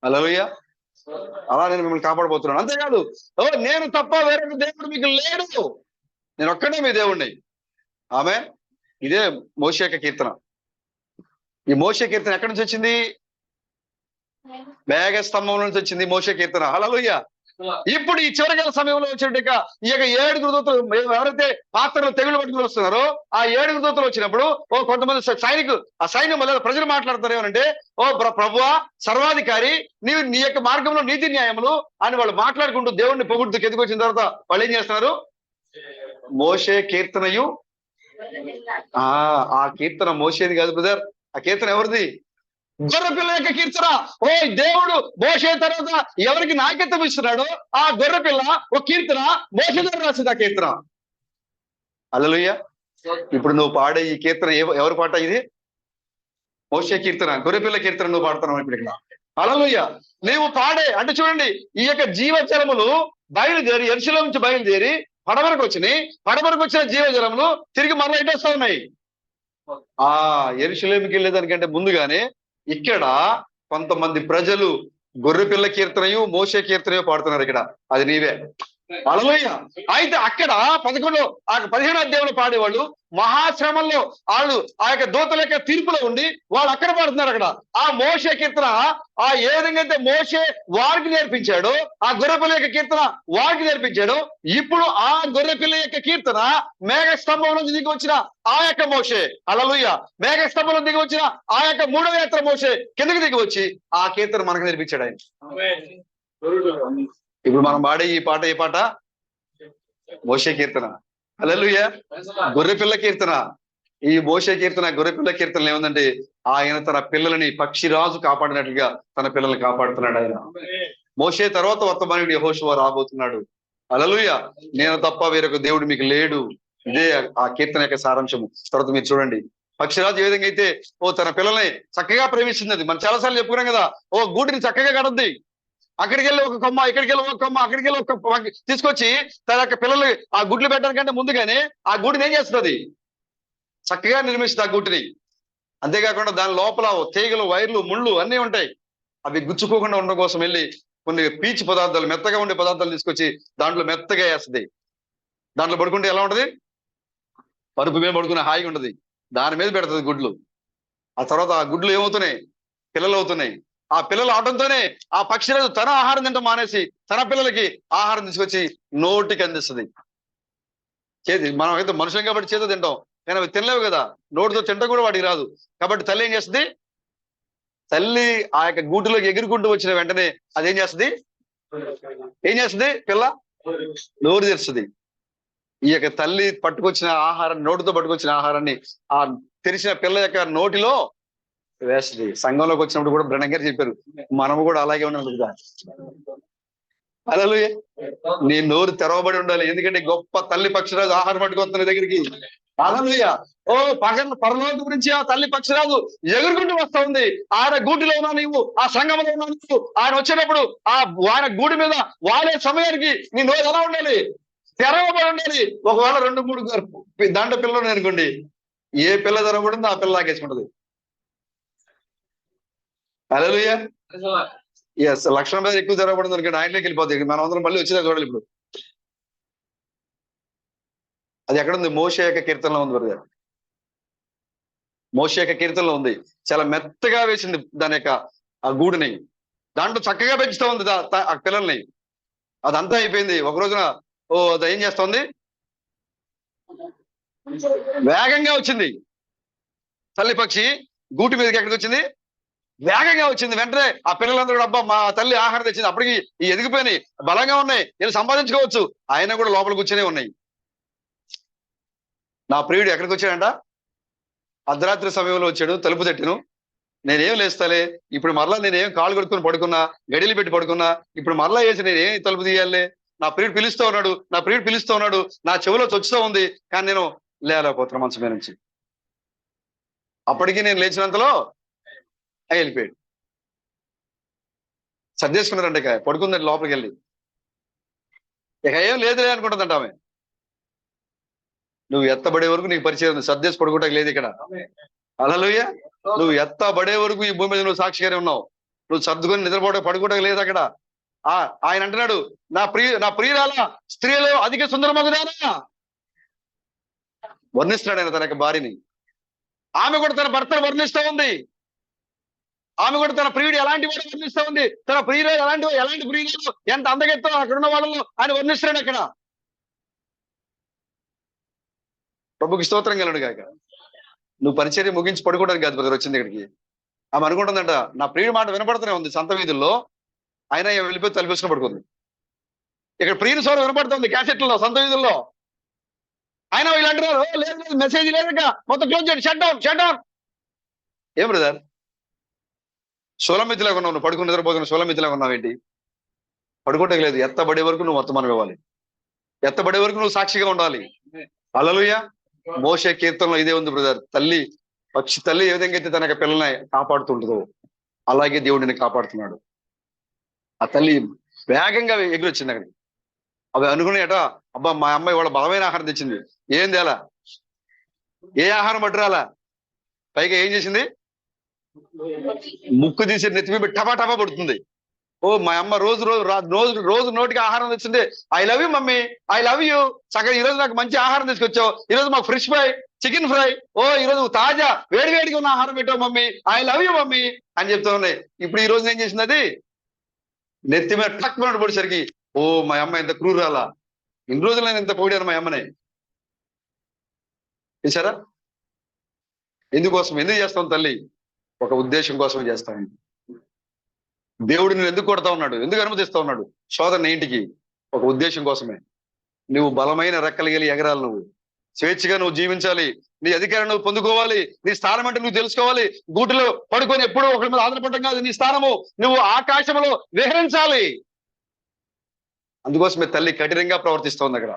హల్లెలూయా. అలా నేను మిమ్మల్ని కాపాడబోతున్నాను. అంతేకాదు, నేను తప్ప వేరొక దేవుడు మీకు లేడు, నేను ఒక్కడే మీ దేవుణ్ణి. ఆమె ఇదే మోషే యొక్క కీర్తన. ఈ మోషే కీర్తన ఎక్కడి నుంచి వచ్చింది? మేఘ స్తంభం నుంచి వచ్చింది మోషే కీర్తన. హల్లెలూయా. ఇప్పుడు ఈ చివరికాల సమయంలో వచ్చినట్టుగా ఈ యొక్క 7 దూతలు ఎవరైతే పాత్రలు తెగులు పట్టుకుని వస్తున్నారో ఆ 7 దూతలు వచ్చినప్పుడు కొంతమంది ఆ సైన్యం వల్ల ప్రజలు మాట్లాడతారు ఏమనంటే, ప్రభువా సర్వాధికారి, నీవు నీ యొక్క మార్గంలో నీతి న్యాయములు అని వాళ్ళు మాట్లాడుకుంటూ దేవుణ్ణి పొగుడుతూ కిందకు వచ్చిన తర్వాత వాళ్ళు ఏం చేస్తున్నారు? మోషే కీర్తనయు. ఆ కీర్తన మోషేది కాదు బ్రదర్. ఆ కీర్తన ఎవరిది? గొర్రెపిల్ల యొక్క కీర్తన. దేవుడు మోషే తర్వాత ఎవరికి నాయకత్వం ఇస్తున్నాడో ఆ గొర్రెపిల్ల ఒక కీర్తన మోషే ద్వారా రాసింది ఆ కీర్తన. హల్లెలూయా. ఇప్పుడు నువ్వు పాడే ఈ కీర్తన ఎవరు పాట? ఇది మోషే కీర్తన, గొర్రెపిల్ల కీర్తన నువ్వు పాడుతున్నావు ఇప్పుడు ఇక్కడ. హల్లెలూయా. నీవు పాడే అంటే చూడండి, ఈ యొక్క జీవజలములు బయలుదేరి యెరూషలేము నుంచి బయలుదేరి పడమరకు వచ్చిన జీవజలములు తిరిగి మరలా ఇటు వస్తా ఉన్నాయి. యెరూషలేముకి వెళ్ళేదానికంటే ముందుగానే ఇక్కడ కొంతమంది ప్రజలు గొర్రెపిల్ల కీర్తనయు మోషే కీర్తనయు పాడుతున్నారు. ఇక్కడ అది నీవే. హల్లెలూయా. అయితే అక్కడ 15వ అధ్యాయంలో పాడేవాళ్ళు మహాశ్రమంలో వాళ్ళు ఆ యొక్క దూతల యొక్క తీర్పులో ఉండి వాళ్ళు అక్కడ పాడుతున్నారు. అక్కడ ఆ మోషే కీర్తన ఏ విధంగా అయితే మోషే వారికి నేర్పించాడో ఆ గొర్రెపిల్ల యొక్క కీర్తన వారికి నేర్పించాడు. ఇప్పుడు ఆ గొర్రెపిల్ల యొక్క కీర్తన మేఘ స్తంభం నుంచి దిగి వచ్చిన ఆ యొక్క మోషే. హల్లెలూయా. మేఘ స్తంభంలో దిగి వచ్చిన ఆ యొక్క 3వ యాత్ర మోషే కిందకి దిగి వచ్చి ఆ కీర్తన మనకు నేర్పించాడు ఆయన. ఇప్పుడు మనం పాడే ఈ పాట ఏ పాట? మోషే కీర్తన. హల్లెలూయా. గొర్రెపిల్ల కీర్తన. ఈ మోషే కీర్తన, గొర్రెపిల్ల కీర్తనలు ఏముందంటే ఆయన తన పిల్లలని పక్షిరాజు కాపాడినట్లుగా తన పిల్లల్ని కాపాడుతున్నాడు ఆయన. మోషే తర్వాత వర్తమానుడు యెహోషువ రాబోతున్నాడు. హల్లెలూయా. నేను తప్ప వేరొక దేవుడు మీకు లేడు. ఇదే ఆ కీర్తన యొక్క సారాంశము. తర్వాత మీరు చూడండి, పక్షిరాజు ఏ విధంగా అయితే తన పిల్లల్ని చక్కగా ప్రేమిస్తుంది. మనం చాలాసార్లు చెప్పుకున్నాం కదా, గూటిని చక్కగా కడద్ది. అక్కడికి వెళ్ళి ఒక కొమ్మ, ఇక్కడికి వెళ్ళి ఒక కొమ్మ, అక్కడికి వెళ్ళి ఒక తీసుకొచ్చి తన యొక్క పిల్లలు ఆ గుడ్లు పెట్టడానికంటే ముందుగానే ఆ గూటిని ఏం చేస్తుంది? చక్కగా నిర్మిస్తుంది ఆ గూటిని. అంతేకాకుండా దాని లోపల తీగలు, వైర్లు, ముళ్ళు అన్నీ ఉంటాయి. అవి గుచ్చుకోకుండా ఉండడం కోసం వెళ్ళి కొన్ని పీచు పదార్థాలు, మెత్తగా ఉండే పదార్థాలు తీసుకొచ్చి దాంట్లో మెత్తగా వేస్తుంది. దాంట్లో పడుకుంటే ఎలా ఉంటది? పరుపు మీద పడుకునే హాయిగా ఉంటది. దాని మీద పెడుతుంది గుడ్లు. ఆ తర్వాత ఆ గుడ్లు ఏమవుతున్నాయి? పిల్లలు అవుతున్నాయి. ఆ పిల్లలు అవడంతోనే ఆ పక్షిరాజు తన ఆహారం తింటాం మానేసి తన పిల్లలకి ఆహారం తీసుకొచ్చి నోటికి అందిస్తుంది. మనం అయితే మనుషులం కాబట్టి చేతితో తింటాం, కానీ అవి తినలేవు కదా, నోటితో తింటాం కూడా వాడికి రాదు. కాబట్టి తల్లి ఏం చేస్తుంది? తల్లి ఆ యొక్క గూటిలోకి ఎగురుకుంటూ వచ్చిన వెంటనే అదేం చేస్తుంది? పిల్ల నోరు తెరుస్తుంది. ఈ యొక్క తల్లి పట్టుకొచ్చిన ఆహారం, నోటితో పట్టుకొచ్చిన ఆహారాన్ని ఆ తెరిచిన పిల్ల యొక్క నోటిలో వేస్తుంది. సంఘంలోకి వచ్చినప్పుడు కూడా బ్రహ్మ గారు చెప్పారు, మనము కూడా అలాగే ఉన్నాం కదా. హల్లెలూయా. నీ నోరు తెరవబడి ఉండాలి, ఎందుకంటే గొప్ప తల్లి పక్షిరాజు ఆహారం పట్టుకొస్తున్న దగ్గరికి. హల్లెలూయా. పరలోకం గురించి ఆ తల్లి పక్షిరాజు ఎగురుకుంటూ వస్తా ఉంది. ఆయన గూటిలో ఉన్నా నీవు, ఆ సంఘంలో ఉన్నా నీవు, ఆయన వచ్చేటప్పుడు ఆయన గూడి మీద వాడే సమయానికి నీ నోరు ఎలా ఉండాలి? తెరవబడి ఉండాలి. ఒకవేళ 2-3 దండ పిల్లలు అనుకోండి, ఏ పిల్ల తెరవబడిందో ఆ పిల్ల లాగేసుకుంటది. హల్లెలూయా. ఎస్, లక్షణం మీద ఎక్కువ జరగబడింది అనుకోండి, ఆయనలోకి వెళ్ళిపోతాయి. మనం అందరం మళ్ళీ వచ్చేదా చూడాలి ఇప్పుడు. అది ఎక్కడుంది? మోషే యొక్క కీర్తనలో ఉంది బ్రదర్. మోషే యొక్క కీర్తనలో ఉంది. చాలా మెత్తగా వేసింది దాని యొక్క ఆ గూడుని. దాంట్లో చక్కగా పెంచుతా ఉంది ఆ పిల్లల్ని. అదంతా అయిపోయింది. ఒక రోజున అది ఏం చేస్తుంది? వేగంగా వచ్చింది. తల్లి పక్షి గూటి మీదకి ఎక్కడికి వచ్చింది? వేగంగా వచ్చింది. వెంటనే ఆ పిల్లలందరూ అబ్బా మా తల్లి ఆహారం తెచ్చింది, అప్పటికి ఈ ఎదిగిపోయినాయి, బలంగా ఉన్నాయి, వీళ్ళు సంపాదించుకోవచ్చు. ఆయన కూడా లోపల కూర్చొనే ఉన్నాయి. నా ప్రియుడు ఎక్కడికి వచ్చాడంట? అర్ధరాత్రి సమయంలో వచ్చాడు, తలుపు తట్టిను. నేనేం లేస్తాలే, ఇప్పుడు మరలా నేనేం కాళ్ళు కొడుకుని పడుకున్నా, గడిలు పెట్టి పడుకున్నా, ఇప్పుడు మరలా వేసి నేనేం తలుపు తీయాలి? నా ప్రియుడు పిలుస్తూ ఉన్నాడు, నా ప్రియుడు పిలుస్తూ ఉన్నాడు, నా చెవిలో చొచ్చుతూ ఉంది, కానీ నేను లేకపోతున్నా మంచం మీద నుంచి. అప్పటికి నేను లేచినంతలో వెళ్ళిపోయాడు. సర్దేసుకున్నారంట, ఇక పడుకుందండి లోపలికి వెళ్ళి. ఇక ఏం లేదులే అనుకుంటుందంట ఆమె. నువ్వు ఎత్తబడే వరకు నీకు పరిచయం ఉంది, సర్దేసి పడుకోవటానికి లేదు ఇక్కడ. హల్లెలూయా. నువ్వు ఎత్తబడే వరకు ఈ భూమి మీద నువ్వు సాక్షిగానే ఉన్నావు. నువ్వు సర్దుకొని పడుకోవటం లేదు అక్కడ. ఆయన అంటున్నాడు, నా ప్రియురాల స్త్రీలో అధిక సుందరమగుదానా వర్ణిస్తున్నాడు ఆయన తన యొక్క భార్యని. ఆమె కూడా తన భర్తను వర్ణిస్తూ ఉంది. ఆమె కూడా తన ప్రియుడు ఎలాంటి వాడు వర్ణిస్తూ ఉంది. తన ప్రియురాలు ఎలాంటి ప్రియులు, ఎంత అందగెత్తో అక్కడ ఉన్న వాళ్ళలో ఆయన వర్ణిస్తున్నాడు అక్కడ. ప్రభుకి స్తోత్రం కలడు కాక. నువ్వు పరిచర్య ముగించి పడుకోవడానికి కాదు బ్రదర్ వచ్చింది ఇక్కడికి. ఆమె అనుకుంటుందంట, నా ప్రియుడి మాట వినపడుతూనే ఉంది సంత వీధుల్లో, ఆయన వెళ్ళిపోయి తలపేసుకుని పడుకుంది. ఇక్కడ ప్రియుని స్వరం వినపడుతుంది క్యాసెట్లలో, సంత వీధుల్లో. ఆయన వీళ్ళు అంటున్నారు, లేదు మెసేజ్ లేదక, మొత్తం క్లోజ్ చేయండి, షట్ డౌన్. ఏం బ్రదర్, సోలమితిలాగా ఉన్నావు నువ్వు, పడుకుని నిద్రపోతున్న సోలమితిలాగా ఉన్నావు ఏంటి? పడుకోవటం లేదు. ఎత్తబడే వరకు నువ్వు వర్తమానం ఇవ్వాలి, ఎత్తబడే వరకు నువ్వు సాక్షిగా ఉండాలి. హల్లెలూయా. మోషే కీర్తనలో ఇదే ఉంది బ్రదర్. పక్షి తల్లి ఏ విధంగా అయితే తన యొక్క పిల్లల్ని కాపాడుతుంటుందో అలాగే దేవుడిని కాపాడుతున్నాడు. ఆ తల్లి వేగంగా ఎగిరొచ్చింది అక్కడికి. అవి అనుకునేట, అబ్బా మా అమ్మాయి వాళ్ళ బలమైన ఆహారం తెచ్చింది. ఏం తేలా, ఏ ఆహారం పట్టురాలా, పైగా ఏం చేసింది? ముక్కు తీసి నెత్తిమీ టపా టపా పడుతుంది. మా అమ్మ రోజు నోటికి ఆహారం తెచ్చింది. I love you mummy, I love you, చక్కగా ఈరోజు నాకు మంచి ఆహారం తీసుకొచ్చావు, ఈరోజు మాకు ఫిష్ ఫ్రై, చికెన్ ఫ్రై, ఈరోజు తాజా వేడిగా ఉన్న ఆహారం పెట్టావు mummy, I love you mummy అని చెప్తా ఉన్నాయి. ఇప్పుడు ఈ రోజు ఏం చేసింది? అది నెత్తి మీద టక్ మన పడేసరికి, మా అమ్మ ఎంత క్రూరాలా, ఇన్ని రోజులు నేను ఎంత పొగిడాను మా అమ్మని. చూసారా? ఎందుకు చేస్తాం తల్లి? ఒక ఉద్దేశం కోసం చేస్తాం. దేవుడు నువ్వు ఎందుకు కొడతా ఉన్నాడు, ఎందుకు అనుమతిస్తా ఉన్నాడు శోధన ఇంటికి? ఒక ఉద్దేశం కోసమే. నువ్వు బలమైన రెక్కలు గెలి ఎగరాలి, నువ్వు స్వేచ్ఛగా నువ్వు జీవించాలి, నీ అధికారం నువ్వు పొందుకోవాలి, నీ స్థానం అంటే నువ్వు తెలుసుకోవాలి. గూటిలో పడుకొని ఎప్పుడూ ఒకరి మీద ఆధారపడటం కాదు నీ స్థానము, నువ్వు ఆకాశంలో విహరించాలి. అందుకోసమే తల్లి కఠినంగా ప్రవర్తిస్తోంది అక్కడ.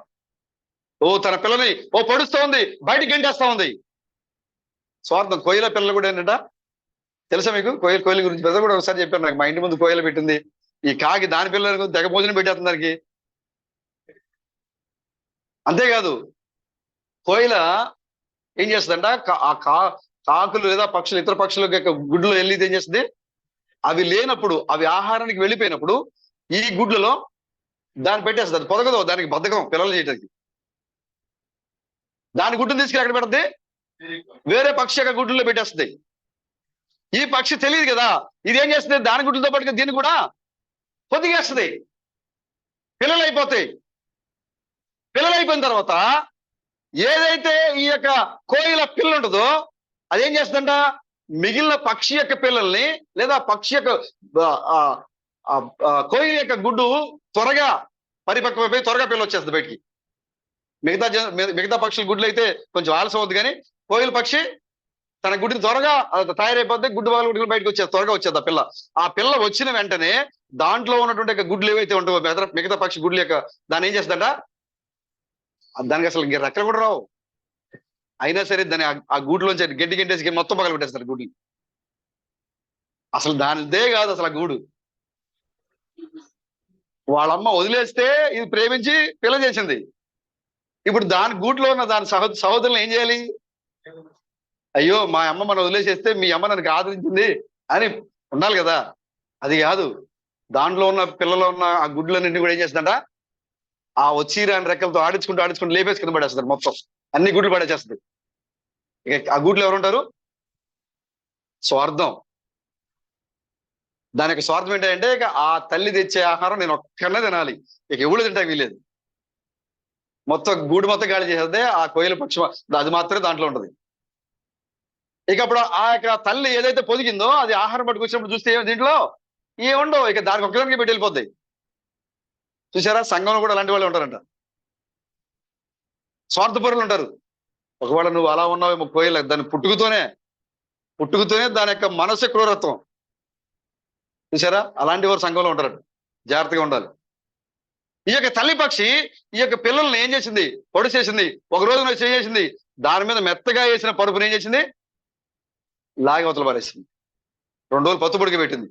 తన పిల్లని పడుస్తూ ఉంది, బయటికి గంటేస్తా ఉంది. స్వార్థం. కోయిల పిల్లలు కూడా ఏంటంట తెలుసా మీకు? కోయిల గురించి పెద్ద కూడా ఒకసారి చెప్పాను నాకు. మా ఇంటి ముందు కోయిల పెట్టింది. ఈ కాకి దాని పిల్లలకు తెగ భోజనం పెట్టేస్తుంది దానికి. అంతేకాదు, కోయిల ఏం చేస్తుందంట, కాకులు లేదా పక్షులు, ఇతర పక్షుల యొక్క గుడ్లు వెళ్ళి ఏం చేస్తుంది, అవి లేనప్పుడు, అవి ఆహారానికి వెళ్ళిపోయినప్పుడు ఈ గుడ్లలో దాన్ని పెట్టేస్తుంది. అది పొదగదు, దానికి బద్ధకం పిల్లలు చేయడానికి. దాని గుడ్డును తీసుకెళ్ళి ఎక్కడ పెడుతుంది? వేరే పక్షి యొక్క గుడ్లలో పెట్టేస్తుంది. ఈ పక్షి తెలియదు కదా, ఇది ఏం చేస్తుంది, దాని గుడ్లతో పాటుగా దీన్ని కూడా పొదిగేస్తుంది. పిల్లలు అయిపోయిన తర్వాత ఏదైతే ఈ యొక్క కోయిల పిల్ల ఉంటుందో అదేం చేస్తుందంట, మిగిలిన పక్షి యొక్క పిల్లల్ని లేదా పక్షి యొక్క కోయిల యొక్క గుడ్డు త్వరగా పరిపక్వమైపోయి త్వరగా పిల్ల వచ్చేస్తుంది బయటికి. మిగతా పక్షుల గుడ్లు అయితే కొంచెం ఆలస్యం అవుతుంది, కానీ కోయిల పక్షి తన గుడ్డుని త్వరగా తయారైపోతే గుడ్డు వాళ్ళ గుడ్లు బయటకు త్వరగా వచ్చేది ఆ పిల్ల. ఆ పిల్ల వచ్చిన వెంటనే దాంట్లో ఉన్నటువంటి గుడ్లు ఏవైతే ఉంటావో మిగతా పక్షి గుడ్లు యొక్క దాన్ని ఏం చేస్తుందంట, దానికి అసలు రెక్కలు కూడా రావు. అయినా సరే దాన్ని ఆ గూడులోంచి గెంటేసి మొత్తం పగల పెట్టేస్తారు గుడ్లు. అసలు దానిదే కాదు అసలు ఆ గూడు. వాళ్ళమ్మ వదిలేస్తే ఇది ప్రేమించి పిల్ల చేసింది. ఇప్పుడు దాని గూట్లో ఉన్న దాని సహోదరులను ఏం చేయాలి? అయ్యో మా అమ్మ మనం వదిలేసేస్తే మీ అమ్మ నన్ను ఆదరించింది అని ఉండాలి కదా. అది కాదు. దాంట్లో ఉన్న పిల్లలు ఉన్న ఆ గుడ్లన్నింటినీ కూడా ఏం చేస్తుందంట, ఆ వచ్చి రాని రెక్కలతో ఆడించుకుంటూ లేపేసి కింద పడేస్తారు మొత్తం. అన్ని గుడ్లు పడేసేస్తుంది. ఇక ఆ గుడ్లు ఎవరు ఉంటారు? స్వార్థం. దాని యొక్క స్వార్థం ఏంటంటే, ఇక ఆ తల్లి తెచ్చే ఆహారం నేను ఒక్కనే తినాలి, ఇక ఎవరు తింటా వీలేదు. మొత్తం గూడు మొత్తం గాలి చేసేదే ఆ కోయిల పక్షి, అది మాత్రమే దాంట్లో ఉంటది. ఇక అప్పుడు ఆ యొక్క తల్లి ఏదైతే పొదిగిందో అది ఆహారం పట్టుకొచ్చినప్పుడు చూస్తే దీంట్లో ఏముండవు, ఇక దానికి ఒక్కదానికి పెట్టి వెళ్ళిపోతాయి. చూసారా, సంఘంలో కూడా అలాంటి వాళ్ళు ఉంటారంట, స్వార్థపరులు ఉంటారు. ఒకవేళ నువ్వు అలా ఉన్నావేమో కోయిల, దాన్ని పుట్టుకుతోనే దాని యొక్క మనసు క్రూరత్వం. చూసారా, అలాంటి వారు సంఘంలో ఉంటారట, జాగ్రత్తగా ఉండాలి. ఈ యొక్క తల్లి పక్షి ఈ యొక్క పిల్లల్ని ఏం చేసింది? పొడి చేసింది. ఒక రోజు నువ్వు చేసింది, దాని మీద మెత్తగా వేసిన పరుపుని ఏం చేసింది? లాగి అవతల పారేసింది. 2 రోజులు పత్తు పొడికి పెట్టింది.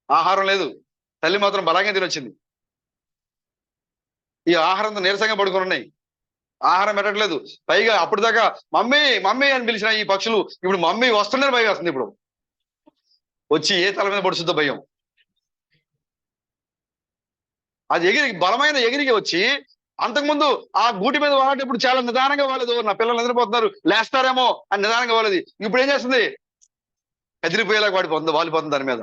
ఆహారం లేదు, తల్లి మాత్రం బలాగే తినొచ్చింది. ఈ ఆహారంతో నీరసంగా పడుకొని ఉన్నాయి, ఆహారం పెట్టట్లేదు. పైగా అప్పుడు దాకా మమ్మీ మమ్మీ అని పిలిచిన ఈ పక్షులు ఇప్పుడు మమ్మీ వస్తుందని భయం వస్తుంది. ఇప్పుడు వచ్చి ఏ తల మీద పడుతుందో భయం. అది బలమైన ఎగిరికి వచ్చి అంతకుముందు ఆ గూటి మీద వాడేటప్పుడు చాలా నిదానంగా వాలేదు. నా పిల్లలు నిద్రపోతున్నారు, లేస్తారేమో అని నిదానంగా వాలేదు. ఇప్పుడు ఏం చేస్తుంది? కదిలిపోయేలాగా వాలిపోతుంది దాని మీద.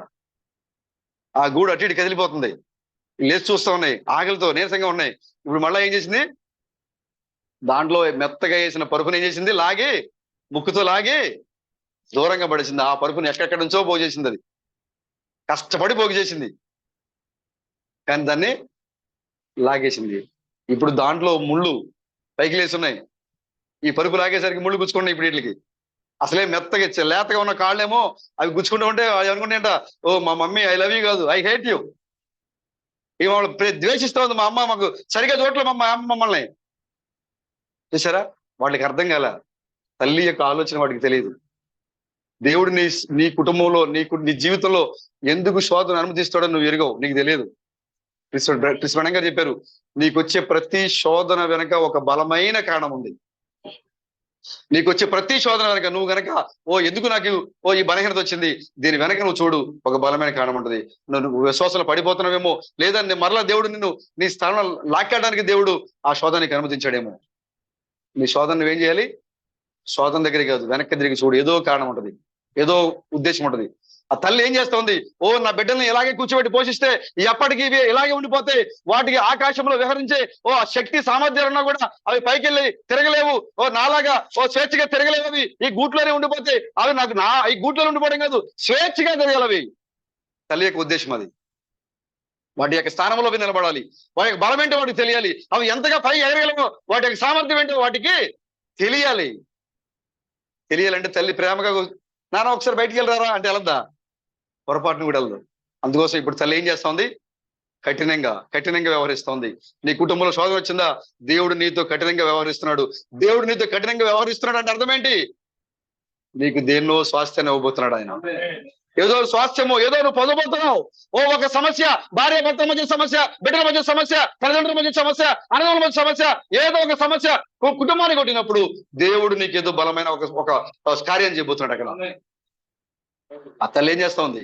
ఆ గూడు అటు ఇటు కదిలిపోతుంది. లేచి చూస్తూ ఉన్నాయి, ఆకలితో నీరసంగా ఉన్నాయి. ఇప్పుడు మళ్ళీ ఏం చేసింది? దాంట్లో మెత్తగా వేసిన పరుపుని ఏం చేసింది? ముక్కుతో లాగి దూరంగా పడేసింది. ఆ పరుపుని ఎక్కడెక్కడి నుంచో పోగు చేసింది. అది కష్టపడి పోగు చేసింది, కానీ దాన్ని లాగేసింది. ఇప్పుడు దాంట్లో ముళ్ళు పైకి లేసి ఉన్నాయి. ఈ పరుపు లాగేసరికి ముళ్ళు గుచ్చుకున్నాయి. ఇప్పుడు వీటికి అసలే మెత్తగా లేతగా ఉన్న కాళ్ళేమో అవి గుచ్చుకుంటూ ఉంటే అవి అనుకుంటేంట, ఓ మా మమ్మీ ఐ లవ్ యూ కాదు, ఐ హేట్ యూ. ఇక మమ్మల్ని ద్వేషిస్తూ ఉంది, మా అమ్మ మాకు సరిగా చూడట్లేదు మా అమ్మ మమ్మల్ని. చూసారా, వాళ్ళకి అర్థం కాల, తల్లి యొక్క ఆలోచన వాటికి తెలియదు. దేవుడు నీ కుటుంబంలో నీ జీవితంలో ఎందుకు శోధన అనుమతిస్తాడో నువ్వు ఎరుగవు, నీకు తెలియదు. కృష్ణ గారు చెప్పారు, నీకు వచ్చే ప్రతి శోధన వెనక ఒక బలమైన కారణం ఉంది. నీకు వచ్చే ప్రతి శోధన వెనక నువ్వు గనక ఎందుకు నాకు ఈ బలహీనత వచ్చింది, దీని వెనక నువ్వు చూడు, ఒక బలమైన కారణం ఉంటుంది. నువ్వు విశ్వాసంలో పడిపోతున్నావేమో, లేదా మరలా దేవుడు నిన్ను నీ స్థానంలో లాక్కెళ్ళడానికి దేవుడు ఆ శోధనకి అనుమతించాడేమో. నీ శోధన నువ్వేం చేయాలి? శోధన దగ్గరికి కాదు, వెనక్కి తిరిగి చూడు. ఏదో కారణం ఉంటుంది, ఏదో ఉద్దేశం ఉంటుంది. ఆ తల్లి ఏం చేస్తోంది? నా బిడ్డల్ని ఇలాగే కూర్చోబెట్టి పోషిస్తే ఎప్పటికీ ఇవి ఇలాగే ఉండిపోతే, వాటికి ఆకాశంలో విహరించే ఆ శక్తి సామర్థ్యాలు ఉన్నా కూడా అవి పైకి వెళ్ళి తిరగలేవు. నాలాగా స్వేచ్ఛగా తిరగలేవు. అవి ఈ గూట్లోనే ఉండిపోతే అవి ఈ గూట్లో ఉండిపోవడం కాదు, స్వేచ్ఛగా తిరగలవి. తల్లి యొక్క ఉద్దేశం అది. వాటి యొక్క స్థానంలో నిలబడాలి. వాటి యొక్క బలం ఏంటో వాటికి తెలియాలి. అవి ఎంతగా పైకి ఎగరగలవో వాటి యొక్క సామర్థ్యం ఏంటో వాటికి తెలియాలంటే తల్లి ప్రేమగా, నాన్న ఒకసారి బయటికి వెళ్ళరారా అంటే వెళ్ళద్దా? పొరపాటును కూడా వెళ్ళదు. అందుకోసం ఇప్పుడు తల్లి ఏం చేస్తోంది? కఠినంగా వ్యవహరిస్తోంది. నీ కుటుంబంలో శోధన వచ్చిందా? దేవుడు నీతో కఠినంగా వ్యవహరిస్తున్నాడు. దేవుడు నీతో కఠినంగా వ్యవహరిస్తున్నాడు అంటే అర్థం ఏంటి? నీకు దేన్నో స్వాస్థ్యాన్ని ఇవ్వబోతున్నాడు ఆయన. ఏదో స్వాస్థ్యమో ఏదో నువ్వు పొందబోతున్నావు. ఒక సమస్య, భార్య భర్త మధ్య సమస్య, బిడ్డల మధ్య సమస్య, తల్లిదండ్రుల మధ్య సమస్య, అన్నదమ్ముల మధ్య సమస్య, ఏదో ఒక సమస్య కుటుంబానికి కొట్టినప్పుడు దేవుడు నీకు ఏదో బలమైన ఒక కార్యం చేయబోతున్నాడు అక్కడ. ఆ తల్లి ఏం చేస్తా ఉంది?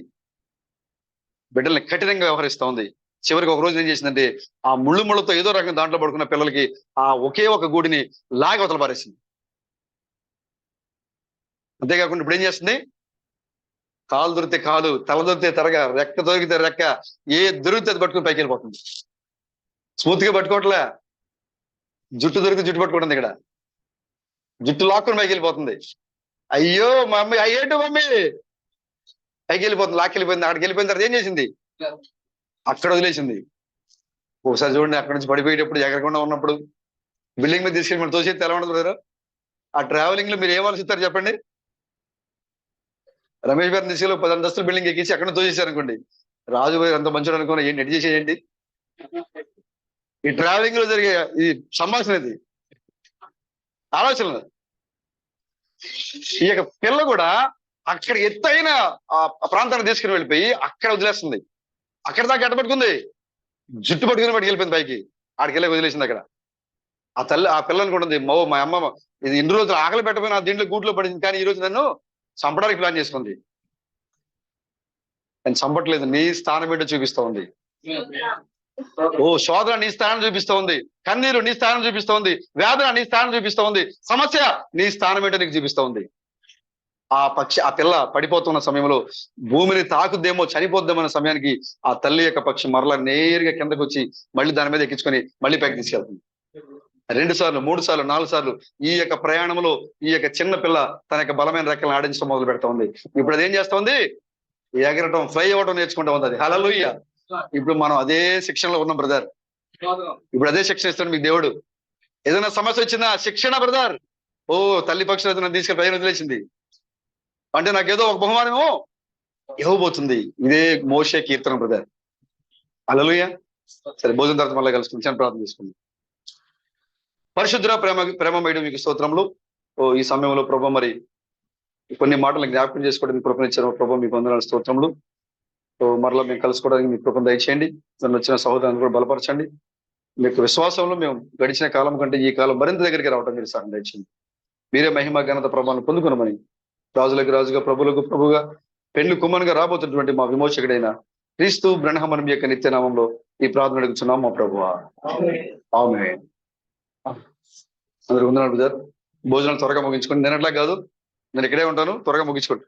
బిడ్డల్ని కఠినంగా వ్యవహరిస్తా ఉంది. చివరికి ఒక రోజు ఏం చేసిందంటే, ఆ ముళ్ళతో ఏదో రకంగా దాంట్లో పడుకున్న పిల్లలకి ఆ ఒకే ఒక గూడిని లాగి అవతల పారేసింది. అంతేకాకుండా ఇప్పుడు ఏం చేస్తుంది? కాలు దొరికితే కాలు, తల దొరికితే తరగ, రెక్క దొరికితే రెక్క, ఏ దొరికితే అది పట్టుకుని పైకి వెళ్ళిపోతుంది. స్మూత్ గా పట్టుకోవట్లే, జుట్టు దొరికితే జుట్టు పట్టుకుంటుంది. ఇక్కడ జుట్టు లాక్కుని పైకి వెళ్ళిపోతుంది. అయ్యో మమ్మీ, అయ్యేంటో మమ్మీ, పైకి వెళ్ళిపోతుంది, లాక్కెళ్ళిపోయింది. అక్కడికి వెళ్ళిపోయిన తర్వాత ఏం చేసింది? అక్కడ వదిలేసింది. ఒకసారి చూడండి, అక్కడ నుంచి పడిపోయేటప్పుడు ఎగరకుండా ఉన్నప్పుడు బిల్డింగ్ మీద తీసుకెళ్ళి మనం తోసేది ఎలా ఉండదు? ఆ ట్రావెలింగ్ లో మీరు ఏం ఆలోచిస్తారు చెప్పండి? రమేష్ గారిని తీసుకెళ్ళి 10 అంతస్తుల బిల్డింగ్ ఎక్కించి అక్కడ తోసేసారు అనుకోండి, రాజు గారు అంత మంచిగా అనుకున్నా ఏంటి ఎడ్ చేసేయండి. ఈ ట్రావెలింగ్ లో జరిగే ఈ సంభాషణ, ఇది ఆలోచనలు. ఈ యొక్క పిల్ల కూడా అక్కడ ఎత్తైన ప్రాంతాన్ని తీసుకుని వెళ్ళిపోయి అక్కడ వదిలేస్తుంది. అక్కడ దాకా ఎట్ట పట్టుకుంది? జుట్టు పట్టుకుని వెళ్ళిపోయింది పైకి. ఆడికి వెళ్ళి వదిలేసింది అక్కడ. ఆ తల్లి ఆ పిల్ల అనుకుంటుంది, మా అమ్మ ఇది ఇన్ని రోజులు ఆకలి పెట్టకపోయినా దీంట్లో గూట్లో పడింది, కానీ ఈ రోజు నన్ను చంపడానికి ప్లాన్ చేసుకుంది. నేను చంపట్లేదు, నీ స్థానం ఏంటో చూపిస్తా ఉంది. ఓ శోధన నీ స్థానం చూపిస్తూ ఉంది, కన్నీరు నీ స్థానం చూపిస్తూ ఉంది, వేదన నీ స్థానం చూపిస్తూ ఉంది, సమస్య నీ స్థానం ఏంటో నీకు చూపిస్తూ ఉంది. ఆ పిల్ల పడిపోతున్న సమయంలో భూమిని తాకుద్దేమో, చనిపోద్దేమో అనే సమయానికి ఆ తల్లి యొక్క పక్షి మరలా నేరుగా కిందకు వచ్చి మళ్ళీ దాని మీద ఎక్కించుకొని మళ్ళీ పైకి తీసుకెళ్తుంది. 2 సార్లు, 3 సార్లు, 4 సార్లు ఈ యొక్క ప్రయాణంలో ఈ యొక్క చిన్న పిల్ల తన యొక్క బలమైన రెక్కలను ఆడించడం మొదలు పెడతా ఉంది. ఇప్పుడు అదేం చేస్తా ఉంది? ఎగరటం, ఫ్లై అవ్వడం నేర్చుకుంటా ఉంది అది. హల్లెలూయా. ఇప్పుడు మనం అదే శిక్షణలో ఉన్నాం బ్రదర్. ఇప్పుడు అదే శిక్షణ ఇస్తాడు మీకు దేవుడు. ఏదైనా సమస్య వచ్చిందా? శిక్షణ బ్రదర్. ఓ తల్లి పక్షులు నన్ను తీసుకెళ్ళి పైన వదిలేసింది అంటే నాకేదో ఒక బహుమానమో ఇవ్వబోతుంది. ఇదే మోషే కీర్తన బ్రదర్. హల్లెలూయా. సరే, భోజనం తర్వాత మళ్ళీ కలుసుకుంది. చిన్న ప్రార్థన చేసుకుంది. పరిశుద్ధ ప్రేమమయుడు మీకు స్తోత్రములు. ఈ సమయంలో ప్రభు మరి కొన్ని మాటలు జ్ఞాపకం చేసుకోవడం మీ కృపను ఇచ్చారు ప్రభు, మీకు వందనాలు స్తోత్రములు. మరలా మేము కలుసుకోవడానికి మీ కృపను దయచేయండి. నన్ను వచ్చిన సహోదరులను కూడా బలపరచండి. మీకు విశ్వాసంలో మేము గడిచిన కాలం కంటే ఈ కాలం మరింత దగ్గరికి రావడం మీరు సహాయం దయచేయండి. మీరే మహిమ ఘనత ప్రభావం పొందుకునమని, రాజులకు రాజుగా ప్రభులకు ప్రభుగా పెళ్లి కుమ్మనుగా రాబోతున్నటువంటి మా విమోచకుడైన క్రీస్తు బ్రహ్మణం యొక్క నిత్యనామంలో ఈ ప్రార్థన అడుగుతున్నాం మా ప్రభువా. ఆమేన్. అందరూ వందనాలు బ్రదర్. భోజనాలు త్వరగా ముగించుకోండి. నేను అట్లా కాదు, నేను ఇక్కడే ఉంటాను, త్వరగా ముగించుకోండి.